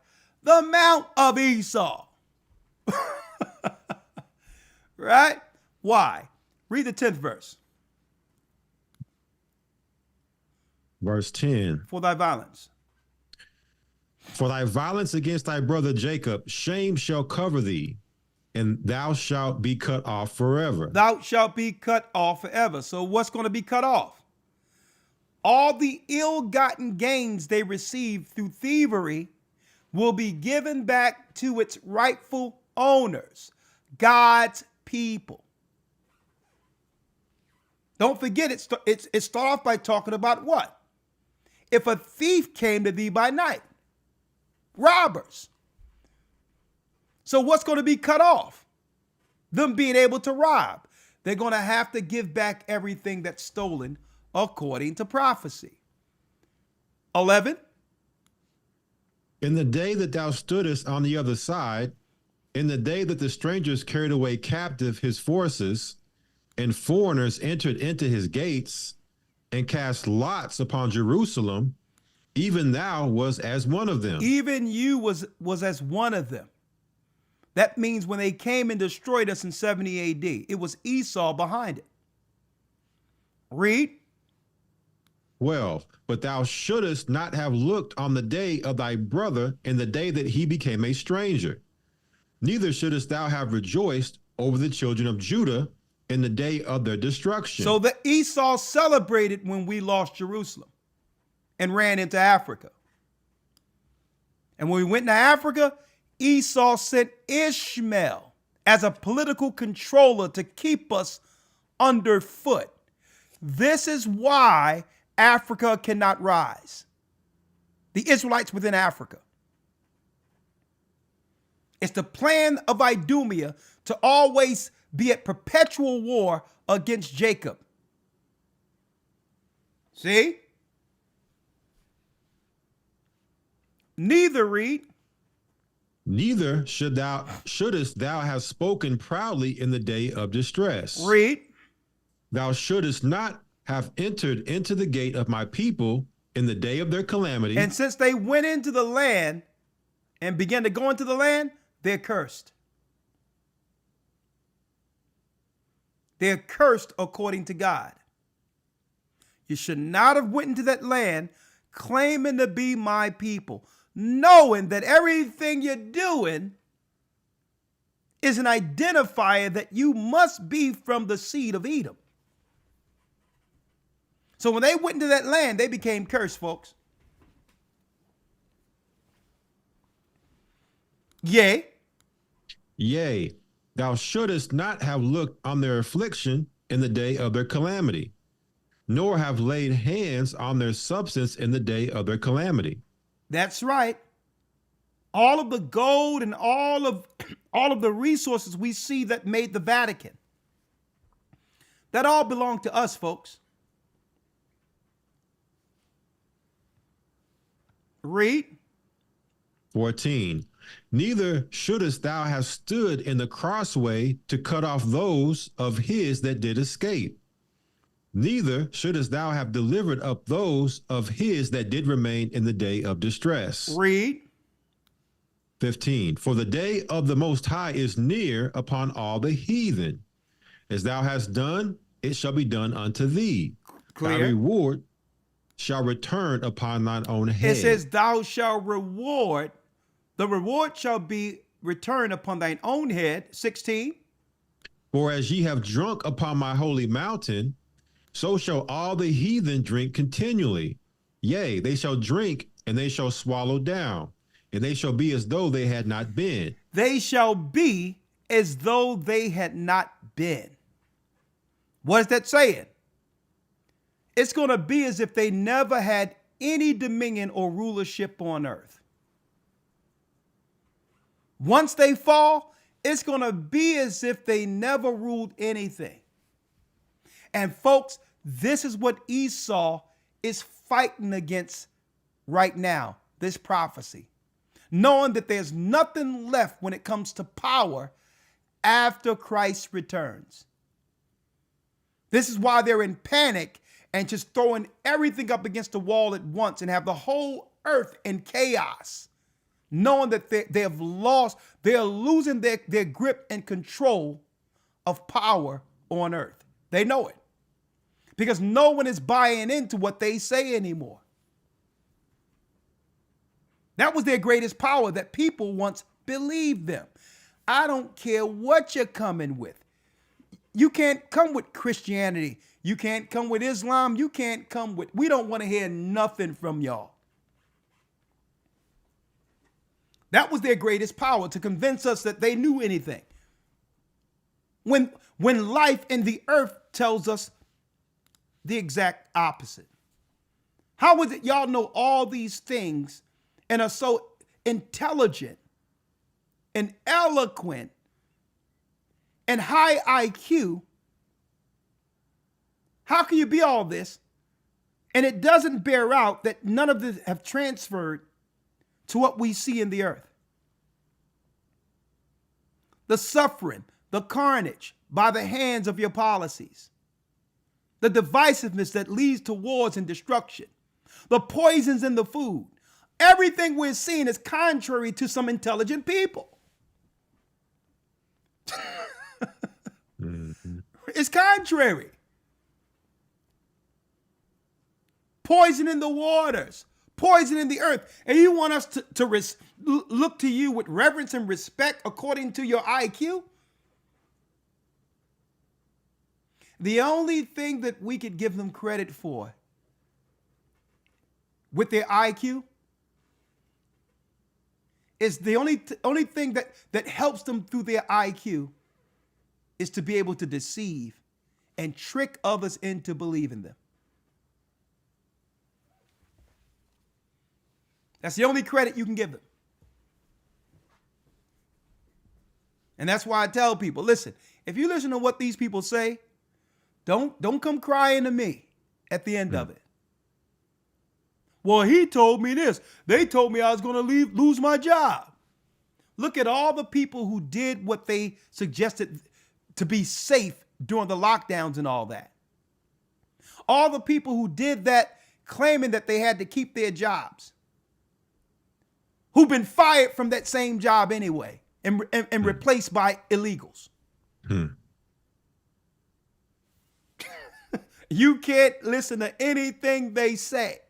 the mount of Esau. Right? Why? Read the 10th verse. Verse 10. For thy violence. For thy violence against thy brother Jacob, shame shall cover thee, and thou shalt be cut off forever. Thou shalt be cut off forever. So what's going to be cut off? All the ill-gotten gains they received through thievery will be given back to its rightful owners, God's people. Don't forget, it starts off by talking about what? If a thief came to thee by night, robbers. So what's going to be cut off? Them being able to rob. They're going to have to give back everything that's stolen according to prophecy. 11. In the day that thou stoodest on the other side, in the day that the strangers carried away captive his forces, and foreigners entered into his gates, and cast lots upon Jerusalem, even thou was as one of them. Even you was as one of them. That means when they came and destroyed us in 70 AD, it was Esau behind it. Read. Well, but thou shouldest not have looked on the day of thy brother in the day that he became a stranger. Neither shouldest thou have rejoiced over the children of Judah in the day of their destruction. So the Esau celebrated when we lost Jerusalem and ran into Africa. And when we went into Africa, Esau sent Ishmael as a political controller to keep us underfoot. This is why Africa cannot rise. The Israelites within Africa. It's the plan of Idumea to always be at perpetual war against Jacob. See? Neither, read. Neither shouldest thou have spoken proudly in the day of distress. Read. Thou shouldest not have entered into the gate of my people in the day of their calamity. And since they went into the land and began to go into the land, they're cursed. They're cursed according to God. You should not have went into that land claiming to be my people, knowing that everything you're doing is an identifier that you must be from the seed of Edom. So when they went into that land, they became cursed, folks. Yea. Yea, thou shouldest not have looked on their affliction in the day of their calamity, nor have laid hands on their substance in the day of their calamity. That's right. All of the gold and all of the resources we see that made the Vatican, that all belonged to us, folks. Read. 14. Neither shouldest thou have stood in the crossway to cut off those of his that did escape. Neither shouldest thou have delivered up those of his that did remain in the day of distress. Read. 15. For the day of the Most High is near upon all the heathen. As thou hast done, it shall be done unto thee. Clear. Thy reward shall return upon thine own head. It says, thou shalt reward. The reward shall be returned upon thine own head. 16. For as ye have drunk upon my holy mountain, so shall all the heathen drink continually. Yea, they shall drink, and they shall swallow down, and they shall be as though they had not been. They shall be as though they had not been. What is that saying? It's going to be as if they never had any dominion or rulership on earth. Once they fall, it's going to be as if they never ruled anything. And folks, this is what Esau is fighting against right now, this prophecy. Knowing that there's nothing left when it comes to power after Christ returns. This is why they're in panic and just throwing everything up against the wall at once and have the whole earth in chaos. Knowing that they have lost, they're losing their grip and control of power on earth. They know it. Because no one is buying into what they say anymore. That was their greatest power, that people once believed them. I don't care what you're coming with. You can't come with Christianity. You can't come with Islam. You can't come with, we don't want to hear nothing from y'all. That was their greatest power, to convince us that they knew anything. When life in the earth tells us the exact opposite. How is it y'all know all these things and are so intelligent and eloquent and high IQ, How can you be all this? And it doesn't bear out that none of this have transferred to what we see in the earth. The suffering, the carnage by the hands of your policies, the divisiveness that leads to wars and destruction, the poisons in the food. Everything we're seeing is contrary to some intelligent people. It's contrary. Poison in the waters, poison in the earth. And you want us to look to you with reverence and respect according to your IQ? The only thing that we could give them credit for with their IQ is the only thing that helps them through their IQ is to be able to deceive and trick others into believing them. That's the only credit you can give them. And that's why I tell people, listen, if you listen to what these people say, don't come crying to me at the end of it. Well, he told me this. They told me I was going to lose my job. Look at all the people who did what they suggested to be safe during the lockdowns and all that. All the people who did that claiming that they had to keep their jobs, who've been fired from that same job anyway and replaced by illegals. You can't listen to anything they say.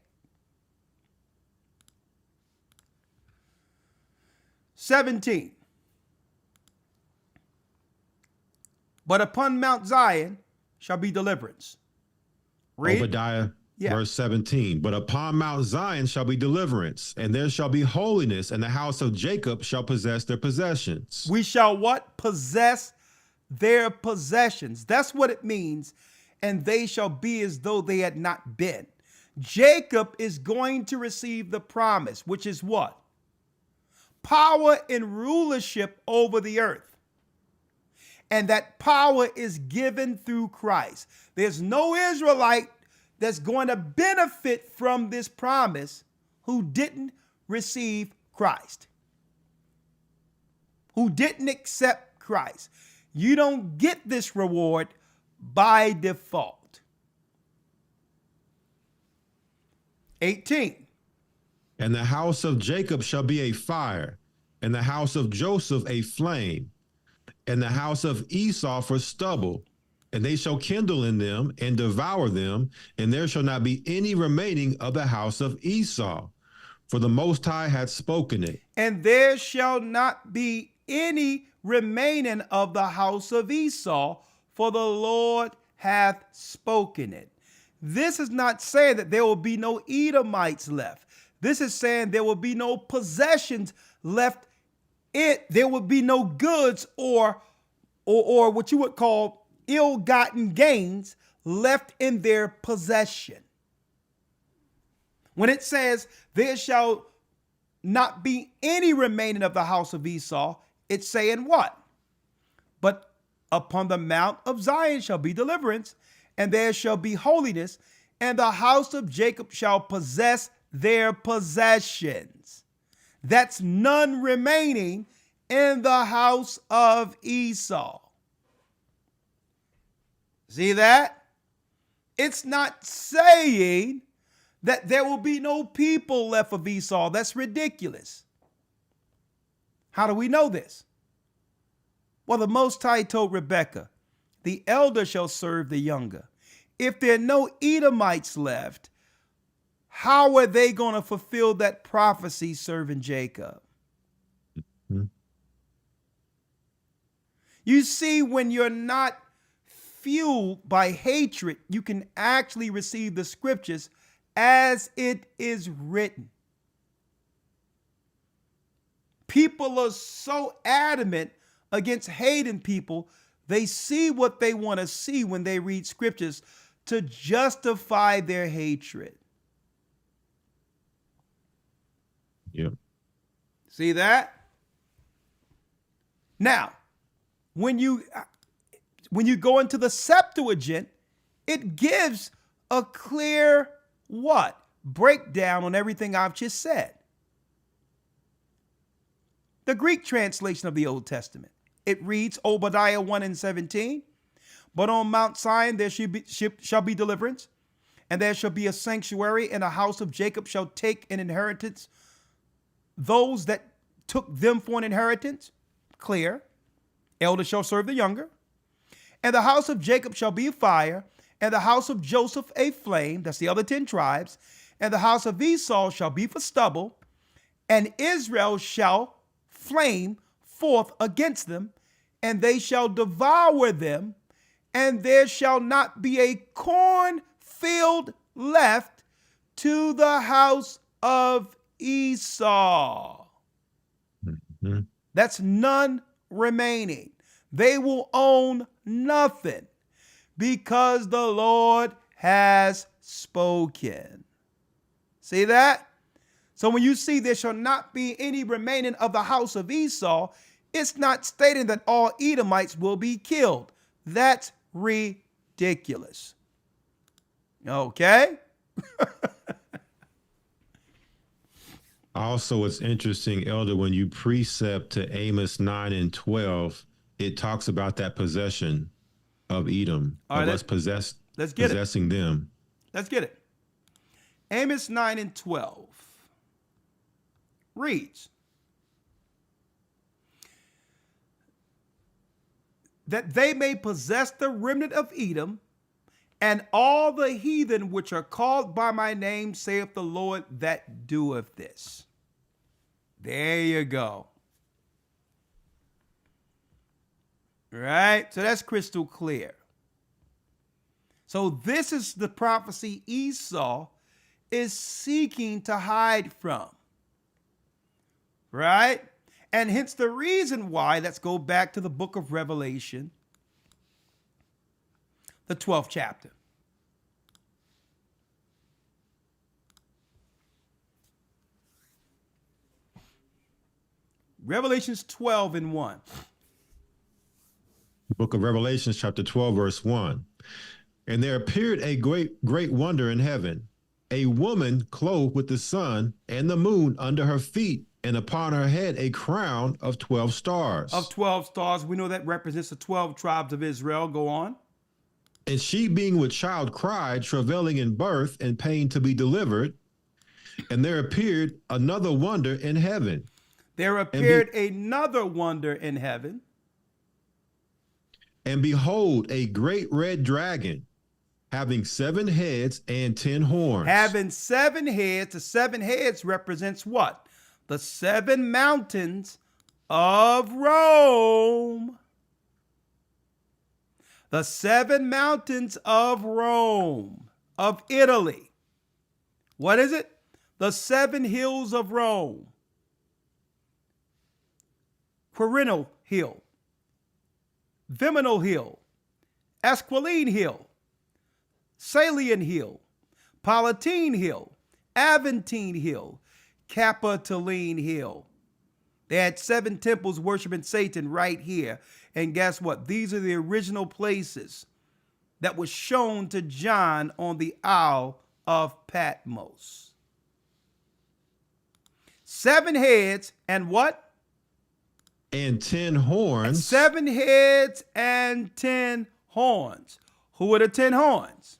17. But upon Mount Zion shall be deliverance. Read. Obadiah, verse 17. But upon Mount Zion shall be deliverance, and there shall be holiness, and the house of Jacob shall possess their possessions. We shall what? Possess their possessions. That's what it means. And they shall be as though they had not been. Jacob is going to receive the promise, which is what? Power and rulership over the earth. And that power is given through Christ. There's no Israelite that's going to benefit from this promise who didn't receive Christ, who didn't accept Christ. You don't get this reward by default. 18. And the house of Jacob shall be a fire, and the house of Joseph a flame, and the house of Esau for stubble, and they shall kindle in them and devour them, and there shall not be any remaining of the house of Esau, for the Most High hath spoken it. And there shall not be any remaining of the house of Esau, for the Lord hath spoken it. This is not saying that there will be no Edomites left. This is saying there will be no possessions left. There will be no goods or what you would call ill-gotten gains left in their possession. When it says there shall not be any remaining of the house of Esau, it's saying what? But upon the Mount of Zion shall be deliverance, and there shall be holiness, and the house of Jacob shall possess their possessions. That's none remaining in the house of Esau. See that? It's not saying that there will be no people left of Esau. That's ridiculous. How do we know this? Well, the Most High told Rebekah, the elder shall serve the younger. If there are no Edomites left, how are they going to fulfill that prophecy serving Jacob? You see, when you're not fueled by hatred, you can actually receive the scriptures as it is written. People are so adamant against hating people, they see what they want to see when they read scriptures to justify their hatred. Yep. See that? Now, when you go into the Septuagint, it gives a clear what? Breakdown on everything I've just said. The Greek translation of the Old Testament. It reads, Obadiah 1:17, but on Mount Zion there shall be deliverance, and there shall be a sanctuary, and a house of Jacob shall take an inheritance. Those that took them for an inheritance, clear. Elder shall serve the younger. And the house of Jacob shall be a fire, and the house of Joseph a flame. That's the other 10 tribes. And the house of Esau shall be for stubble, and Israel shall flame forth against them, and they shall devour them, and there shall not be a cornfield left to the house of Esau. Mm-hmm. That's none remaining. They will own nothing because the Lord has spoken. See that? So when you see there shall not be any remaining of the house of Esau, it's not stating that all Edomites will be killed. That's ridiculous. Okay? Also, it's interesting, Elder, when you precept to Amos 9:12, it talks about that possession of Edom, All right, of us let's get possessing them. Let's get it. Amos 9:12 reads, that they may possess the remnant of Edom and all the heathen which are called by my name, saith the Lord that doeth this. There you go. Right? So that's crystal clear. So this is the prophecy Esau is seeking to hide from. Right? And hence the reason why, let's go back to the book of Revelation, the 12th chapter. Revelations 12:1. Book of Revelations, chapter 12, verse 1. And there appeared a great wonder in heaven, a woman clothed with the sun and the moon under her feet, and upon her head a crown of 12 stars. Of 12 stars. We know that represents the 12 tribes of Israel. Go on. And she, being with child, cried, travailing in birth and pain to be delivered. And there appeared another wonder in heaven. There appeared another wonder in heaven. And behold, a great red dragon, having 7 heads and 10 horns. Having 7 heads. The 7 heads represents what? The 7 mountains of Rome. The 7 mountains of Rome, of Italy. What is it? The 7 hills of Rome. Quirinal Hill, Viminal Hill, Esquiline Hill, Salian Hill, Palatine Hill, Aventine Hill, Capitoline Hill. They had 7 temples worshiping Satan right here. And guess what? These are the original places that was shown to John on the Isle of Patmos. 7 heads and what? And 10 horns. 7 heads and 10 horns. Who are the 10 horns?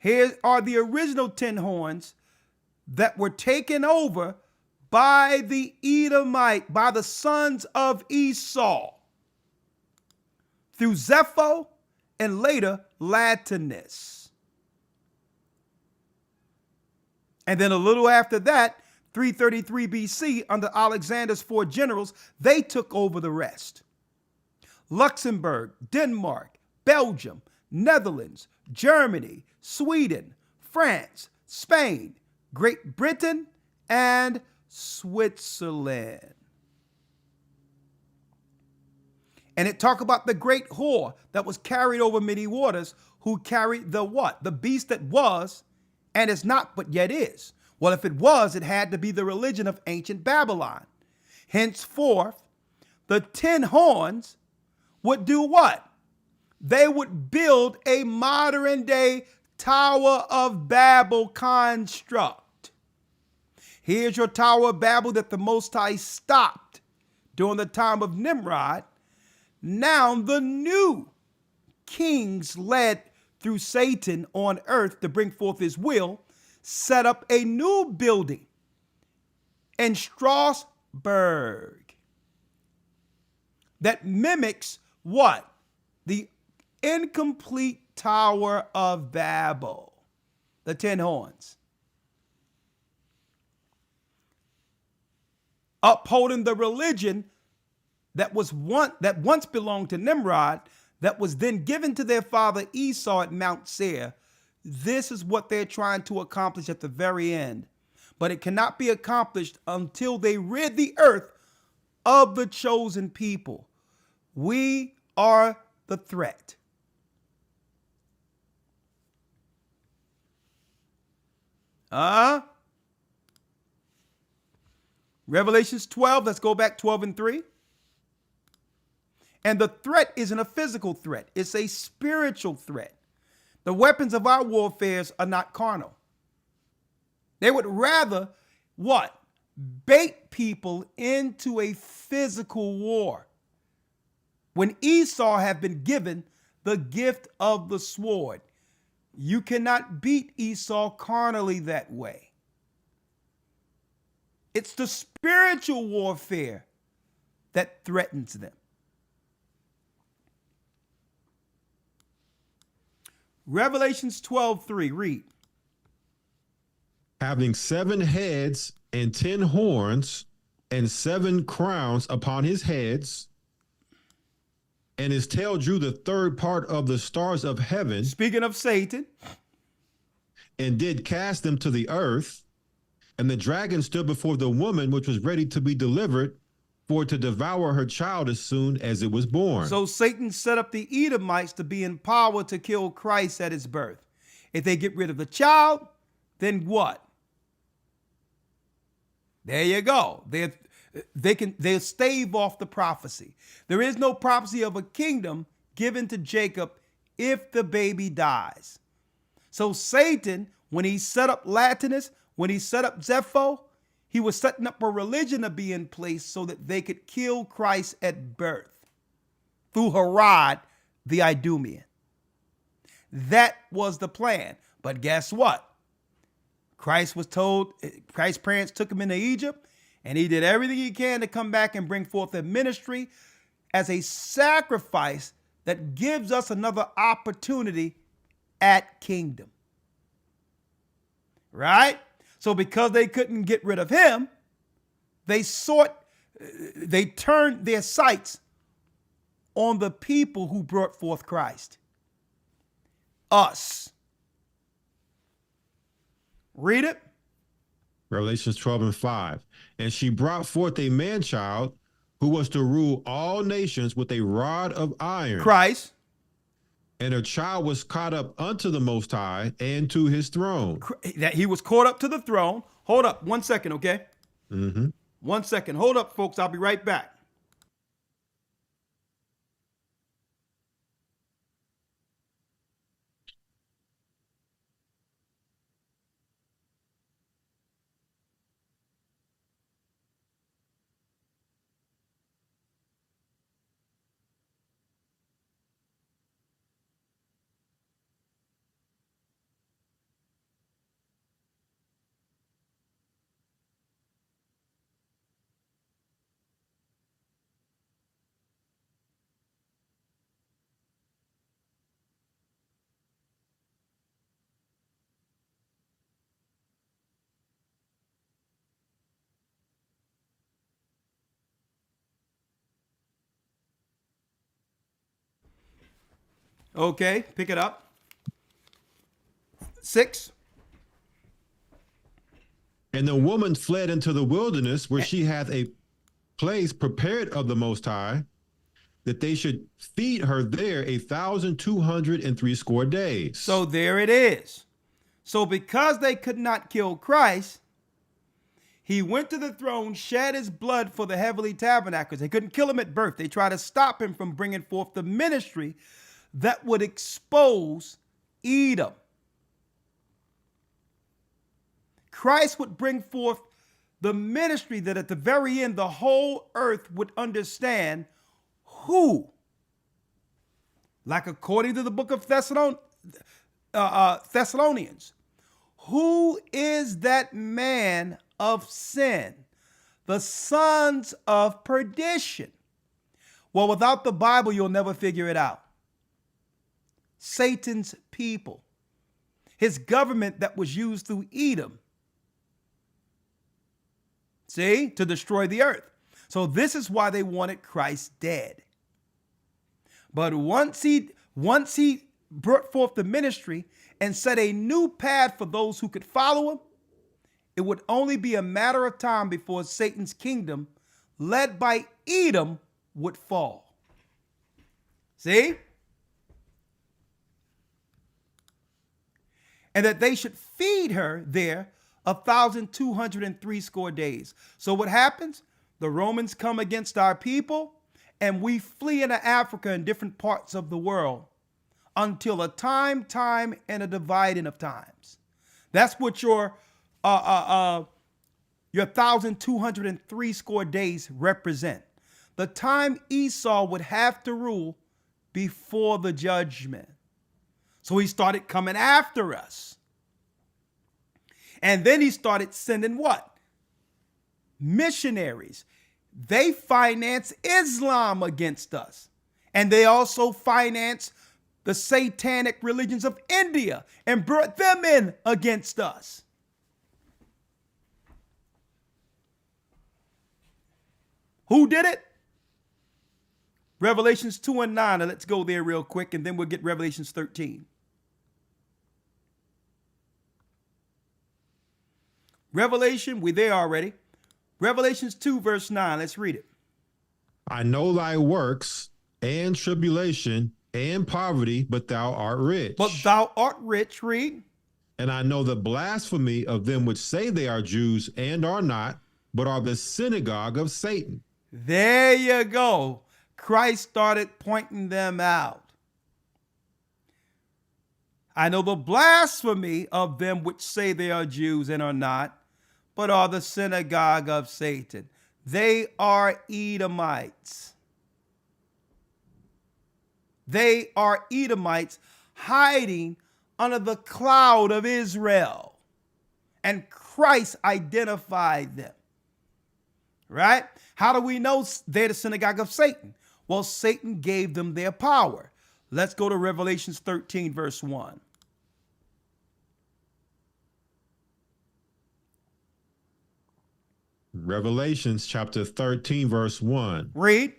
Here are the original 10 horns that were taken over by the Edomite, by the sons of Esau, through Zepho and later Latinus. And then a little after that, 333 BC, under Alexander's 4 generals, they took over the rest. Luxembourg, Denmark, Belgium, Netherlands, Germany, Sweden, France, Spain, Great Britain, and Switzerland. And it talk about the great whore that was carried over many waters, who carried the what? The beast that was and is not, but yet is. Well, if it was, it had to be the religion of ancient Babylon. Henceforth, the 10 horns would do what? they would build a modern day Tower of Babel construct. Here's your Tower of Babel that the Most High stopped during the time of Nimrod. Now the new kings led through Satan on earth to bring forth his will, set up a new building in Strasbourg that mimics what? The incomplete Tower of Babel, the 10 horns. Upholding the religion that once belonged to Nimrod, that was then given to their father Esau at Mount Seir. This is what they're trying to accomplish at the very end. But it cannot be accomplished until they rid the earth of the chosen people. We are the threat. Revelations 12, let's go back 12 and 3. And the threat isn't a physical threat. It's a spiritual threat. The weapons of our warfare are not carnal. They would rather what? Bait people into a physical war. When Esau had been given the gift of the sword, you cannot beat Esau carnally that way. It's the spiritual warfare that threatens them. Revelations 12:3, read. Having 7 heads and 10 horns and 7 crowns upon his heads, and his tail drew the third part of the stars of heaven. Speaking of Satan. And did cast them to the earth. And the dragon stood before the woman, which was ready to be delivered, for to devour her child as soon as it was born. So Satan set up the Edomites to be in power to kill Christ at his birth. If they get rid of the child, then what? There you go. They'll stave off the prophecy. There is no prophecy of a kingdom given to Jacob if the baby dies. So Satan, when he set up Latinus, when he set up Zepho, he was setting up a religion to be in place so that they could kill Christ at birth through Herod the Idumean. That was the plan. But guess what? Christ's parents took him into Egypt, and he did everything he can to come back and bring forth a ministry as a sacrifice that gives us another opportunity at kingdom. Right? So because they couldn't get rid of him, they turned their sights on the people who brought forth Christ. Us. Read it. Revelations 12 and 5. And she brought forth a man-child who was to rule all nations with a rod of iron. Christ. And her child was caught up unto the Most High and to his throne. That he was caught up to the throne. Hold up 1 second, okay? 1 second. Hold up, folks. I'll be right back. Okay, pick it up. 6. And the woman fled into the wilderness, where she hath a place prepared of the Most High, that they should feed her there 1,260 days. So there it is. So because they could not kill Christ, he went to the throne, shed his blood for the heavenly tabernacles. They couldn't kill him at birth. They tried to stop him from bringing forth the ministry that would expose Edom. Christ would bring forth the ministry that at the very end, the whole earth would understand who, like according to the book of Thessalonians, who is that man of sin, the sons of perdition? Well, without the Bible, you'll never figure it out. Satan's people, his government that was used through Edom, see, to destroy the earth. So this is why they wanted Christ dead. But once he brought forth the ministry and set a new path for those who could follow him, it would only be a matter of time before Satan's kingdom, led by Edom, would fall. See? And that they should feed her there 1,260 days. So what happens? The Romans come against our people, and we flee into Africa and different parts of the world until a time, and a dividing of times. That's what your 1,260 days represent. The time Esau would have to rule before the judgment. So he started coming after us. And then he started sending what? Missionaries. They finance Islam against us. And they also finance the satanic religions of India and brought them in against us. Who did it? Revelations 2 and 9. Now let's go there real quick, and then we'll get Revelations 13. Revelation, we're there already. Revelations 2, verse 9. Let's read it. I know thy works and tribulation and poverty, but thou art rich. But thou art rich, read. And I know the blasphemy of them which say they are Jews and are not, but are the synagogue of Satan. There you go. Christ started pointing them out. I know the blasphemy of them which say they are Jews and are not, but are the synagogue of Satan. They are Edomites. They are Edomites hiding under the cloud of Israel. And Christ identified them. Right? How do we know they're the synagogue of Satan? Well, Satan gave them their power. Let's go to Revelations 13, verse 1. Revelations chapter 13, verse 1. Read.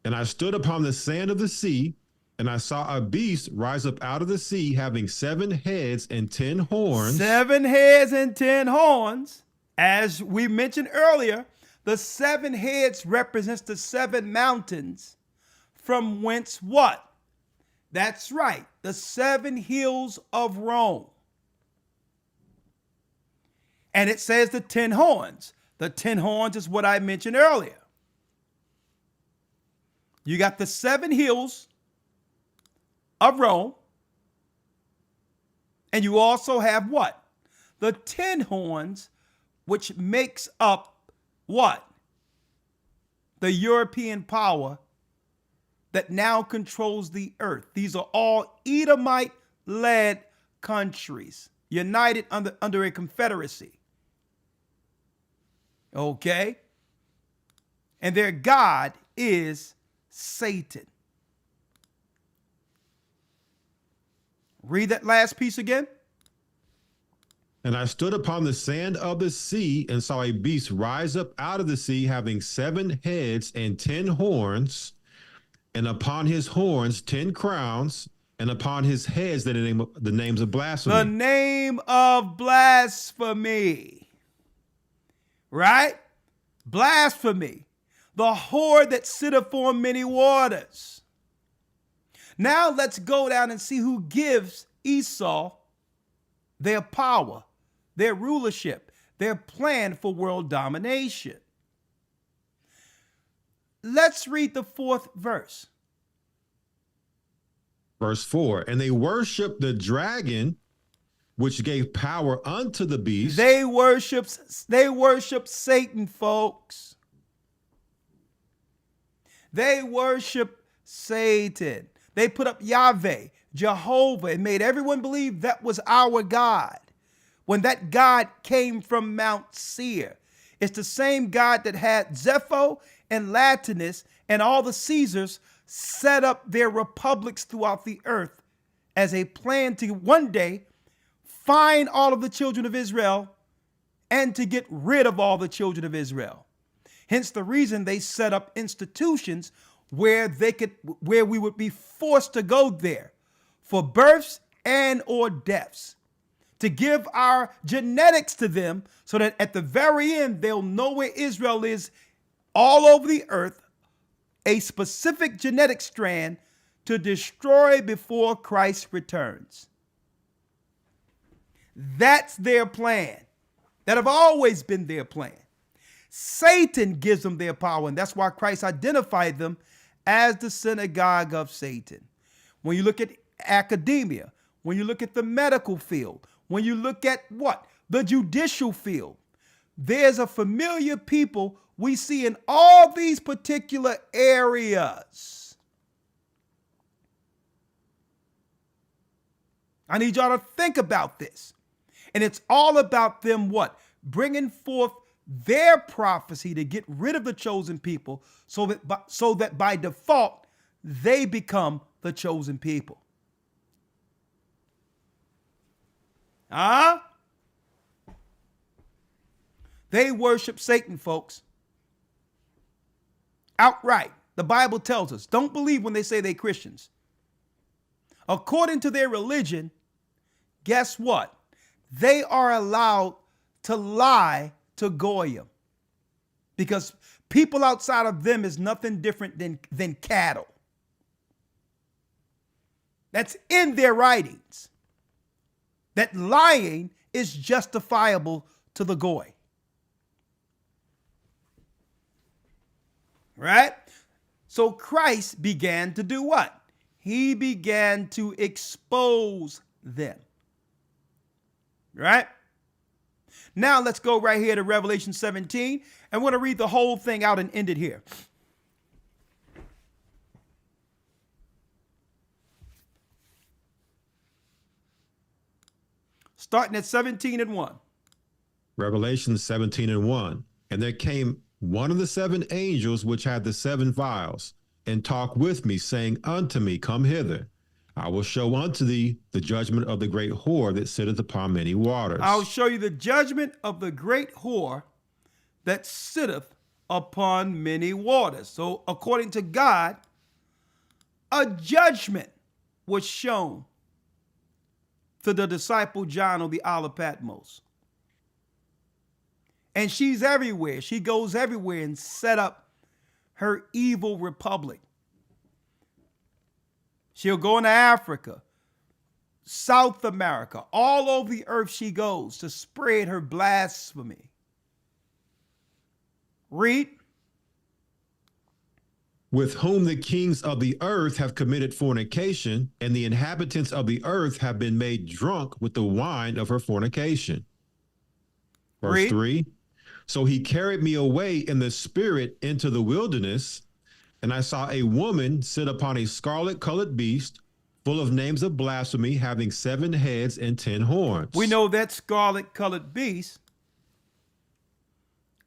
And I stood upon the sand of the sea, and I saw a beast rise up out of the sea, having 7 heads and 10 horns. 7 heads and 10 horns. As we mentioned earlier, the 7 heads represents the 7 mountains from whence what? That's right, the 7 hills of Rome. And it says the 10 horns. The 10 horns is what I mentioned earlier. You got the 7 hills of Rome. And you also have what? The 10 horns, which makes up what? The European power that now controls the earth. These are all Edomite-led countries, united under a confederacy. Okay? And their God is Satan. Read that last piece again. And I stood upon the sand of the sea and saw a beast rise up out of the sea, having 7 heads and 10 horns, and upon his horns 10 crowns, and upon his heads the names of blasphemy. The name of blasphemy. Right? Blasphemy. The whore that sitteth on many waters. Now let's go down and see who gives Esau their power, their rulership, their plan for world domination. Let's read the 4th verse. Verse 4, and they worshiped the dragon, which gave power unto the beast. They worship Satan, folks. They worship Satan. They put up Yahweh, Jehovah, and made everyone believe that was our God, when that God came from Mount Seir. It's the same God that had Zepho and Latinus and all the Caesars set up their republics throughout the earth as a plan to one day find all of the children of Israel and to get rid of all the children of Israel. Hence the reason they set up institutions where we would be forced to go there for births and or deaths, to give our genetics to them so that at the very end, they'll know where Israel is all over the earth, a specific genetic strand to destroy before Christ returns. That's their plan. That have always been their plan. Satan gives them their power, and that's why Christ identified them as the synagogue of Satan. When you look at academia, when you look at the medical field, when you look at what? The judicial field, there's a familiar people we see in all these particular areas. I need y'all to think about this. And it's all about them what? Bringing forth their prophecy to get rid of the chosen people so that by default, they become the chosen people. They worship Satan, folks. Outright. The Bible tells us, don't believe when they say they're Christians. According to their religion, guess what? They are allowed to lie to Goyim, because people outside of them is nothing different than cattle. That's in their writings. That lying is justifiable to the Goy. Right? So Christ began to do what? He began to expose them. Right? Now let's go right here to Revelation 17. And we're going to read the whole thing out and end it here. Starting at 17:1. Revelation 17:1. And there came one of the seven angels which had the seven vials, and talked with me, saying unto me, Come hither. I will show unto thee the judgment of the great whore that sitteth upon many waters. I'll show you the judgment of the great whore that sitteth upon many waters. So according to God, a judgment was shown to the disciple John on the Isle of Patmos. And she's everywhere. She goes everywhere and set up her evil republic. She'll go into Africa, South America, all over the earth she goes to spread her blasphemy. Read. With whom the kings of the earth have committed fornication, and the inhabitants of the earth have been made drunk with the wine of her fornication. Verse Read. 3. So he carried me away in the spirit into the wilderness, and I saw a woman sit upon a scarlet-colored beast, full of names of blasphemy, having 7 heads and 10 horns. We know that scarlet-colored beast.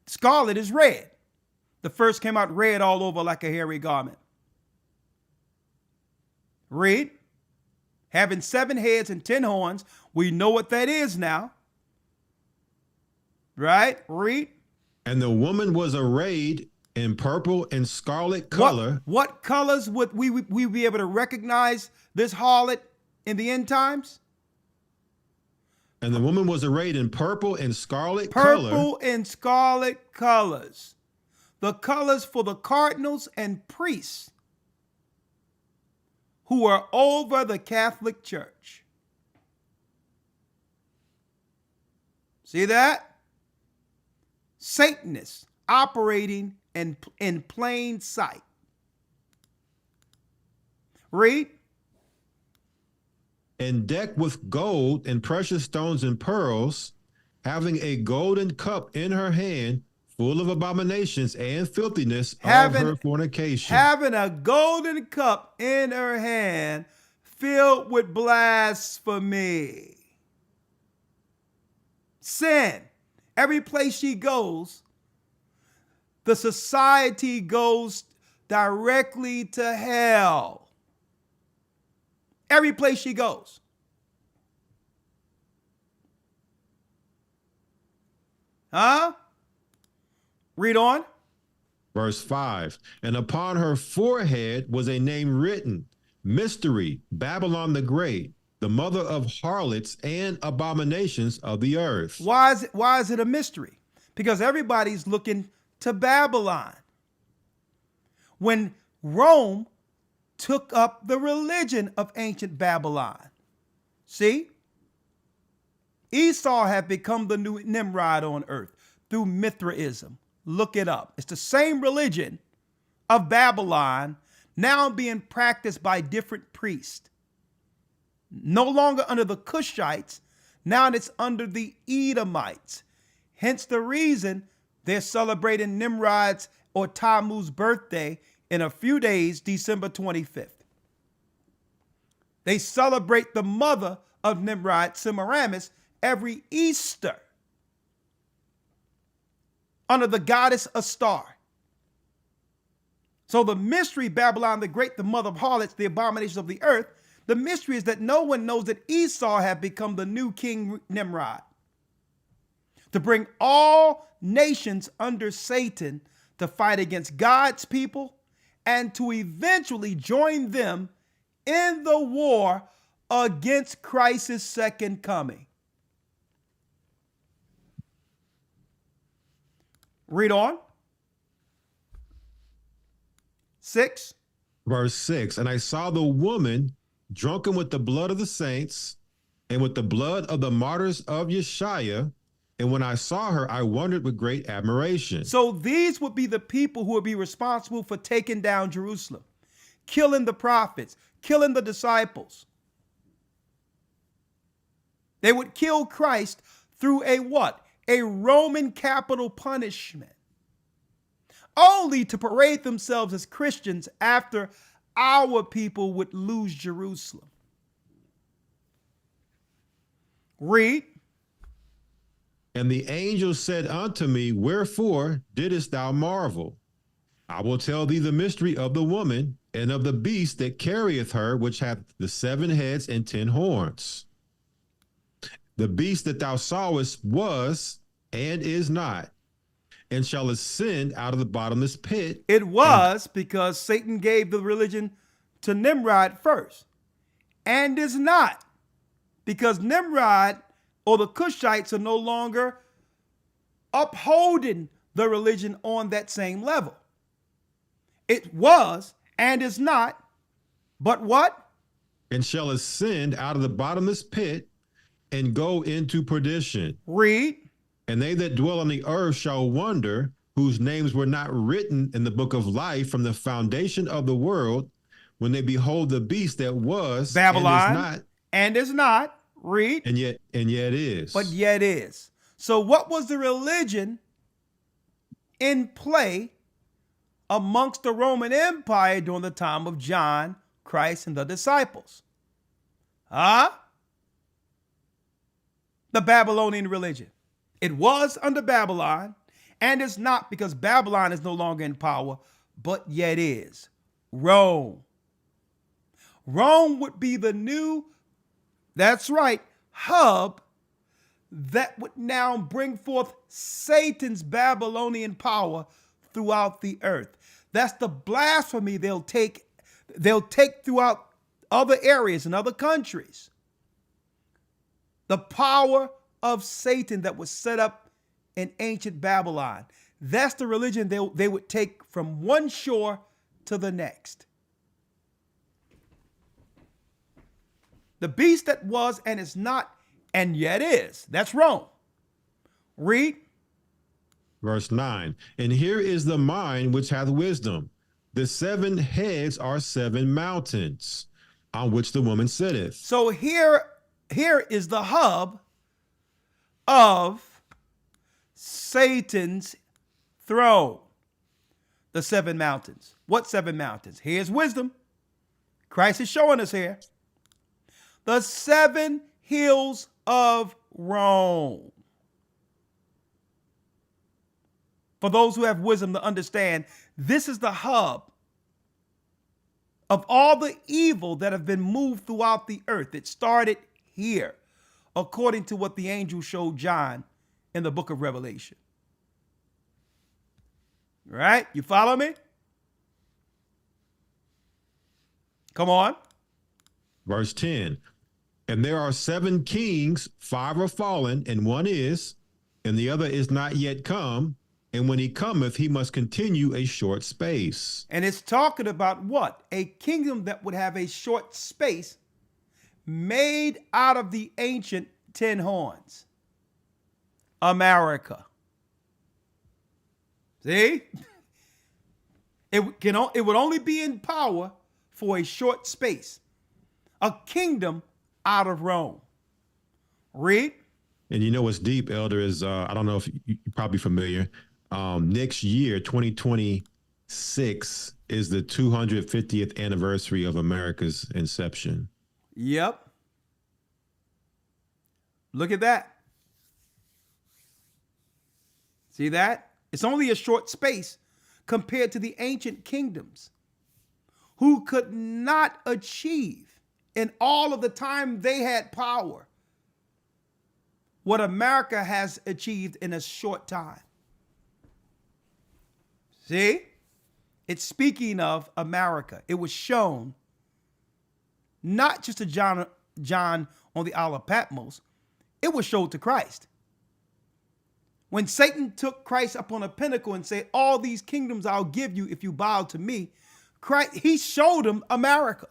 Scarlet is red. The first came out red all over like a hairy garment. Read. Having 7 heads and 10 horns. We know what that is now. Right? Read. And the woman was arrayed in purple and scarlet color. What colors would we be able to recognize this harlot in the end times? And the woman was arrayed in purple and scarlet color. Purple and scarlet colors. The colors for the cardinals and priests who are over the Catholic Church. See that? Satanists operating in plain sight. Read. and decked with gold and precious stones and pearls, having a golden cup in her hand, full of abominations and filthiness of her fornication. Having a golden cup in her hand, filled with blasphemy. Sin. Every place she goes, the society goes directly to hell. Every place she goes. Huh? Read on. Verse 5, and upon her forehead was a name written, Mystery, Babylon the Great, the mother of harlots and abominations of the earth. Why is it a mystery? Because everybody's looking to Babylon. When Rome took up the religion of ancient Babylon. See? Esau had become the new Nimrod on earth through Mithraism. Look it up. It's the same religion of Babylon now being practiced by different priests. No longer under the Cushites, now it's under the Edomites. Hence the reason they're celebrating Nimrod's or Tammuz's birthday in a few days, December 25th. They celebrate the mother of Nimrod, Semiramis, every Easter under the goddess Astar. So the mystery, Babylon the Great, the mother of harlots, the abominations of the earth, the mystery is that no one knows that Esau had become the new king Nimrod to bring all nations under Satan to fight against God's people and to eventually join them in the war against Christ's second coming. Read on. 6. Verse 6, and I saw the woman drunken with the blood of the saints and with the blood of the martyrs of Yeshua. And when I saw her, I wondered with great admiration. So these would be the people who would be responsible for taking down Jerusalem, killing the prophets, killing the disciples. They would kill Christ through a what? A Roman capital punishment, only to parade themselves as Christians after our people would lose Jerusalem. Read. And the angel said unto me, wherefore didst thou marvel? I will tell thee the mystery of the woman and of the beast that carrieth her, which hath the 7 heads and 10 horns. The beast that thou sawest was and is not, and shall ascend out of the bottomless pit. It was because Satan gave the religion to Nimrod first, and is not because Nimrod or the Cushites are no longer upholding the religion on that same level. It was and is not, but what? And shall ascend out of the bottomless pit and go into perdition. Read. And they that dwell on the earth shall wonder, whose names were not written in the book of life from the foundation of the world, when they behold the beast that was Babylon and is not. Read. And yet is. But yet is. So what was the religion in play amongst the Roman Empire during the time of John, Christ, and the disciples? The Babylonian religion. It was under Babylon, and it's not because Babylon is no longer in power, but yet is. Rome. Rome would be the new, that's right, hub that would now bring forth Satan's Babylonian power throughout the earth. That's the blasphemy they'll take throughout other areas and other countries. The power of Satan that was set up in ancient Babylon. That's the religion they would take from one shore to the next. The beast that was and is not and yet is. That's Rome. Read. Verse 9. And here is the mind which hath wisdom. The 7 heads are 7 mountains. on which the woman sitteth. So here is the hub of Satan's throne. The 7 mountains. What 7 mountains? Here's wisdom. Christ is showing us here. The 7 hills of Rome. For those who have wisdom to understand, this is the hub of all the evil that have been moved throughout the earth. It started here, according to what the angel showed John in the book of Revelation. Right? You follow me? Come on. Verse 10. And there are 7 kings, 5 are fallen, and one is, and the other is not yet come. And when he cometh, he must continue a short space. And it's talking about what? A kingdom that would have a short space made out of the ancient 10 horns. America. See? It would only be in power for a short space. A kingdom out of Rome. Read. And you know what's deep, Elder, is I don't know if you're probably familiar. Next year, 2026, is the 250th anniversary of America's inception. Yep. Look at that. See that? It's only a short space compared to the ancient kingdoms who could not achieve in all of the time they had power what America has achieved in a short time. See? It's speaking of America. It was shown not just to John on the Isle of Patmos. It was shown to Christ. When Satan took Christ up on a pinnacle and said, all these kingdoms I'll give you if you bow to me, Christ, he showed him America.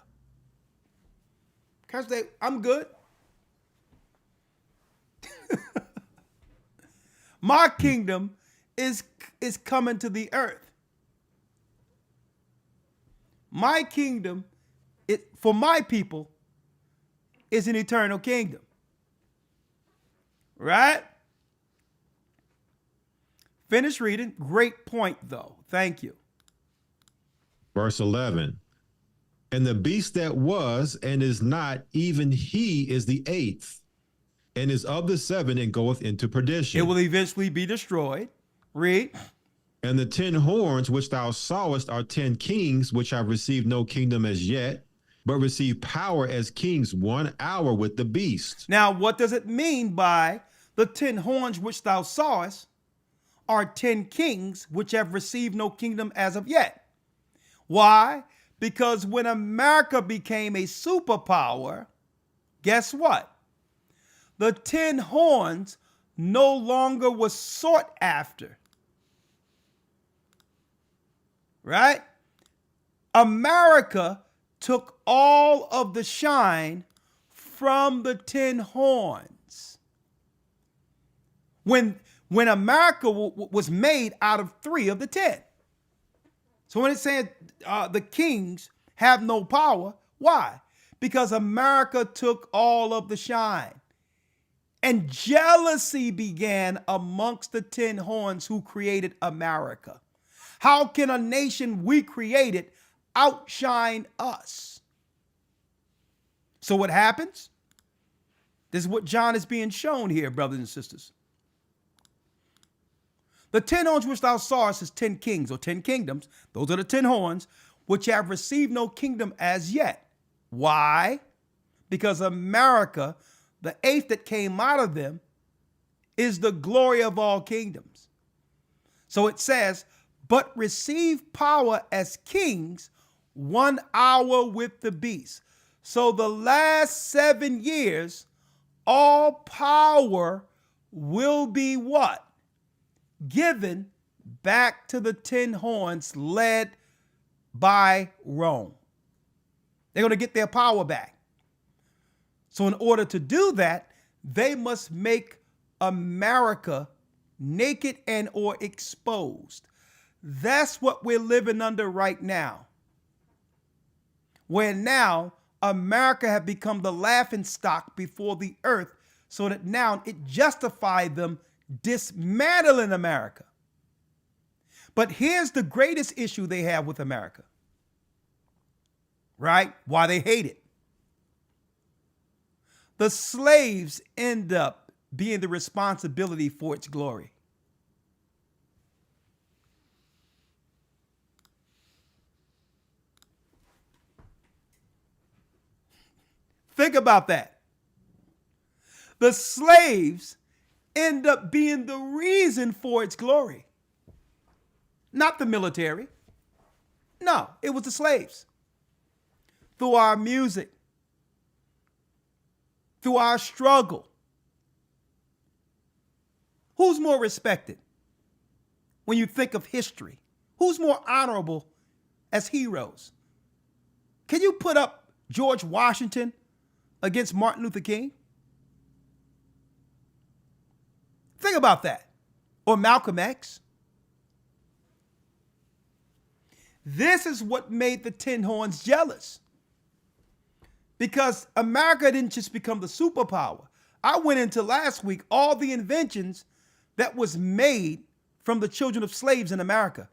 Christ said, I'm good. My kingdom is coming to the earth. My kingdom, for my people, is an eternal kingdom. Right? Finish reading. Great point, though. Thank you. Verse 11. And the beast that was and is not, even he is the 8th, and is of the 7 and goeth into perdition. It will eventually be destroyed. Read. And the 10 horns which thou sawest are 10 kings, which have received no kingdom as yet, but receive power as kings 1 hour with the beast. Now, what does it mean by the 10 horns which thou sawest are 10 kings which have received no kingdom as of yet? Why? Because when America became a superpower, guess what? The 10 horns no longer was sought after. Right? America took all of the shine from the 10 horns. When America was made out of 3 of the 10. So when it said the kings have no power, why? Because America took all of the shine. And jealousy began amongst the 10 horns who created America. How can a nation we created outshine us? So what happens? This is what John is being shown here, brothers and sisters. The 10 horns which thou sawest is 10 kings or 10 kingdoms. Those are the 10 horns which have received no kingdom as yet. Why? Because America, the 8th that came out of them, is the glory of all kingdoms. So it says, but receive power as kings 1 hour with the beast. So the last 7 years, all power will be what? Given back to the 10 horns led by Rome. They're going to get their power back. So in order to do that, they must make America naked and or exposed. That's what we're living under right now. Where now America had become the laughingstock before the earth, so that now it justified them dismantling America. But here's the greatest issue they have with America, right? Why they hate it. The slaves end up being the responsibility for its glory. Think about that. The slaves end up being the reason for its glory. Not the military. No, it was the slaves. Through our music, through our struggle. Who's more respected when you think of history? Who's more honorable as heroes? Can you put up George Washington against Martin Luther King? Think about that. Or Malcolm X. This is what made the Tin Horns jealous. Because America didn't just become the superpower. I went into last week all the inventions that was made from the children of slaves in America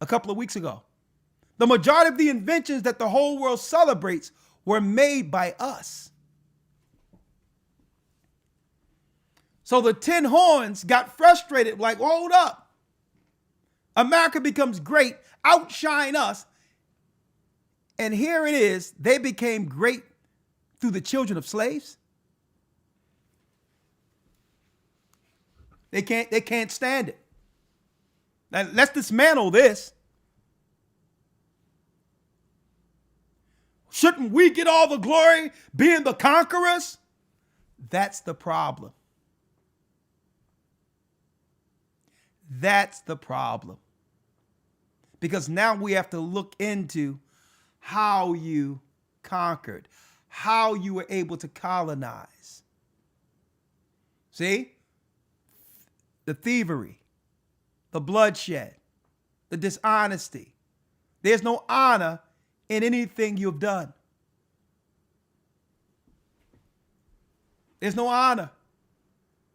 a couple of weeks ago. The majority of the inventions that the whole world celebrates were made by us. So the Tin Horns got frustrated, like, hold up. America becomes great, outshine us. And here it is, they became great through the children of slaves. They can't stand it. Now, let's dismantle this. Shouldn't we get all the glory being the conquerors? That's the problem. That's the problem. Because now we have to look into how you conquered, how you were able to colonize. See? The thievery, the bloodshed, the dishonesty. There's no honor in anything you've done. There's no honor.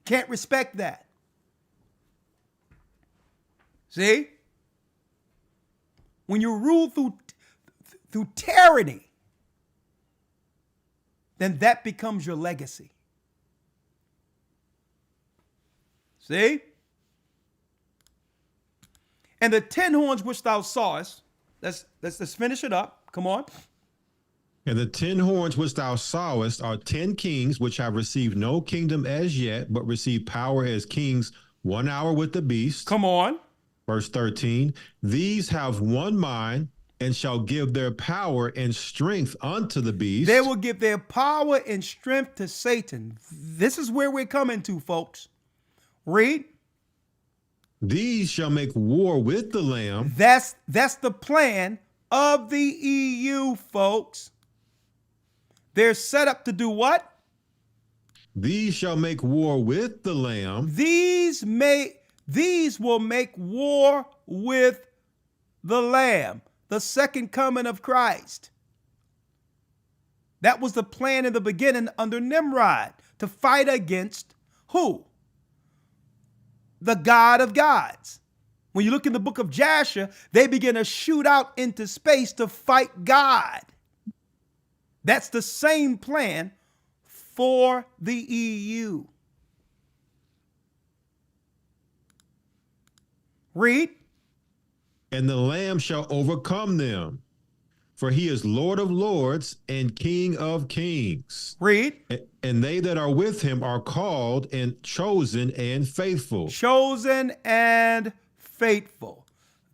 Can't respect that. See? When you rule through tyranny, then that becomes your legacy. See? And the 10 horns which thou sawest, let's finish it up. Come on. And the 10 horns which thou sawest are 10 kings which have received no kingdom as yet, but receive power as kings 1 hour with the beast. Come on. Verse 13, these have one mind and shall give their power and strength unto the beast. They will give their power and strength to Satan. This is where we're coming to, folks. Read. These shall make war with the Lamb. That's the plan of the EU, folks. They're set up to do what? These shall make war with the Lamb. These will make war with the Lamb, the second coming of Christ. That was the plan in the beginning under Nimrod, to fight against who? The God of gods. When you look in the book of Jasher, they begin to shoot out into space to fight God. That's the same plan for the EU. Read. And the Lamb shall overcome them, for he is Lord of lords and King of kings. Read. And they that are with him are called and chosen and faithful. Chosen and faithful.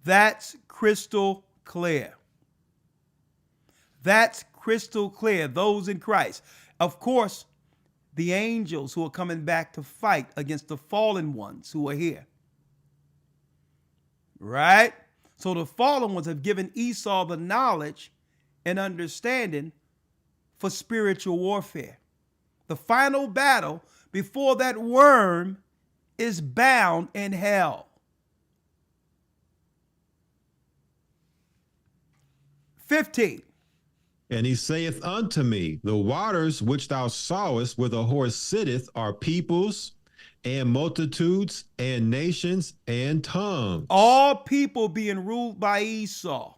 That's crystal clear. That's crystal clear. Those in Christ. Of course, the angels who are coming back to fight against the fallen ones who are here. Right? So the fallen ones have given Esau the knowledge and understanding for spiritual warfare. The final battle before that worm is bound in hell. 15. And he saith unto me, the waters which thou sawest where the horse sitteth are peoples and multitudes and nations and tongues. All people being ruled by Esau.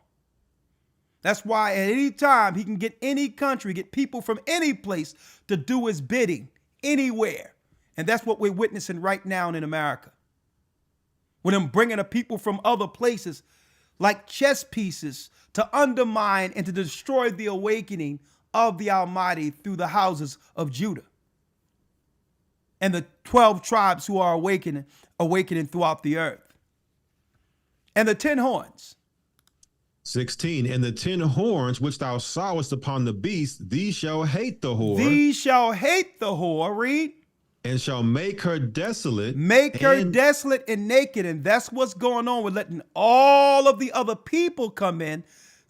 That's why at any time he can get any country, get people from any place to do his bidding anywhere. And that's what we're witnessing right now in America. With him bringing a people from other places like chess pieces to undermine and to destroy the awakening of the Almighty through the houses of Judah. And the 12 tribes who are awakening throughout the earth. And the 10 horns. 16, and the 10 horns which thou sawest upon the beast, these shall hate the whore. These shall hate the whore, read. And shall make her desolate. Make her desolate and naked. And that's what's going on with letting all of the other people come in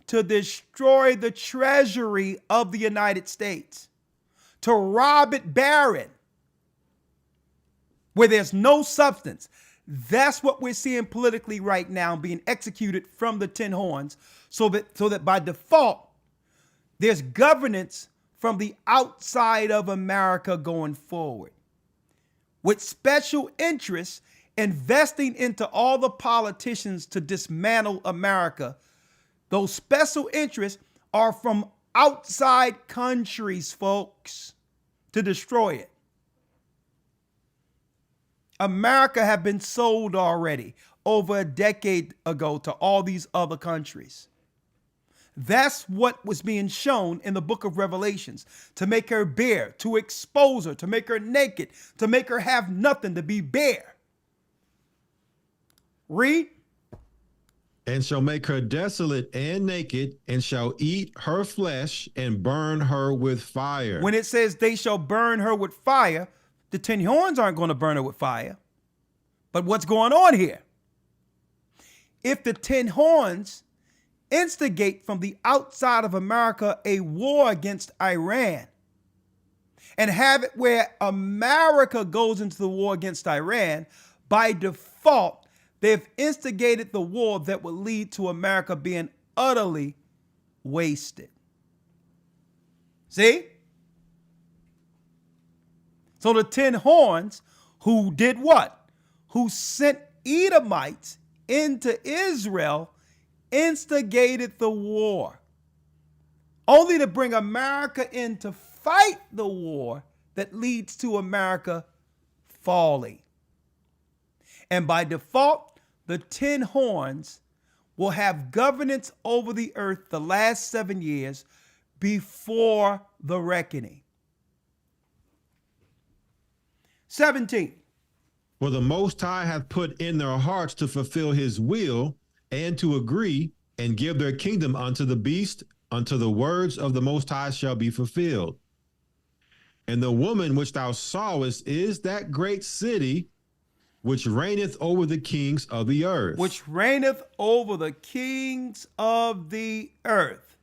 to destroy the treasury of the United States. To rob it barren. Where there's no substance. That's what we're seeing politically right now being executed from the 10 horns so that by default, there's governance from the outside of America going forward. With special interests investing into all the politicians to dismantle America. Those special interests are from outside countries, folks, to destroy it. America have been sold already over a decade ago to all these other countries. That's what was being shown in the book of Revelations, to make her bare, to expose her, to make her naked, to make her have nothing, to be bare. Read. And shall make her desolate and naked, and shall eat her flesh and burn her with fire. When it says they shall burn her with fire, the 10 horns aren't going to burn her with fire. But what's going on here? If the 10 horns instigate from the outside of America a war against Iran and have it where America goes into the war against Iran, by default, they've instigated the war that will lead to America being utterly wasted. See? So the 10 horns, who did what? Who sent Edomites into Israel, instigated the war, only to bring America in to fight the war that leads to America falling. And by default, the 10 horns will have governance over the earth the last 7 years before the reckoning. 17. For the Most High hath put in their hearts to fulfill his will and to agree and give their kingdom unto the beast, until the words of the Most High shall be fulfilled. And the woman which thou sawest is that great city which reigneth over the kings of the earth. Which reigneth over the kings of the earth.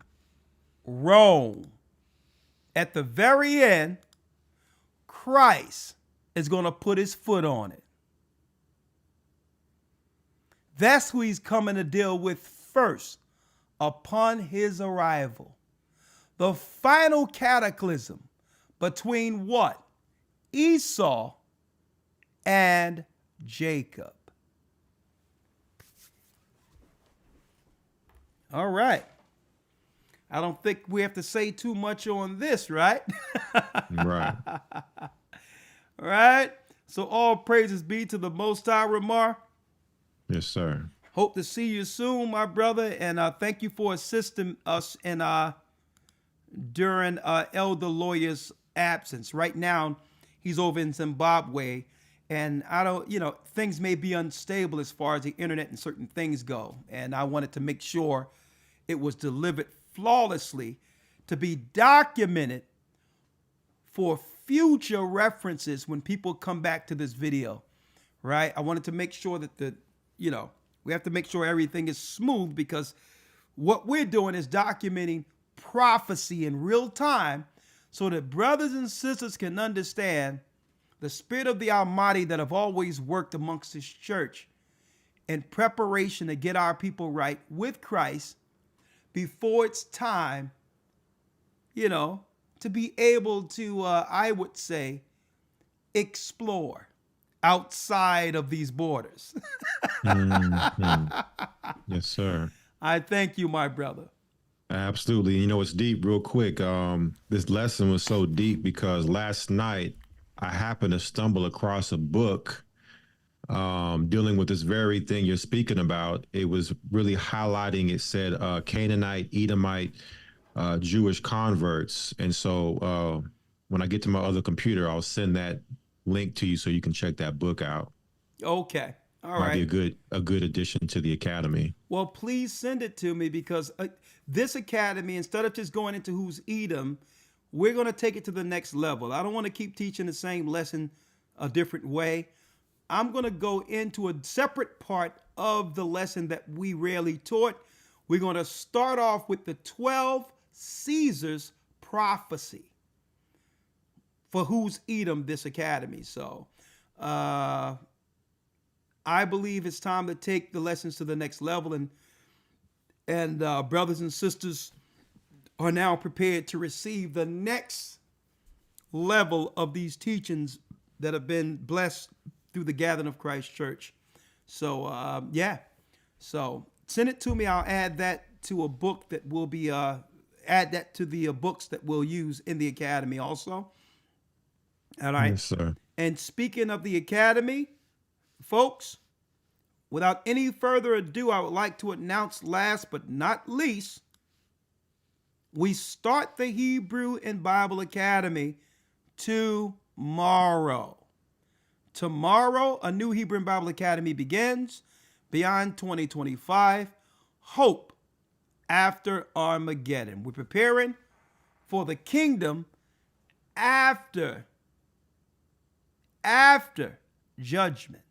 Rome. At the very end, Christ is going to put his foot on it. That's who he's coming to deal with first upon his arrival. The final cataclysm between what? Esau and Jacob. All right. I don't think we have to say too much on this, right? Right. All right. So all praises be to the Most High, Ramar. Yes, sir. Hope to see you soon, my brother. And thank you for assisting us in during Elder Lawya's absence. Right now, he's over in Zimbabwe. And I don't, things may be unstable as far as the internet and certain things go. And I wanted to make sure it was delivered flawlessly to be documented for future references when people come back to this video, right? I wanted to make sure that we have to make sure everything is smooth, because what we're doing is documenting prophecy in real time so that brothers and sisters can understand the Spirit of the Almighty that have always worked amongst His church in preparation to get our people right with Christ before it's time to be able to, I would say, explore outside of these borders. Mhm. Yes, sir. I thank you, my brother. Absolutely. You know, it's deep real quick. This lesson was so deep because last night I happened to stumble across a book dealing with this very thing you're speaking about. It was really highlighting, it said Canaanite, Edomite, Jewish converts. And so when I get to my other computer, I'll send that link to you so you can check that book out. Okay. All Might right. be a good addition to the academy. Well, please send it to me because this academy, instead of just going into who's Edom, we're going to take it to the next level. I don't want to keep teaching the same lesson a different way. I'm going to go into a separate part of the lesson that we rarely taught. We're going to start off with the 12 Caesars prophecy for who's Edom, this academy. So I believe it's time to take the lessons to the next level, and brothers and sisters are now prepared to receive the next level of these teachings that have been blessed through the gathering of Christ Church. So yeah, so send it to me. I'll add that to a book that will be add that to the books that we'll use in the academy also. All right. Yes, sir. And speaking of the academy, folks, without any further ado, I would like to announce, last but not least, we start the Hebrew and Bible Academy tomorrow. Tomorrow, a new Hebrew and Bible Academy begins. Beyond 2025, hope after Armageddon. We're preparing for the kingdom after judgment.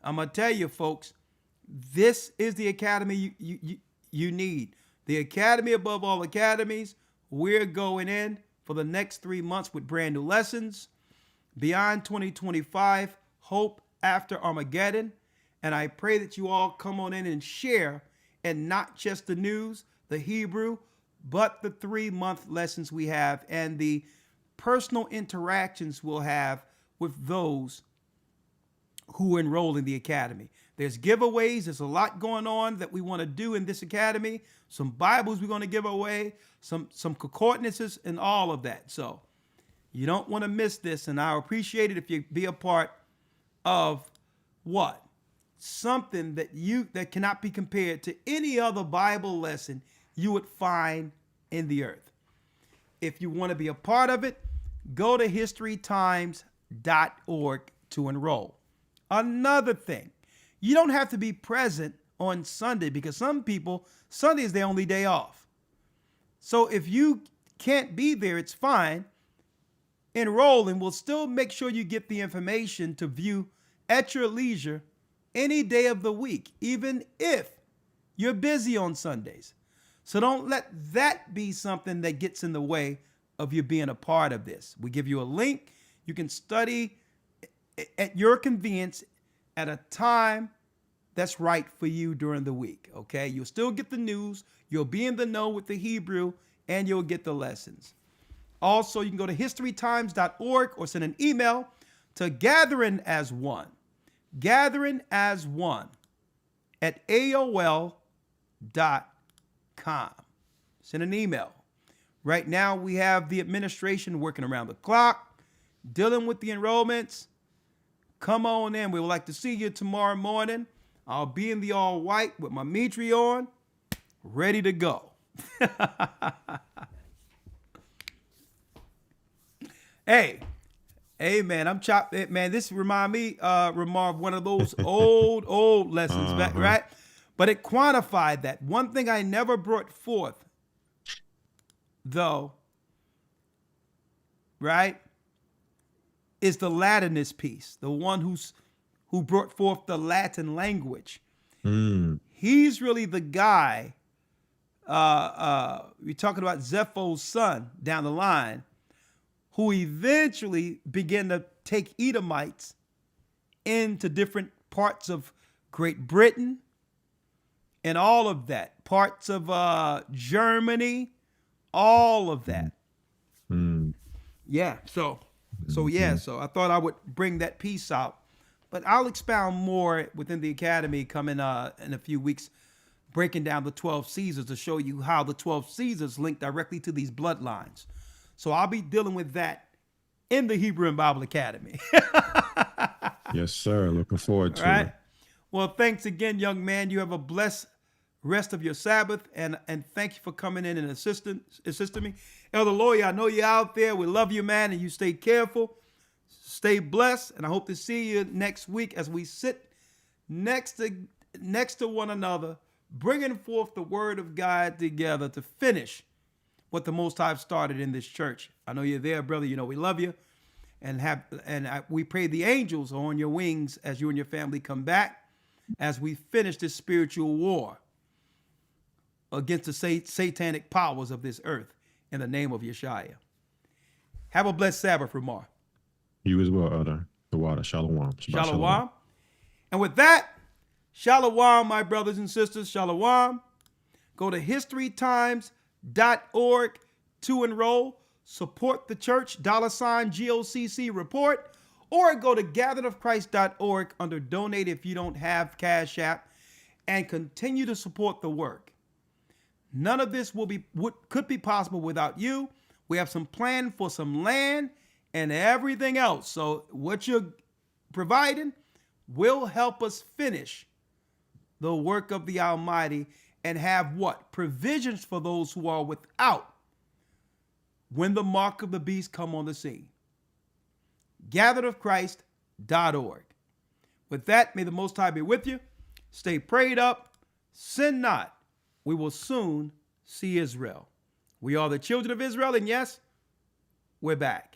I'm going to tell you, folks, this is the academy you need. The academy above all academies. We're going in for the next 3 months with brand new lessons. Beyond 2025, hope after Armageddon. And I pray that you all come on in and share, and not just the news, the Hebrew, but the 3-month lessons we have and the personal interactions we'll have with those who enroll in the academy. There's giveaways. There's a lot going on that we want to do in this academy. Some Bibles we're going to give away, some concordances, and all of that. So you don't want to miss this, and I appreciate it if you be a part of what? Something that cannot be compared to any other Bible lesson you would find in the earth. If you want to be a part of it, go to historytimes.org to enroll. Another thing, you don't have to be present on Sunday, because some people, Sunday is their only day off. So if you can't be there, it's fine. Enroll, and we'll still make sure you get the information to view at your leisure any day of the week, even if you're busy on Sundays. So don't let that be something that gets in the way of you being a part of this. We give you a link. You can study at your convenience at a time that's right for you during the week, okay? You'll still get the news. You'll be in the know with the Hebrew, and you'll get the lessons. Also, you can go to historytimes.org or send an email to gatheringasone at AOL.com. Send an email. Right now, we have the administration working around the clock, dealing with the enrollments. Come on in. We would like to see you tomorrow morning. I'll be in the all white with my Mitri on, ready to go. Hey, man, I'm chopped. Man, this remind me, Ramar, of one of those old lessons back, right? But it quantified that. One thing I never brought forth, though, right, is the Latinist piece, the one who brought forth the Latin language. He's really the guy. We're talking about Zepho's son down the line, who eventually began to take Edomites into different parts of Great Britain and all of that, parts of Germany, all of that. Mm. Yeah. So I thought I would bring that piece out, but I'll expound more within the academy coming in a few weeks, breaking down the 12 Caesars to show you how the 12 Caesars link directly to these bloodlines. So I'll be dealing with that in the Hebrew and Bible Academy. Yes, sir. Looking forward to All right. it. Well, thanks again, young man. You have a blessed rest of your Sabbath, and thank you for coming in and assisting me. Elder Lawya, I know you're out there. We love you, man, and you stay careful. Stay blessed, and I hope to see you next week as we sit next to one another, bringing forth the word of God together to finish what the Most High started in this church. I know you're there, brother. You know we love you, and we pray the angels are on your wings as you and your family come back as we finish this spiritual war against the satanic powers of this earth in the name of Yeshua. Have a blessed Sabbath, Ramar. You as well, Elder. The water. Shalom. Shabbat Shalom. And with that, shalom, my brothers and sisters. Shalom. Go to historytimes.org to enroll. Support the church, $GOCC report, or go to gatheredofchrist.org under donate if you don't have Cash App, and continue to support the work. None of this could be possible without you. We have some plan for some land and everything else. So what you're providing will help us finish the work of the Almighty and have what? Provisions for those who are without when the mark of the beast come on the scene. gatheredofchrist.org. With that, may the Most High be with you. Stay prayed up. Sin not. We will soon see Israel. We are the children of Israel, and yes, we're back.